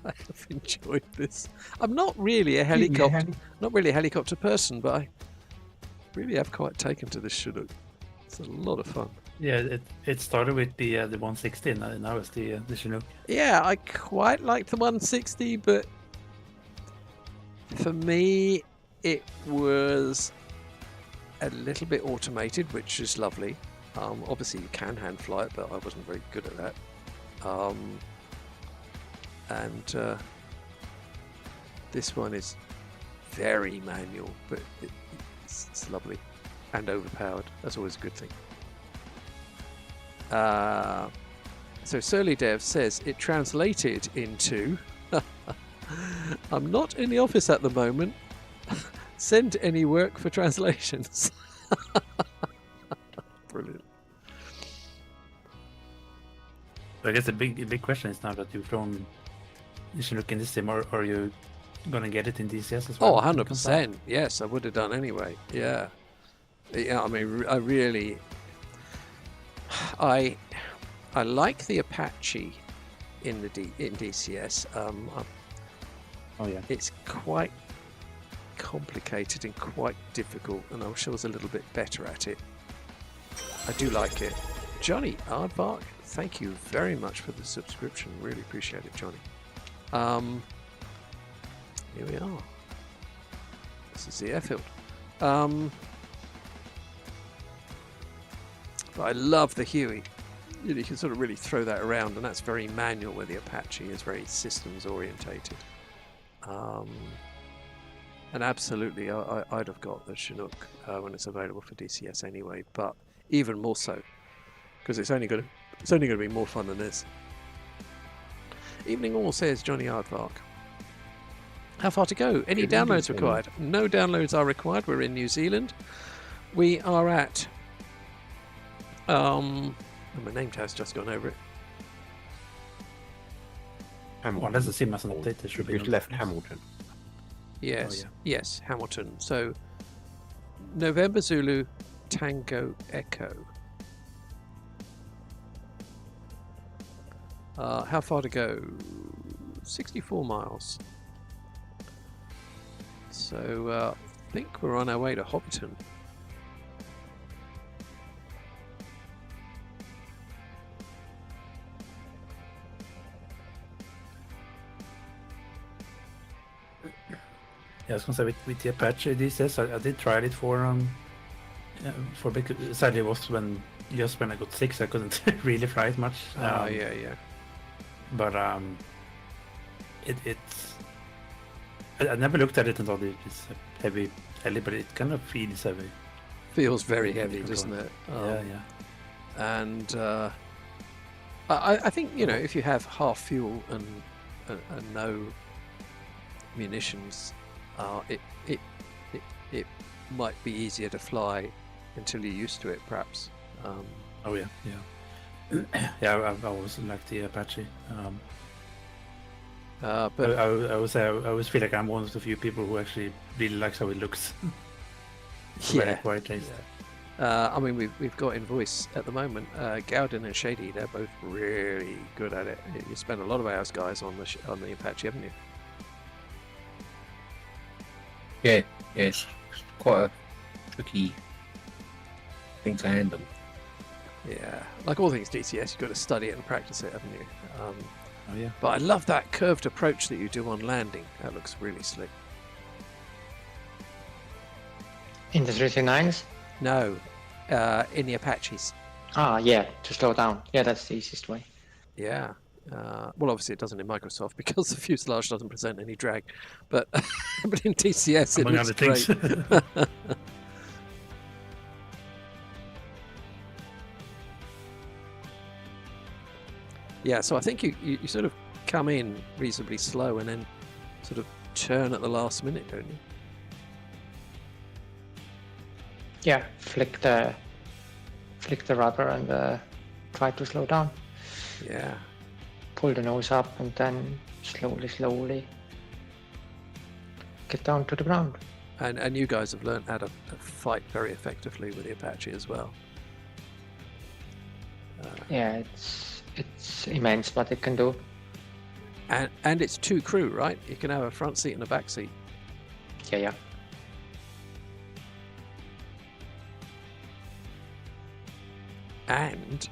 I have enjoyed this. I'm not really a helicopter person, but I really have quite taken to this Chinook. It's a lot of fun. Yeah, it started with the 160, and now it's the Chinook. Yeah, I quite like the 160, but for me, it was a little bit automated, which is lovely. Obviously, you can hand fly it, but I wasn't very good at that. This one is very manual, but it's lovely and overpowered. That's always a good thing. So Surly Dev says it translated into I'm not in the office at the moment. Send any work for translations. Brilliant. I guess the big question is now that you've flown Chinook in this sim, are you gonna get it in DCS as well? Oh, 100%. Yes, I would have done anyway. Yeah. Yeah, I mean, I really... I like the Apache in DCS. Oh yeah. It's quite complicated and quite difficult, and I wish I was a little bit better at it. I do like it. Johnny Aardvark, thank you very much for the subscription. Really appreciate it, Johnny. Here we are. This is the airfield. But I love the Huey. You can sort of really throw that around, and that's very manual, where the Apache is very systems orientated. And absolutely, I'd have got the Chinook when it's available for DCS anyway, but even more so, because it's only going to be more fun than this. Evening all, says Johnny Aardvark. How far to go? Any downloads required? No downloads are required. We're in New Zealand. We are at my name tag's just gone over it. Well, unless the sim hasn't updated, it should be. Just left Hamilton. Yes, Oh, yes, Hamilton. So November Zulu Tango Echo. How far to go? 64 miles. So I think we're on our way to Hobbiton. Yeah, I was gonna say with the Apache DCS, I did try it for big. Sadly, it was when I got 6, I couldn't really fly it much. Yeah. But it's. I never looked at it and thought it's heavy, but it kind of feels heavy. Feels very heavy, doesn't it? Yeah. And I think, you know, if you have half fuel and no munitions, it might be easier to fly until you're used to it, perhaps. Oh yeah. Yeah, I always like the Apache. But I always feel like I'm one of the few people who actually really likes how it looks. Yeah. Quite taste. I mean, we've got in voice at the moment. Gowden and Shady, they're both really good at it. You spend a lot of hours, guys, on the Apache, haven't you? Yeah, it's quite a tricky thing to handle. Yeah, like all things DCS, you've got to study it and practice it, haven't you? Oh yeah. But I love that curved approach that you do on landing. That looks really slick. In the 339s? No, in the Apaches. Ah, yeah, to slow down. Yeah, that's the easiest way. Yeah. Well, obviously it doesn't in Microsoft because the fuselage doesn't present any drag. But but in DCS it Among looks other things. great. Yeah, so I think you sort of come in reasonably slow and then sort of turn at the last minute, don't you? Yeah, flick the rudder and try to slow down. Yeah. Pull the nose up and then slowly get down to the ground. And you guys have learned how to fight very effectively with the Apache as well. Yeah, it's immense what it can do. And it's 2 crew, right? You can have a front seat and a back seat. Yeah. And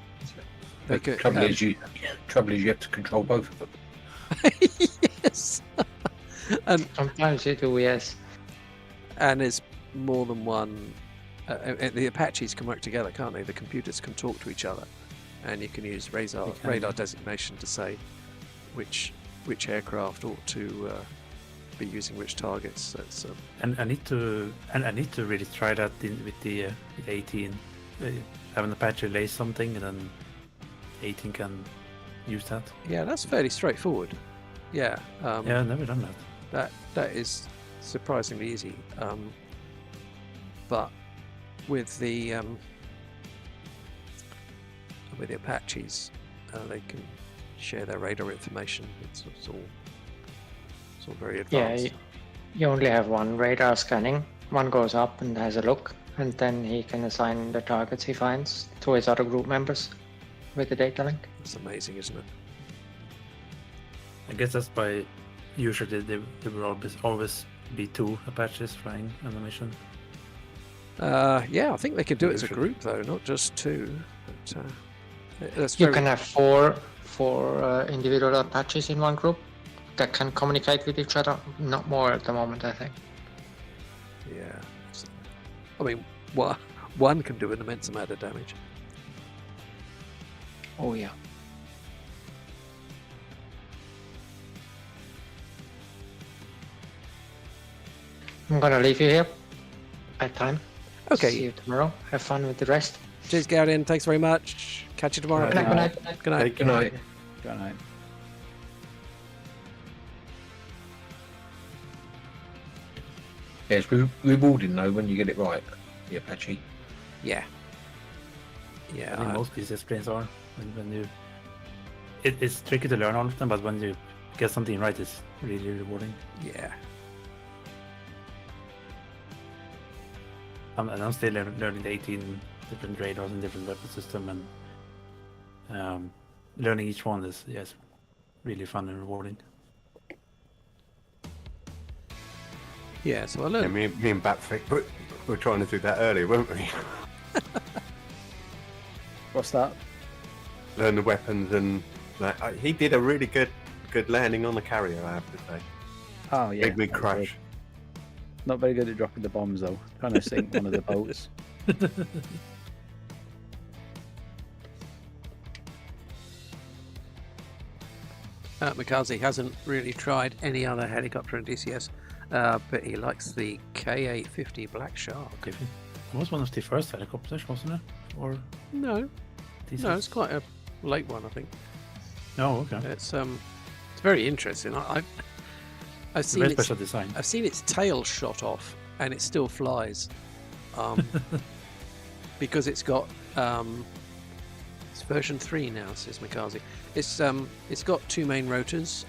The trouble is you have to control both of them. yes. And sometimes you do, yes. And there's more than one. The Apaches can work together, can't they? The computers can talk to each other, and you can use radar designation to say which aircraft ought to be using which targets. That's, and I need to really try that with the 18. Have an Apache lay something, and then 18 can use that. Yeah, that's fairly straightforward. Yeah. Yeah, I've never done that. That is surprisingly easy. But with the Apaches, they can share their radar information. It's all very advanced. Yeah, you only have one radar scanning. One goes up and has a look, and then he can assign the targets he finds to his other group members with the data link. It's amazing, isn't it? I guess that's why usually there will always be 2 Apaches flying on the mission. Yeah, I think they can do it as a group though, not just 2. But, that's you can have four individual Apaches in one group that can communicate with each other. Not more at the moment, I think. Yeah. I mean, one can do an immense amount of damage. Oh yeah. I'm gonna leave you here. Bedtime. Okay. See you tomorrow. Have fun with the rest. Cheers, Garion. Thanks very much. Catch you tomorrow. Good night. Good night. Good night. Good night. Yeah, it's rewarding though when you get it right, the Apache. Yeah. I Yeah. mean, most these disciplines are when you. It's tricky to learn all of them, but when you get something right, it's really rewarding. Yeah. And I'm still learning the 18 different radars and different weapon system, and learning each one is really fun and rewarding. Yeah, so I learned. Yeah, me and Batflick were trying to do that earlier, weren't we? What's that? Learn the weapons and that. He did a really good landing on the carrier, I have to say. Oh yeah. Big crash. Not very good at dropping the bombs though. Trying to sink one of the boats. Mikaze hasn't really tried any other helicopter in DCS, but he likes the K850 Black Shark. It was one of the first helicopters, wasn't it? Or No, DCS? no, it's quite a late one, I think. Oh, okay. It's very interesting. I've seen Very its, special design. I've seen its tail shot off, and it still flies, because it's got it's version 3 now, says Mikaze. It's got 2 main rotors,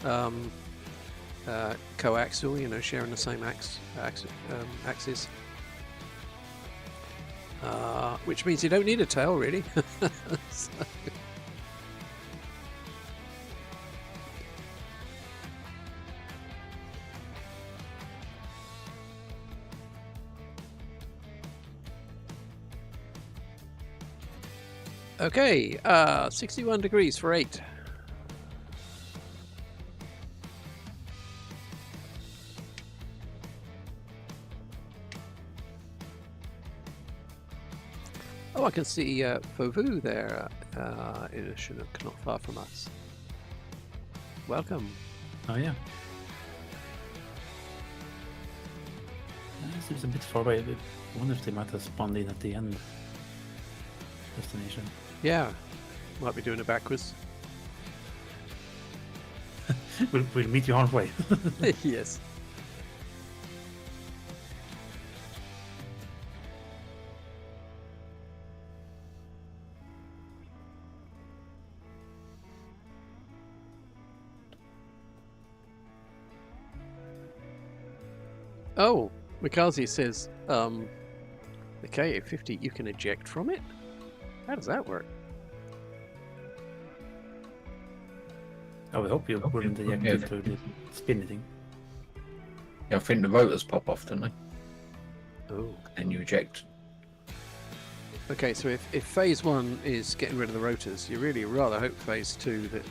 coaxial, sharing the same axis, which means you don't need a tail really. So. Okay, 61 degrees for 8. Oh, I can see Fovu there in a Chinook not far from us. Welcome. Oh yeah. It seems a bit far away. I wonder if they might have spawned in at the end destination. Yeah, might be doing it backwards. we'll meet you halfway. Yes. Oh, Mikazi says, the KA-50, you can eject from it? How does that work? I would hope you wouldn't eject into the spinny thing. Yeah, I think the rotors pop off, don't they? Oh. And you eject. Okay, so if phase 1 is getting rid of the rotors, you really rather hope phase 2 that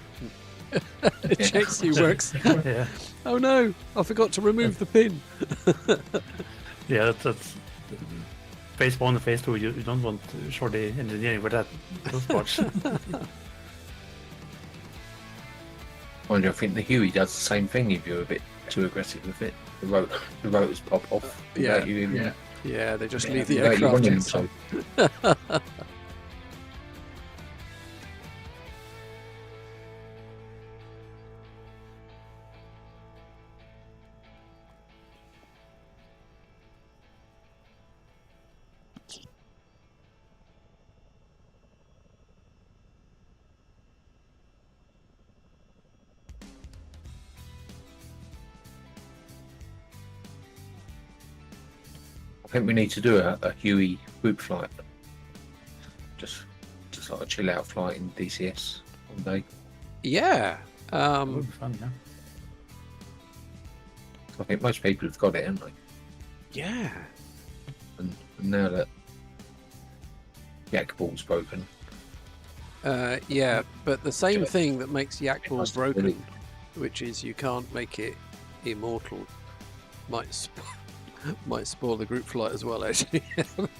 ejects you works. Yeah. Oh no, I forgot to remove the pin. Yeah, that's phase 1 and phase 2. You don't want shorty engineering for that. Those parts. Mind you, I think the Huey does the same thing if you're a bit too aggressive with it. The rotors pop off. Yeah, You even, yeah, they just leave the without you aircraft wanting inside. to. I think we need to do a Huey group flight. Just like a chill out flight in DCS one day. Yeah. That would be fun, yeah. I think most people have got it, haven't they? Yeah. And now that Yak Ball's broken. Yeah, but the same thing that makes Yak Ball must broken, really- which is you can't make it immortal, might spoil the group flight as well, actually.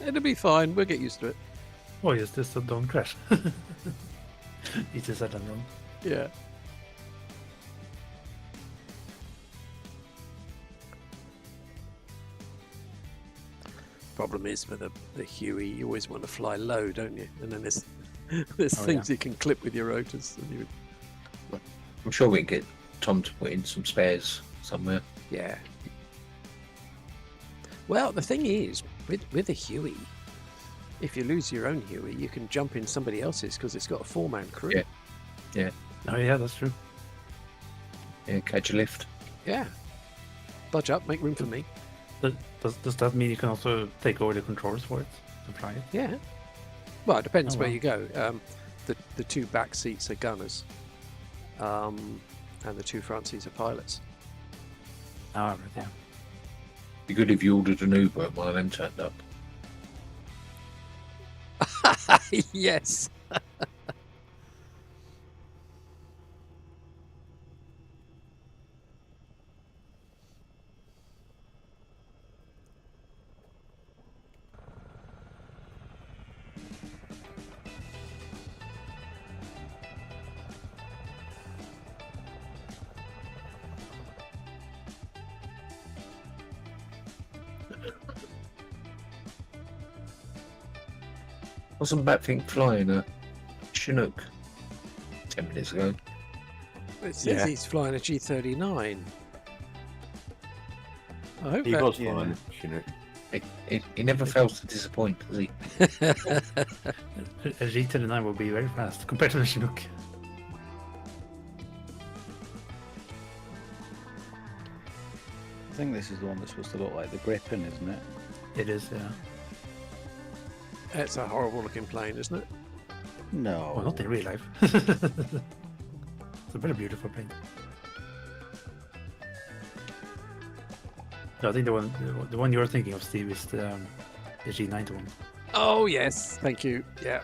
It'll be fine, we'll get used to it. Oh yes, this don't crash. Easier said than done. Yeah. Problem is with the Huey, you always want to fly low, don't you? And then there's things you can clip with your rotors. And you... I'm sure we can get Tom to put in some spares somewhere. Yeah. Well, the thing is, with a Huey, if you lose your own Huey, you can jump in somebody else's because it's got a 4-man crew. Yeah. Yeah. Oh yeah, that's true. Yeah, catch a lift. Yeah. Budge up, make room for me. Does that mean you can also take over the controls for it to fly it? Yeah. Well, it depends Oh, where wow. you go. The 2 back seats are gunners, and the 2 front seats are pilots. Oh, right, yeah. Be good if you ordered an Uber and one of them turned up. Yes. Wasn't Batfink flying a Chinook 10 minutes ago? It says Yeah. he's flying a G39. I hope He that... was flying, Chinook. He never fails to disappoint, does he? A G39 will be very fast compared to the Chinook. I think this is the one that's supposed to look like the Gripen, isn't it? It is, yeah. It's a horrible looking plane, isn't it? No. Well, not in real life. It's a very beautiful plane. No, I think the one you're thinking of, Steve, is the G90 one. Oh, yes. Thank you. Yeah.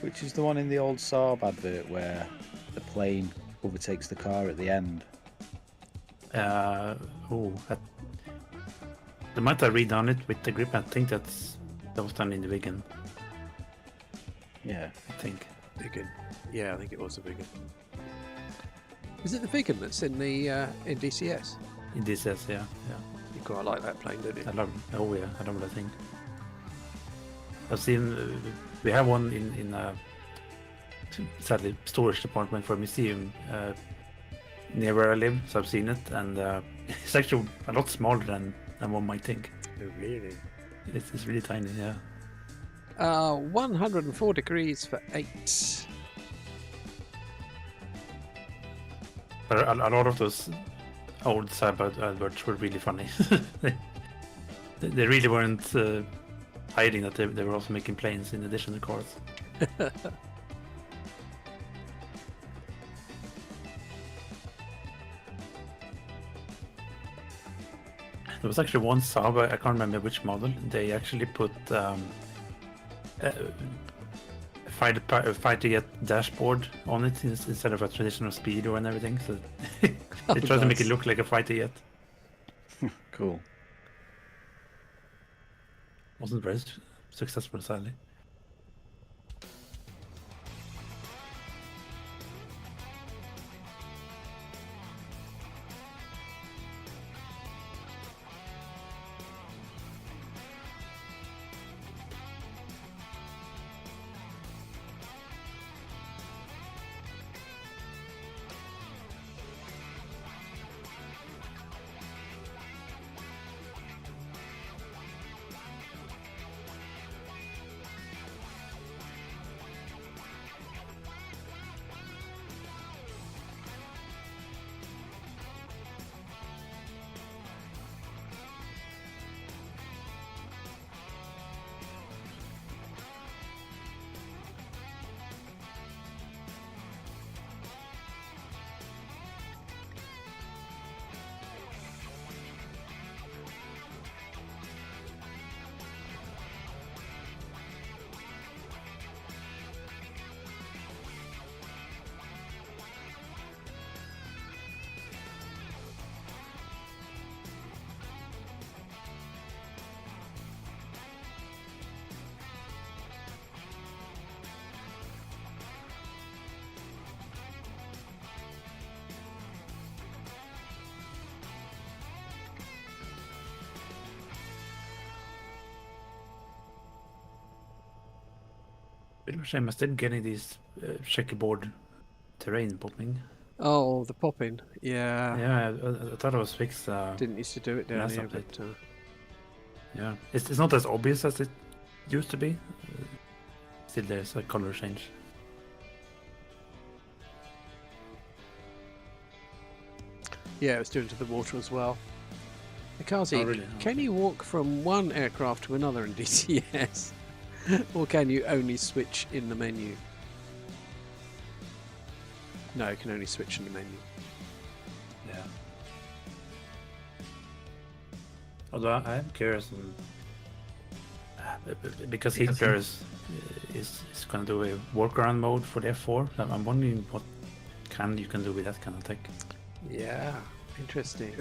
Which is the one in the old Saab advert where the plane overtakes the car at the end. They might have redone it with the grip. I think that was done in the Viggen. Yeah. I think. Viggen. Yeah, I think it was a Viggen. Is it the Viggen that's in the in DCS? In DCS, yeah. You quite like that plane, don't you? I love. Oh yeah, I love that thing. I've seen we have one in sadly storage department for a museum near where I live, so I've seen it, and it's actually a lot smaller than one might think. Oh, really? It's really tiny, yeah. 104 degrees for 8. But a lot of those old Cyber adverts were really funny. They really weren't hiding that they were also making planes in addition to cars. There was actually one Saab, I can't remember which model, they actually put fighter jet dashboard on it instead of a traditional speedo and everything. So they tried to make it look like a fighter jet. Cool. Wasn't very successful, sadly. Bit of a shame I didn't get any of these checkerboard terrain popping. Oh, the popping. Yeah. Yeah, I thought it was fixed. Didn't used to do it down last here, update. but Yeah, it's not as obvious as it used to be. Still, there's a color change. yeah, it was doing to the water as well. Akazi, Oh, really? can you walk from one aircraft to another in DCS? Or can you only switch in the menu? No, you can only switch in the menu. Yeah. Although I am curious, because Hitler is going to do a workaround mode for the F4. I'm wondering what you can do with that kind of tech. Yeah, interesting.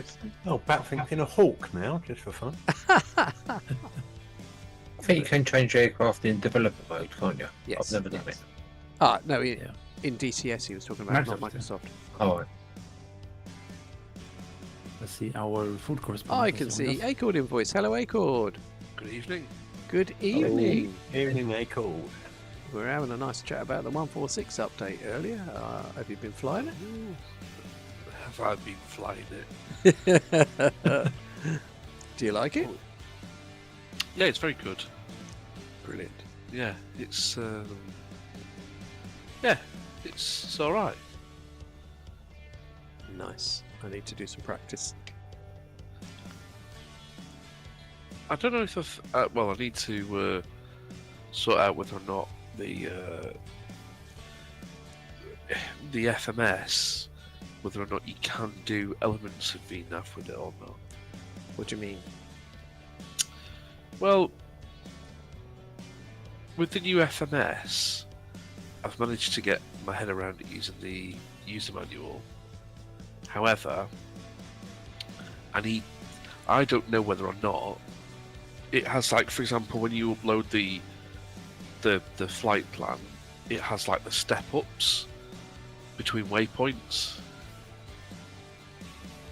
Oh, Batfink's in a Hawk now, just for fun. I think you can change aircraft in developer mode, can't you? Yes. I've never done it. No, Yeah. in DCS he was talking about, not Microsoft, yeah. Microsoft. Oh, right. Let's see our food correspondent. I can is see joining us. Acord invoice. Hello, Acord. Good evening. Good evening. Evening, they called. We were having a nice chat about the 146 update earlier. Have you been flying it? Have I been flying it? Do you like it? Yeah, it's very good. Brilliant. Yeah, it's all right. Nice. I need to do some practice. I don't know if I need to sort out whether or not the FMS, whether or not you can do elements of VNAV with it or not. What do you mean? Well, with the new FMS, I've managed to get my head around it using the user manual. However, I don't know whether or not it has, like, for example, when you upload the flight plan, it has like the step ups between waypoints.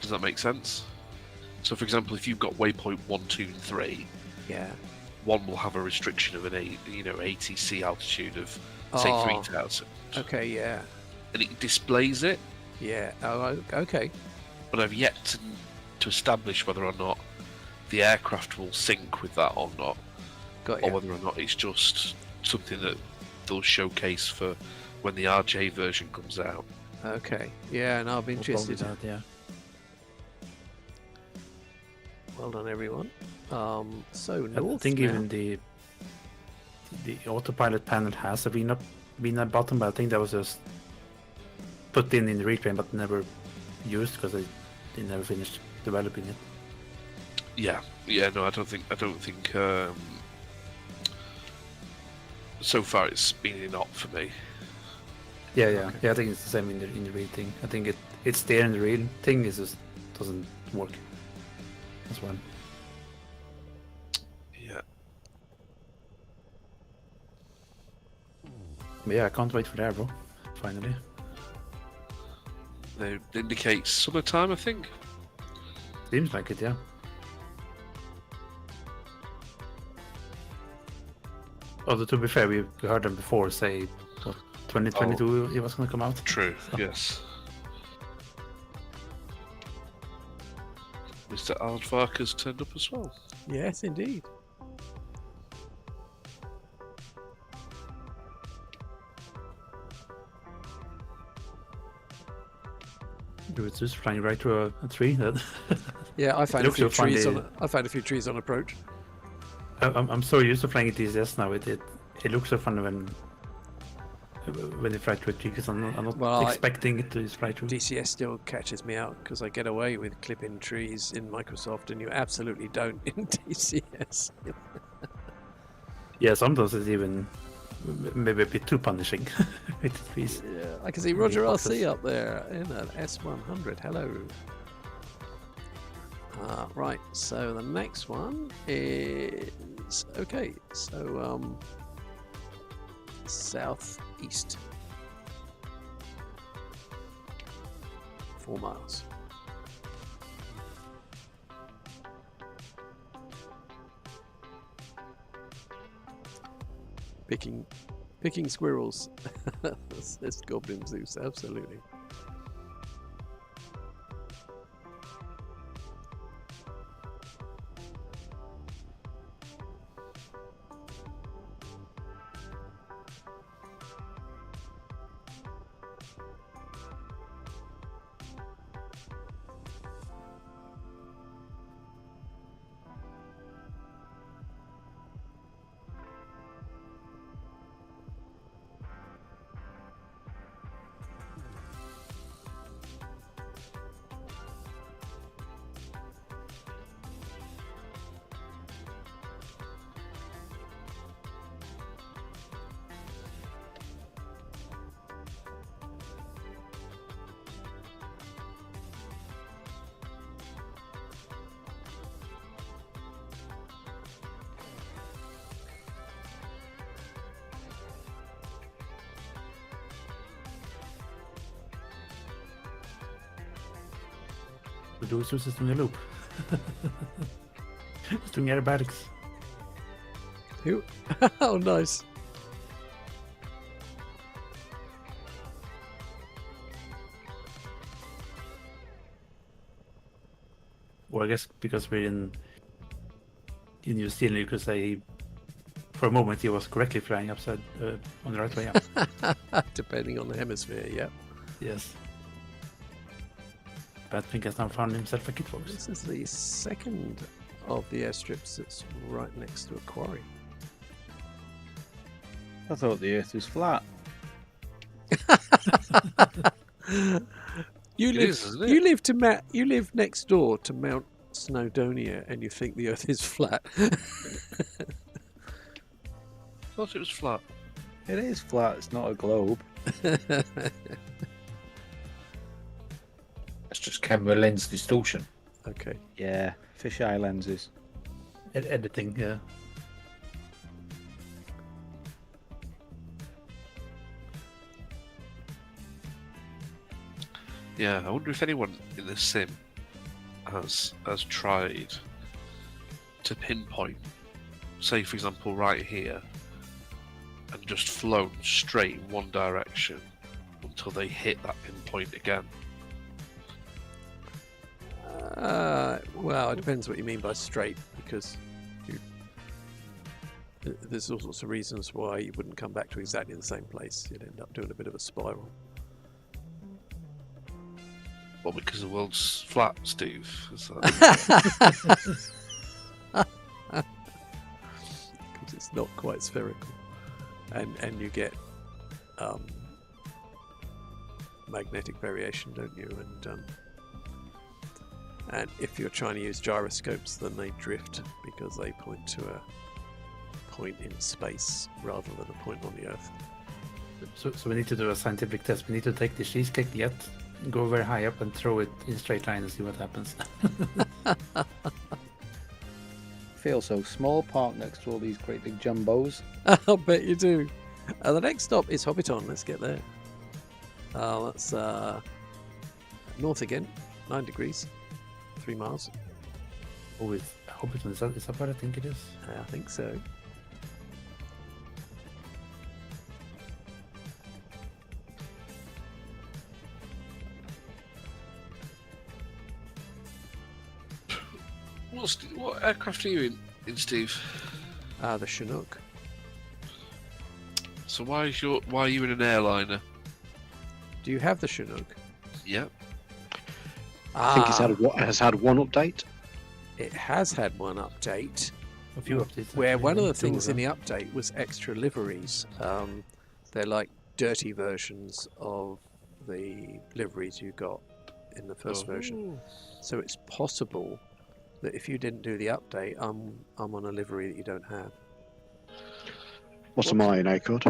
Does that make sense? So, for example, if you've got waypoint 1, 2, and 3, Yeah. one will have a restriction of an ATC altitude of say 3,000. Okay, yeah. And it displays it. Yeah. Oh, okay. But I've yet to establish whether or not the aircraft will sync with that or not. Got or you. whether or not it's just something that they'll showcase for when the RJ version comes out. Okay. Yeah, and I'll be interested. Yeah. Well done, everyone. So I north think now. even the autopilot panel has a VNAV button, but I think that was just put in the retrain but never used because they never finished developing it. Yeah. No, I don't think. So far, it's been an op for me. Yeah. I think it's the same in the real thing. I think it's there in the real thing. It just doesn't work. That's one. Yeah. But yeah, I can't wait for that, bro. Finally. They indicate summertime, I think. Seems like it, yeah. Although to be fair, we heard them before say, what, 2022 it was going to come out. True. Yes. Mr. Aardvark turned up as well. Yes, indeed. It was just flying right through a tree. Yeah, I found a looks few so trees funny. on. I found a few trees on approach. I'm so used to flying at DCS now. It looks so funny when they fly through a tree because I'm not expecting it to just fly through. DCS still catches me out because I get away with clipping trees in Microsoft, and you absolutely don't in DCS. Yeah, sometimes it's even maybe a bit too punishing with the trees. Yeah, I can see Roger RC up there in an S100. Hello. Right, so the next one is okay. So southeast, 4 miles. Picking squirrels, says Goblin Zeus. Absolutely. Producers is doing a loop. It's doing aerobatics. Who? Oh, nice. Well, I guess because we're in New Zealand, you could say for a moment he was correctly flying upside on the right way up. Depending on the hemisphere, yeah. Yes. Batwing has now found himself a kit box. This is the second of the airstrips that's right next to a quarry. I thought the Earth was flat. You live next door to Mount Snowdonia, and you think the Earth is flat. Thought it was flat. It is flat. It's not a globe. That's just camera lens distortion. Okay. Yeah, fisheye lenses. Editing, yeah. Yeah, I wonder if anyone in this sim has tried to pinpoint say for example, right here, and just flown straight in one direction until they hit that pinpoint again? Well, it depends what you mean by straight, because there's all sorts of reasons why you wouldn't come back to exactly the same place. You'd end up doing a bit of a spiral. Well, because the world's flat, Steve. Is that... Because it's not quite spherical, and you get magnetic variation, don't you? And if you're trying to use gyroscopes, then they drift because they point to a point in space rather than a point on the Earth. So we need to do a scientific test. We need to take the cheesecake jet, go very high up, and throw it in a straight line and see what happens. Feel so small, parked next to all these great big jumbos. I'll bet you do. The next stop is Hobbiton. Let's get there. That's north again, 9 degrees, 3 miles. Oh, it's Hobbiton. Is that what I think it is? I think so. What aircraft are you in, Steve? The Chinook. So why are you in an airliner? Do you have the Chinook? Yep. I think it has had one update. It has had one update. A few updates. Where one of the things in the update was extra liveries. They're like dirty versions of the liveries you got in the first version. So it's possible that if you didn't do the update, I'm on a livery that you don't have. What am I in, Accord?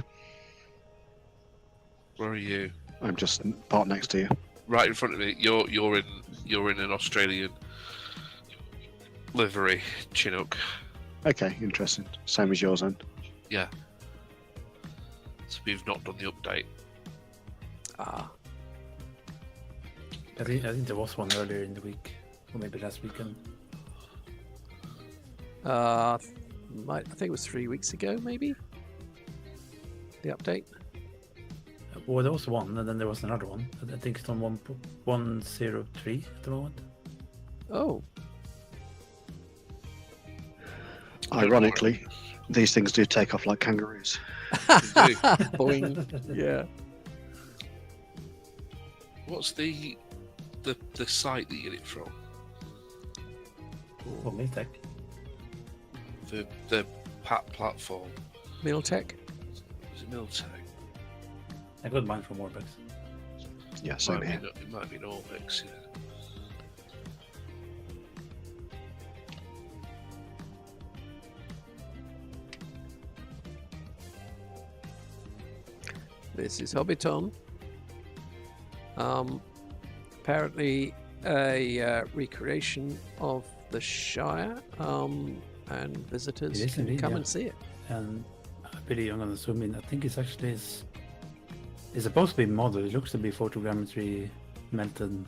Where are you? I'm just parked next to you. Right in front of me. You're in an Australian livery, Chinook. Okay, interesting. Same as yours then. Yeah. So we've not done the update. Ah. I think there was one earlier in the week, or maybe last weekend. I think it was 3 weeks ago, maybe. The update. Well, there was one, and then there was another one. I think it's on 1.103 at the moment. Oh. Ironically, these things do take off like kangaroos. Boing. Yeah. What's the site that you get it from? Oh, Miltech. The PAT platform. Miltech. Is it Miltech? I got mine from Orbex. Yeah, same here. It might be an Orbex, yeah. This is Hobbiton. Apparently a recreation of the Shire, and visitors can come and see it. And Billy, I'm going to zoom in. I think it's actually it's supposed to be modeled. It looks to be photogrammetry melted.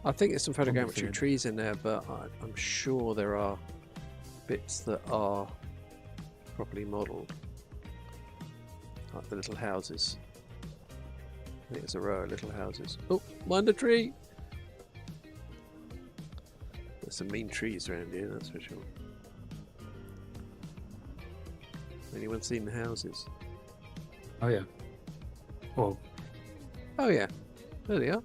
I think there's some photogrammetry trees in there, but I'm sure there are bits that are properly modelled, like the little houses. I think it's a row of little houses. Oh, mind the tree! There's some mean trees around here, that's for sure. Anyone seen the houses? Oh yeah. Oh. Oh yeah. There they are.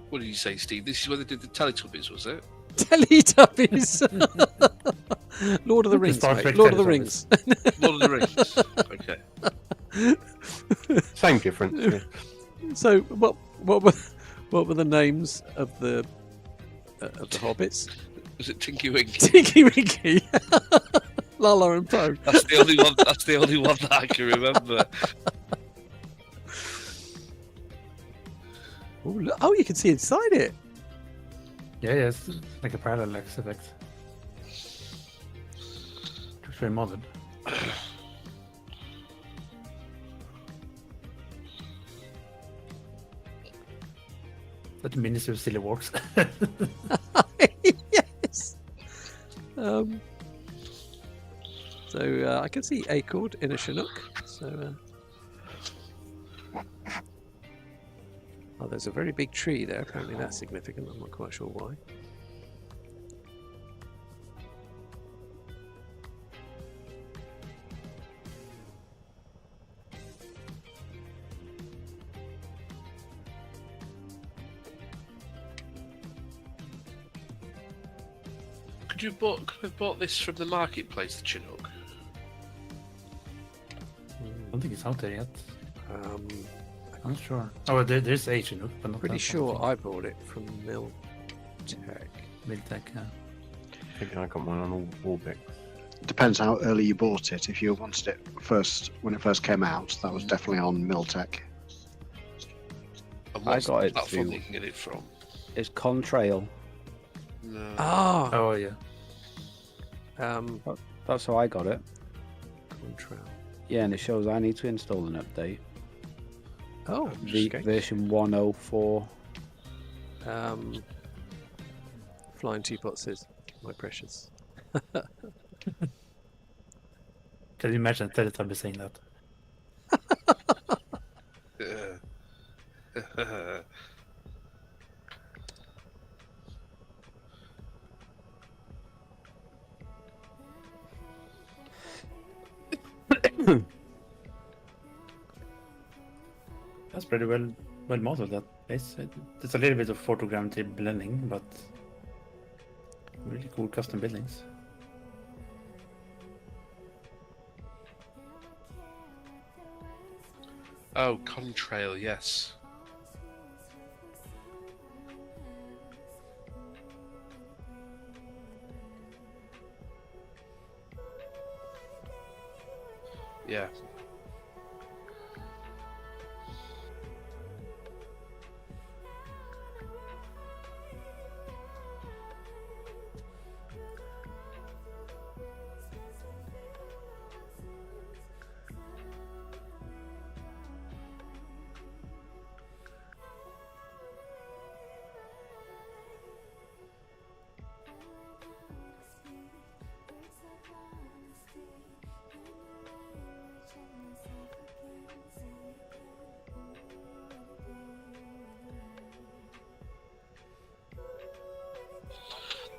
What did you say, Steve? This is where they did the Teletubbies, was it? Teletubbies! Lord of the Rings, mate. Lord of the Rings. Lord of the Rings. Okay. Same difference. Yeah. So, what were the names of the hobbits? Was it Tinky Winky? Tinky Winky, Lala and Poe. That's the only one. That's the only one that I can remember. Oh, you can see inside it. Yeah, it's like a parallax effect. It's very modern. That Minister of Silly Walks. Yes. So I can see Acord in a Chinook. So. Oh, there's a very big tree there. Apparently that's significant. I'm not quite sure why. Could have bought this from the marketplace, the Chinook? I don't think it's out there yet. I'm not sure. Oh, there's a Chinook, but not Pretty that sure one. I bought it from Miltech. Miltech, yeah. I think I got one on Warbeck. Depends how early you bought it. If you wanted it first when it first came out, that was definitely on Miltech. And I what's got the it platform through- you can get it from? It's Contrail. No. Ah, Oh, yeah. That's how I got it. Contrail. Yeah, and it shows I need to install an update. Oh, okay. Version 104. Flying Teapot says, "My precious." Can you imagine Teletubby saying that? That's pretty well modeled, that base. It's a little bit of photogrammetry blending, but really cool custom buildings. Oh, Contrail, yes. Yeah.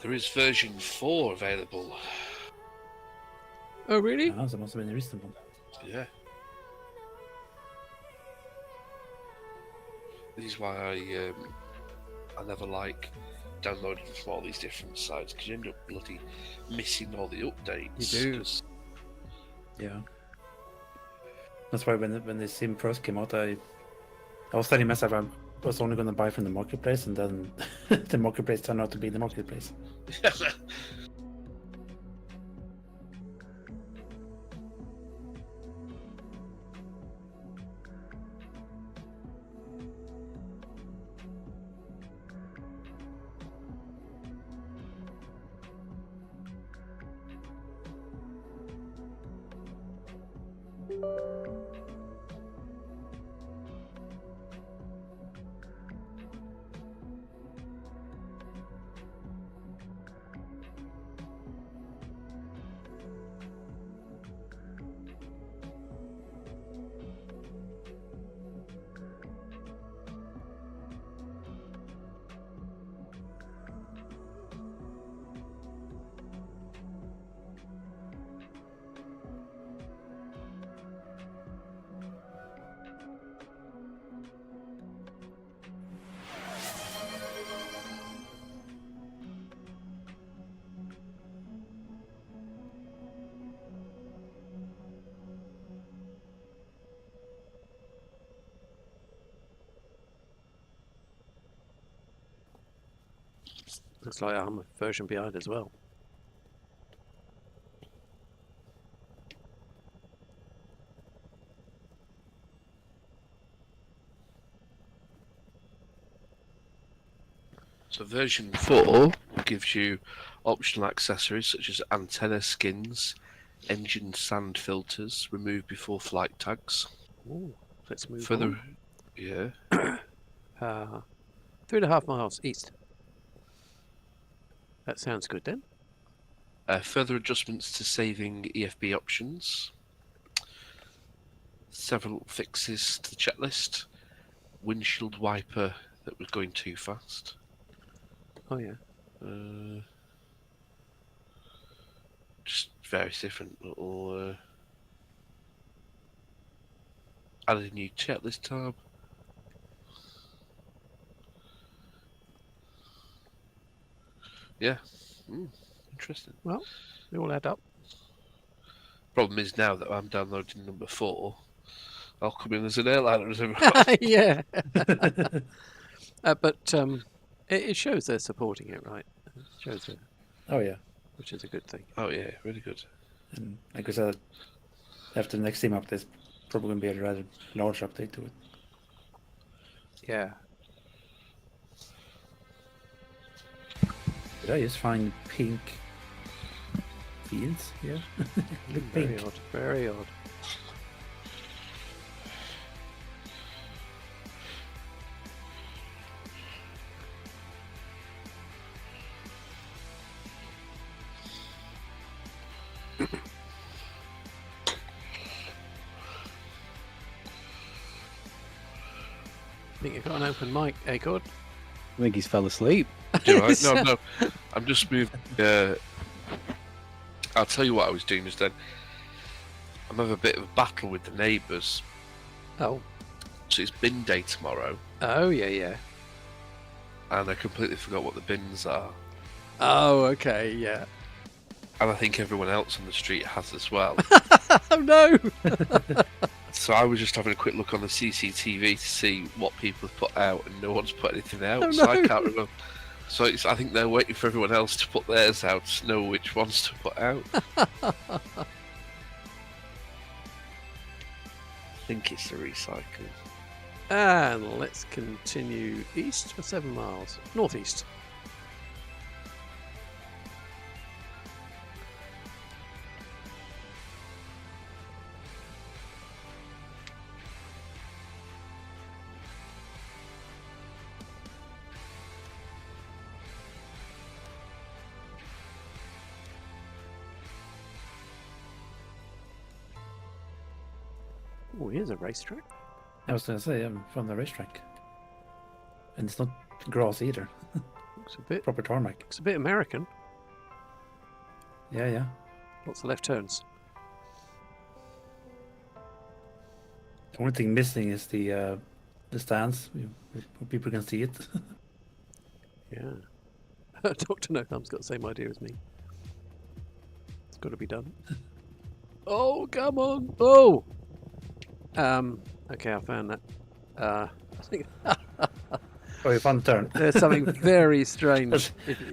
There is version 4 available. Oh, really? Ah, that must have been a recent one. Yeah. This is why I never like downloading from all these different sites, because you end up bloody missing all the updates. You do. 'cause- Yeah. That's why when the Sim first came out, I was telling myself I was only going to buy from the marketplace, and then the marketplace turned out to be the marketplace. Looks like I'm a version behind as well. So version 4 gives you optional accessories such as antenna skins, engine sand filters, remove before flight tags. Ooh, let's move Further, on. yeah. 3.5 miles east. That sounds good then. Further adjustments to saving EFB options. Several fixes to the checklist. Windshield wiper that was going too fast. Oh yeah. Just various different little. Added a new checklist tab. Yeah. Interesting. Well, they all add up. Problem is now that I'm downloading number 4, I'll come in as an airliner as everyone. Yeah. But it shows they're supporting it, right? It shows it. Oh yeah. Which is a good thing. Oh yeah, really good. And like I said, after the next team update, there's probably going to be a rather large update to it. Yeah. Did I just find pink fields here? Look Very pink. odd. Very odd. I think you've got an open mic, Acord. I think he's fell asleep. Do I? No. I'm just moving. I'll tell you what I was doing just then. I'm having a bit of a battle with the neighbours. Oh. So it's bin day tomorrow. Oh, yeah. And I completely forgot what the bins are. Oh, okay, yeah. And I think everyone else on the street has as well. Oh, no! So I was just having a quick look on the CCTV to see what people have put out, and no one's put anything out, Oh, so no. I can't remember. So I think they're waiting for everyone else to put theirs out to know which ones to put out. I think it's the recycling. And let's continue east for 7 miles. Northeast. Oh, here's a racetrack. I was going to say, I'm from the racetrack. And it's not grass either. Looks a bit proper tarmac. Looks a bit American. Yeah. Lots of left turns. The only thing missing is the stands, where people can see it. Yeah. Dr. No Thumb's got the same idea as me. It's got to be done. Oh, come on! Oh! Okay, I found that. I think Oh, you found the turn. there's something very strange.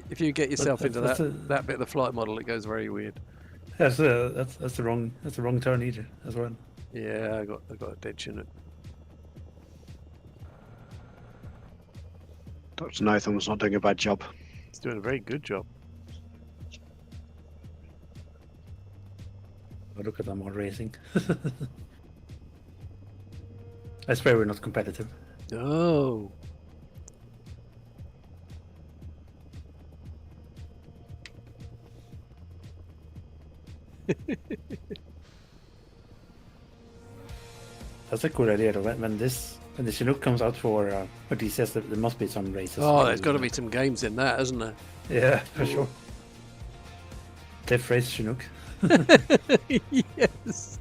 If you get yourself into that's that bit of the flight model, it goes very weird. That's the wrong turn either as well. Yeah, I got a ditch in it. Dr. Nathan was not doing a bad job. He's doing a very good job. Oh, look at them all racing. I swear we're not competitive. Oh. That's a cool idea though. When the Chinook comes out for what he says, that there must be some races. Oh, there's got to be some games in that, isn't there? Yeah, for sure. Death Race Chinook. Yes.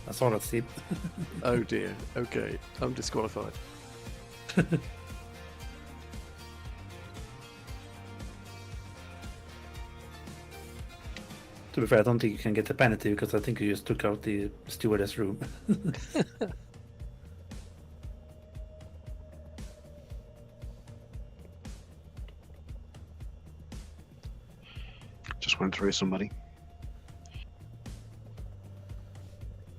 That's all that's steep. Oh dear. Okay, I'm disqualified. To be fair, I don't think you can get the penalty because I think you just took out the stewardess room. Just went through somebody.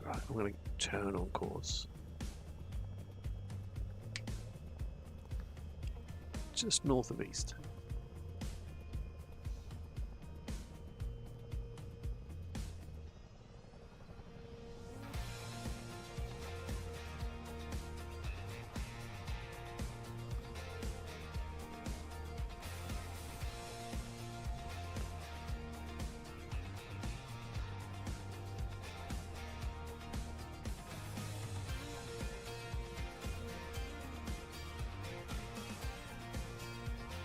Right, I'm going to turn on course. Just north of east.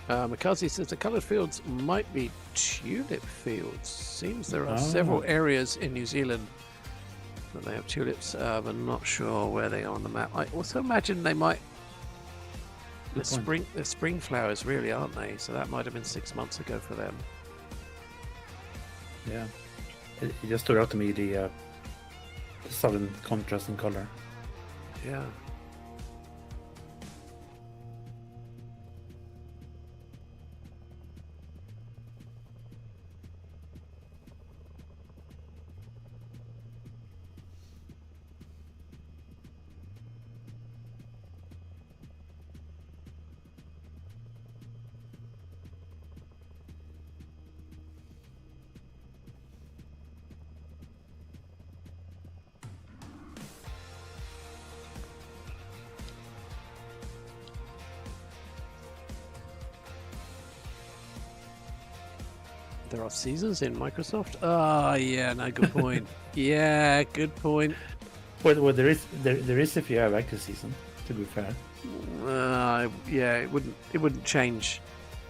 Makazi says the coloured fields might be tulip fields. Seems there are several areas in New Zealand that they have tulips, but not sure where they are on the map. I also imagine they might. The spring flowers, really, aren't they? So that might have been 6 months ago for them. Yeah, it just stood out to me the sudden contrast in color. Yeah. There are seasons in Microsoft. Yeah, no, good point. Yeah, good point. Well, there is if you have active season. To be fair. Yeah, it wouldn't change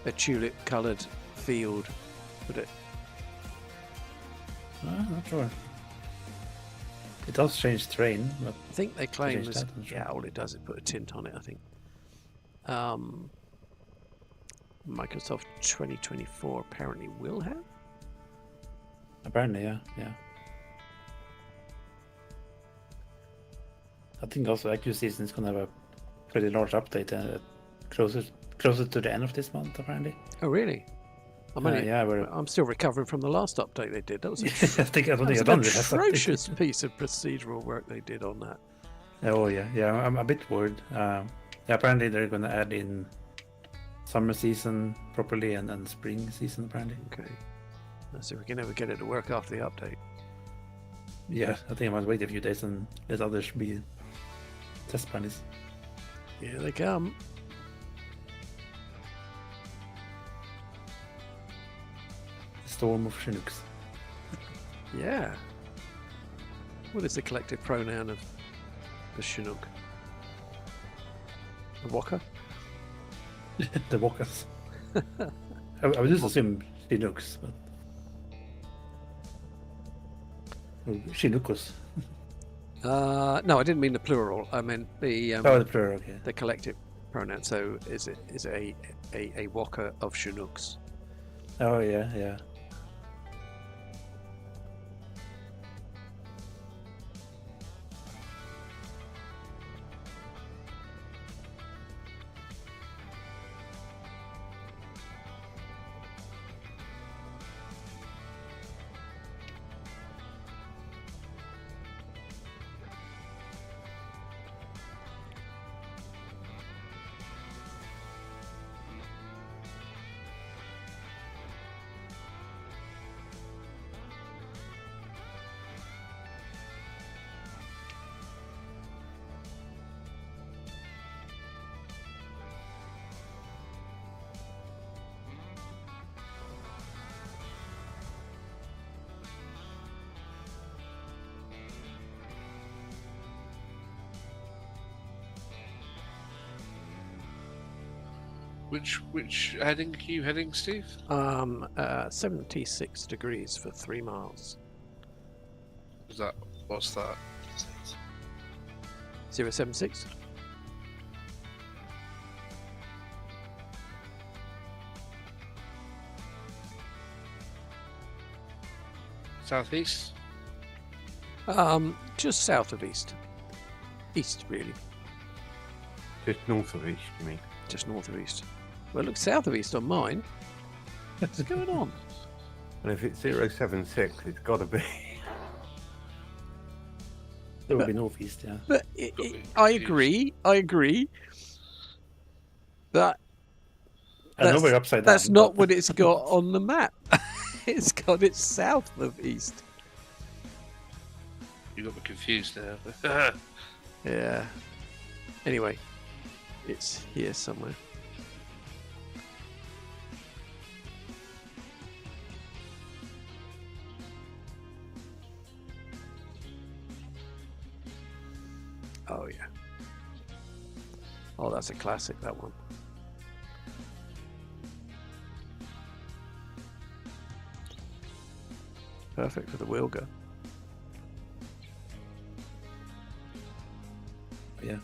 a tulip-coloured field, would it? Not sure. It does change terrain, but I think they claim all it does is put a tint on it. I think. Microsoft 2024 apparently will have. Apparently, yeah. I think also active season is going to have a pretty large update closer to the end of this month, apparently. Oh, really? I'm still recovering from the last update they did. That was an atrocious piece of procedural work they did on that. Oh yeah. I'm a bit worried. Apparently they're going to add in summer season properly and spring season apparently. Okay. So we can never get it to work after the update. Yeah, I think I might wait a few days and let others be test bunnies. Here they come. Storm of Chinooks. Yeah. What is the collective pronoun of the Chinook? The Waka? The Wakas. I would just assume Chinooks, but Chinookos. No, I didn't mean the plural. I meant the the plural. Okay. The collective pronoun. So is a Waka of Chinooks? Oh yeah. Which heading are you heading, Steve? 76 degrees for 3 miles. What's that? 076. Southeast? Just south of east. East, really. Just north of east, you mean? Just north of east. Well, it looks south of east on mine. What's going on? And if it's 076, it's got to be. There will be northeast, yeah. But I agree. But I know we're upside down. That's not what it's got on the map. It's got it south of east. You got me confused now. Yeah. Anyway, it's here somewhere. Oh yeah. Oh, that's a classic, that one. Perfect for the Wilga. Yeah.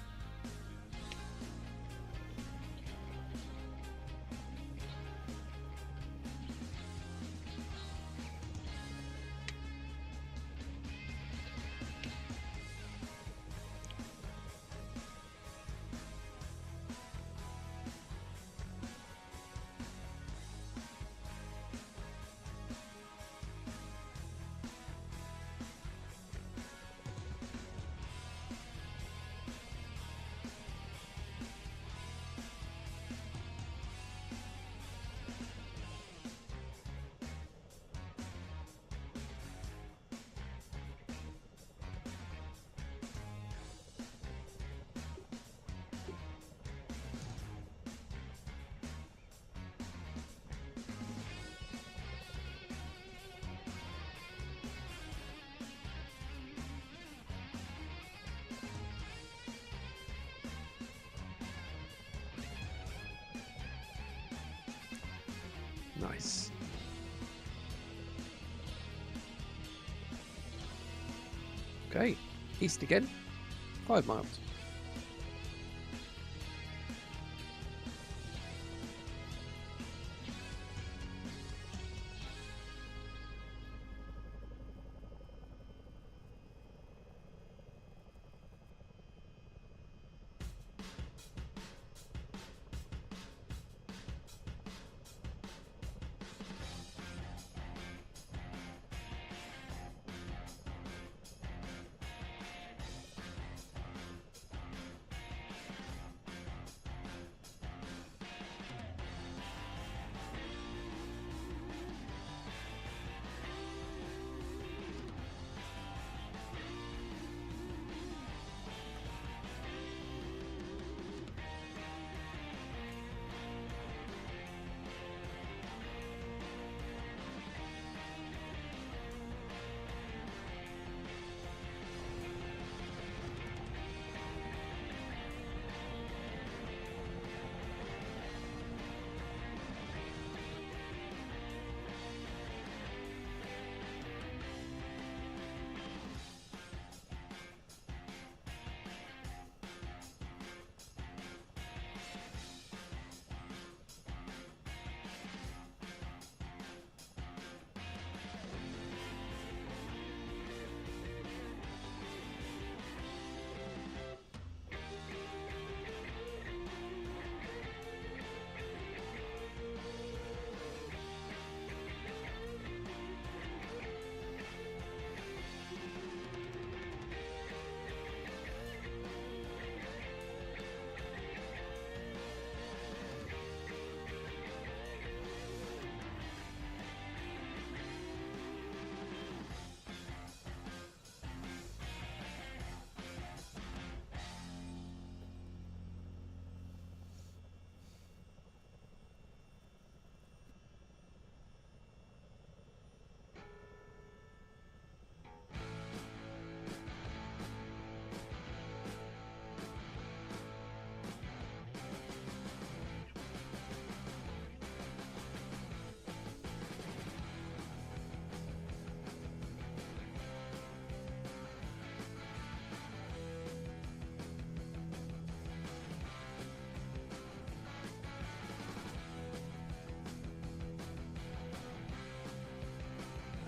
Nice. Okay, east again. 5 miles.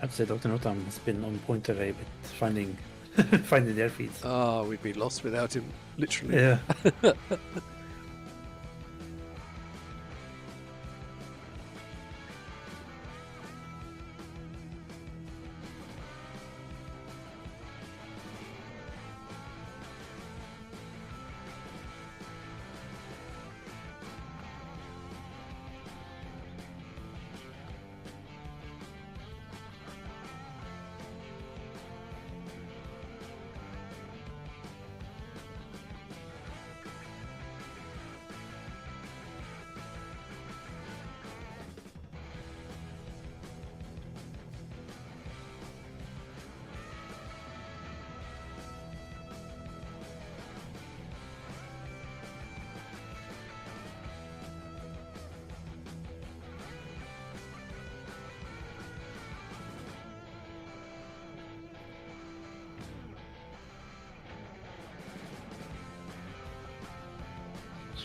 I'd say Dr. Notam has been on point today with finding finding the airfields. Oh, we'd be lost without him, literally. Yeah.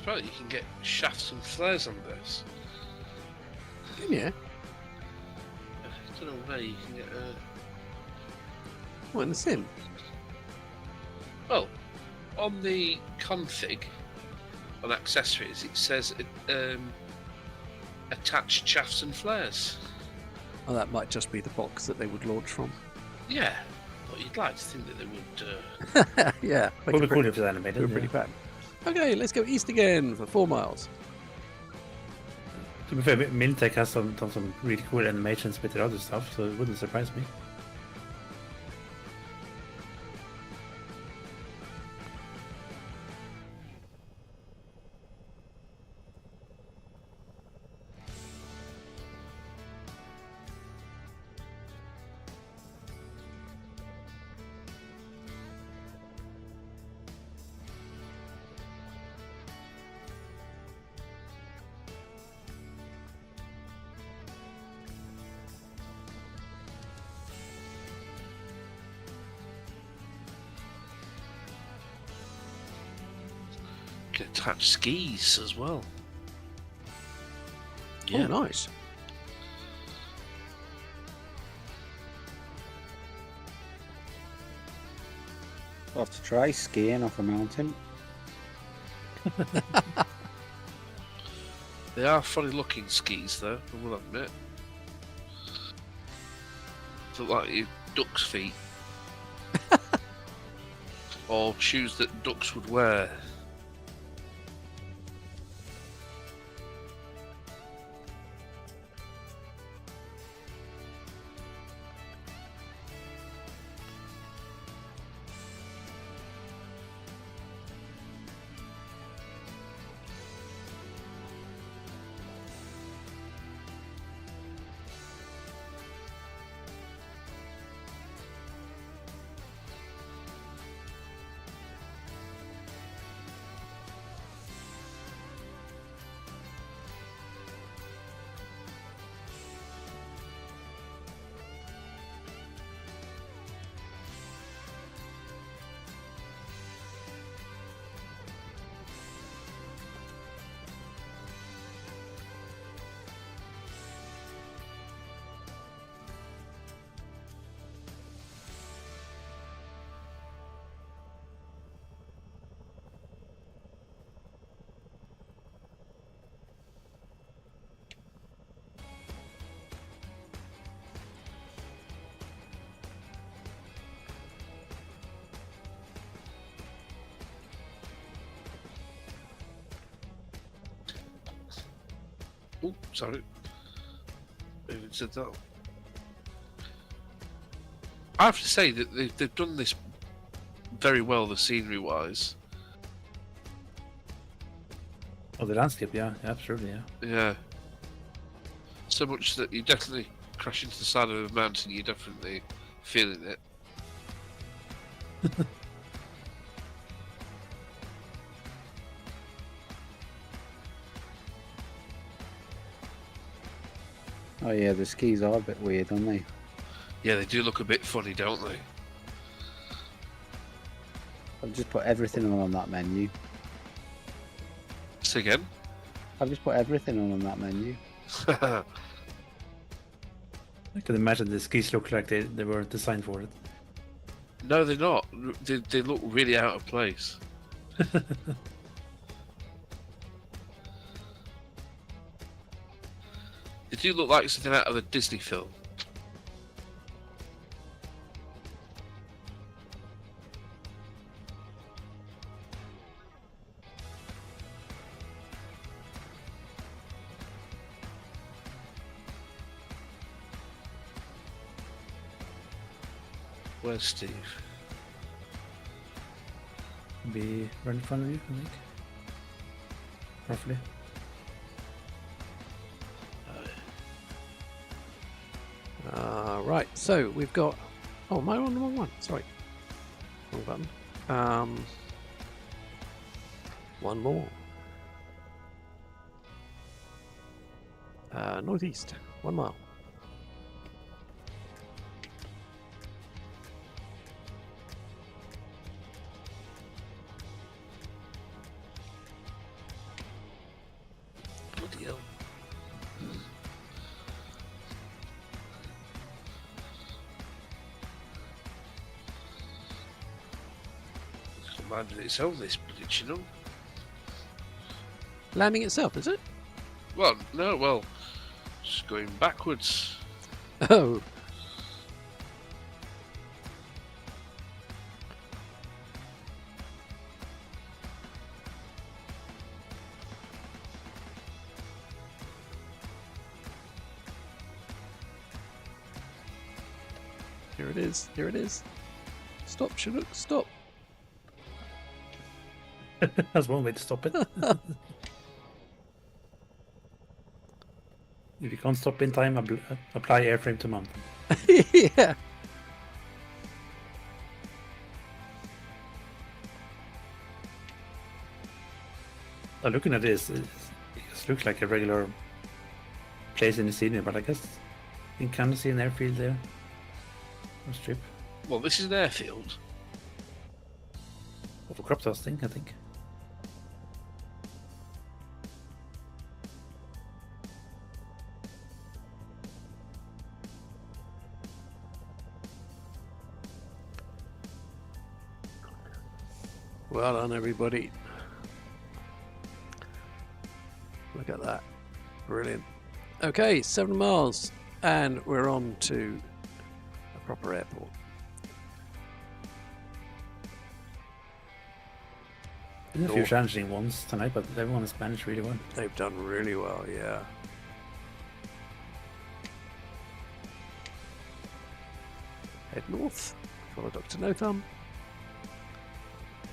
Apparently, you can get shafts and flares on this. Can you? I don't know where you can get. What, in the sim? Well, on the config on accessories, it says attached shafts and flares. Oh, that might just be the box that they would launch from. Yeah, but you'd like to think that they would. Yeah. Would be cool if it's animated. We're pretty bad. Okay, let's go east again for 4 miles. To be fair, Militech has done some really cool animations with their other stuff, so it wouldn't surprise me. Can attach skis as well. Oh, nice. I'll have to try skiing off a mountain. They are funny looking skis though, I will admit. Look like your duck's feet. Or shoes that ducks would wear. Oh, sorry. I even said that. I have to say that they've done this very well, the scenery wise. Oh, the landscape, yeah, absolutely, yeah. Yeah. So much that you definitely crash into the side of a mountain, you're definitely feeling it. Oh yeah, the skis are a bit weird, aren't they? Yeah, they do look a bit funny, don't they? I've just put everything on that menu. Say again? I've just put everything on that menu. I can imagine the skis look like they were designed for it. No, they're not. They look really out of place. They do look like something out of a Disney film. Where's Steve? Be right in front of you, I think. Roughly. Right, so we've got... Oh, am I on the wrong one? Sorry. Wrong button. One more. Northeast, 1 mile. minded its own, this bridge, you know. Landing itself, is it? Well, no, well, just going backwards. Oh. Here it is. Here it is. Stop, Chinook, stop. That's one way to stop it. If you can't stop in time, apply airframe to mountain. Yeah. Looking at this, it looks like a regular place in the scenery, but I guess you can kind of see an airfield there. Or strip. Well, this is an airfield. Of a crop dusting, I think. Well done, everybody. Look at that. Brilliant. Okay, 7 miles, and we're on to a proper airport. There's a few challenging ones tonight, but everyone has managed really well. They've done really well, yeah. Head north, follow Dr. No Thumb,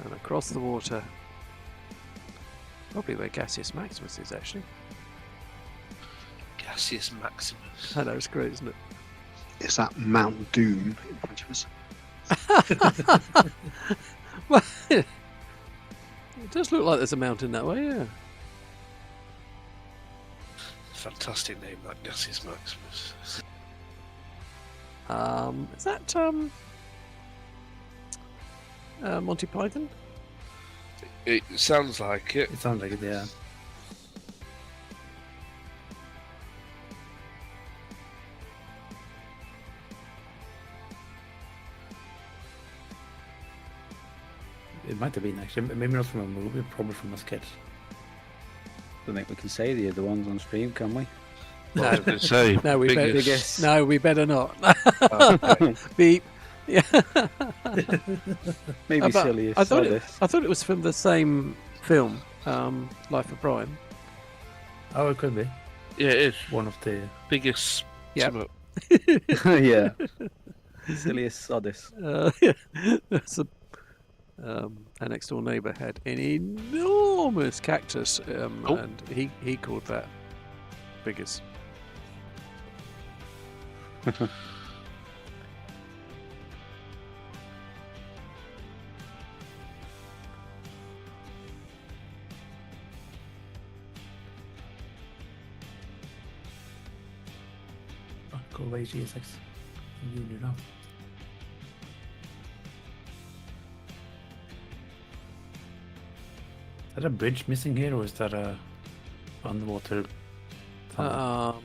and across the water. Probably where Gaseous Maximus is, actually. Gaseous Maximus. I know, it's great, isn't it? Is that Mount Doom in front of us? Well, it does look like there's a mountain that way, yeah. Fantastic name, that Gaseous Maximus. Is that Monty Python? It sounds like it. It sounds like it, yeah. It might have been actually, maybe not from a movie, probably from a sketch. I don't think we can say the other ones on stream, can we? No, I was going to say, no, we biggest. no, we better not. Okay. Beep. Yeah. Maybe But silliest. I thought it was from the same film, Life of Brian. Oh, it could be. Yeah, it is. One of the biggest. Yep. Yeah. Silliest soddest. Yeah. That's our next door neighbour had an enormous cactus, and he called that biggest. Go away, GSX. You do now. Is that a bridge missing here, or is that a underwater tunnel?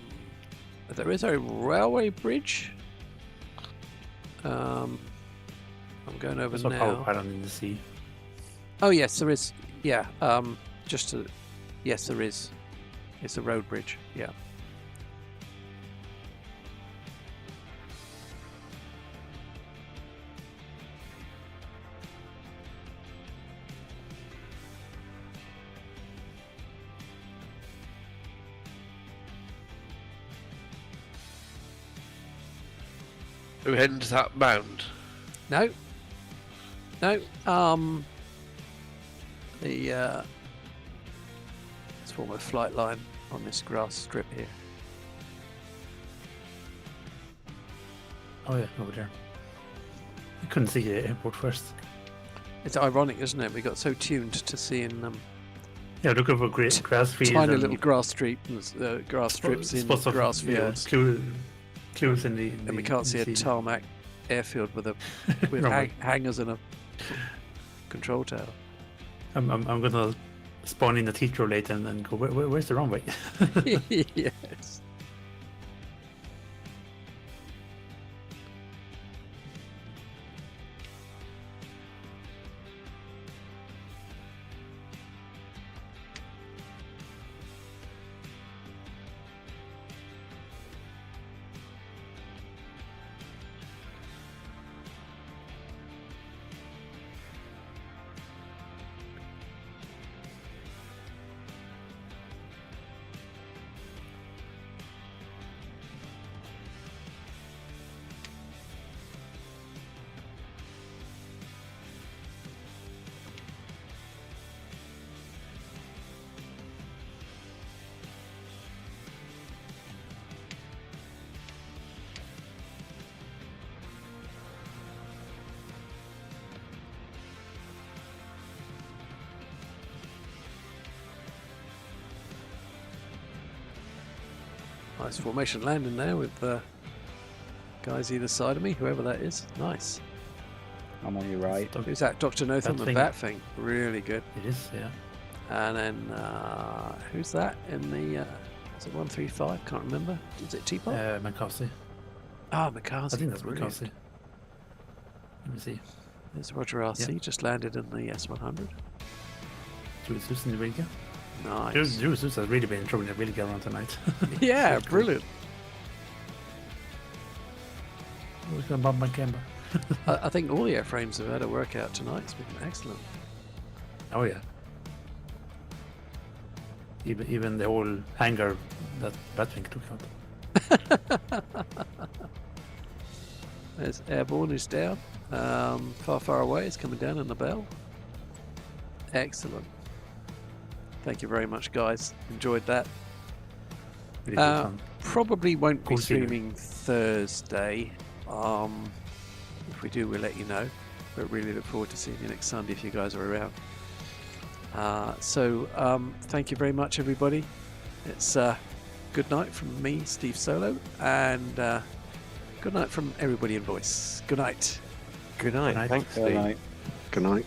There is a railway bridge. I'm going over There's a now. power pylon in the sea. Oh yes, there is. Yeah. Yes, there is. It's a road bridge. Yeah. Who ends that mound? No. No. Let's form a flight line on this grass strip here. Oh yeah, over there. I couldn't see the airport first. It's ironic, isn't it? We got so tuned to seeing Yeah, looking for great grass fields. tiny and little grass strips in spots of, grass yeah, fields. clues in the. And we can't see a tarmac airfield with hangars and a control tower. I'm gonna spawn in a teacher later and go. Where's the runway? Yes. Nice formation landing there with guys either side of me, whoever that is. Nice. I'm on your right. Who's that? Dr. Notham and Batfing. Really good. It is, yeah. And then who's that in the? Is it 135? Can't remember. Is it Teapot? McCarthy. Ah, McCarthy. I think that's brilliant. McCarthy. Let me see. There's Roger RC, just landed in the S100. Jules Sus in the Riga. Nice. Jules Sus has really been in trouble in the Riga run tonight. Yeah, brilliant. Who's going to bump my camera? I think all the airframes have had a workout tonight. It's been excellent. Oh yeah. Even the whole hangar that Batwing took out. There's Airborne who's down. Far away. It's coming down in the bell. Excellent. Thank you very much, guys. Enjoyed that. Really good fun. Probably won't Cool be scenery. streaming Thursday. If we do, we'll let you know. But really look forward to seeing you next Sunday if you guys are around. Thank you very much, everybody. It's good night from me, Steve Solo, and good night from everybody in voice. Good night. Good night. Good night. Thanks, Good Steve. night. Good night.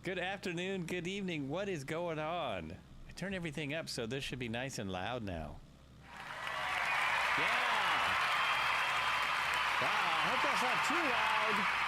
Good afternoon, good evening. What is going on? I turned everything up, so this should be nice and loud now. Yeah! Wow, I hope that's not too loud.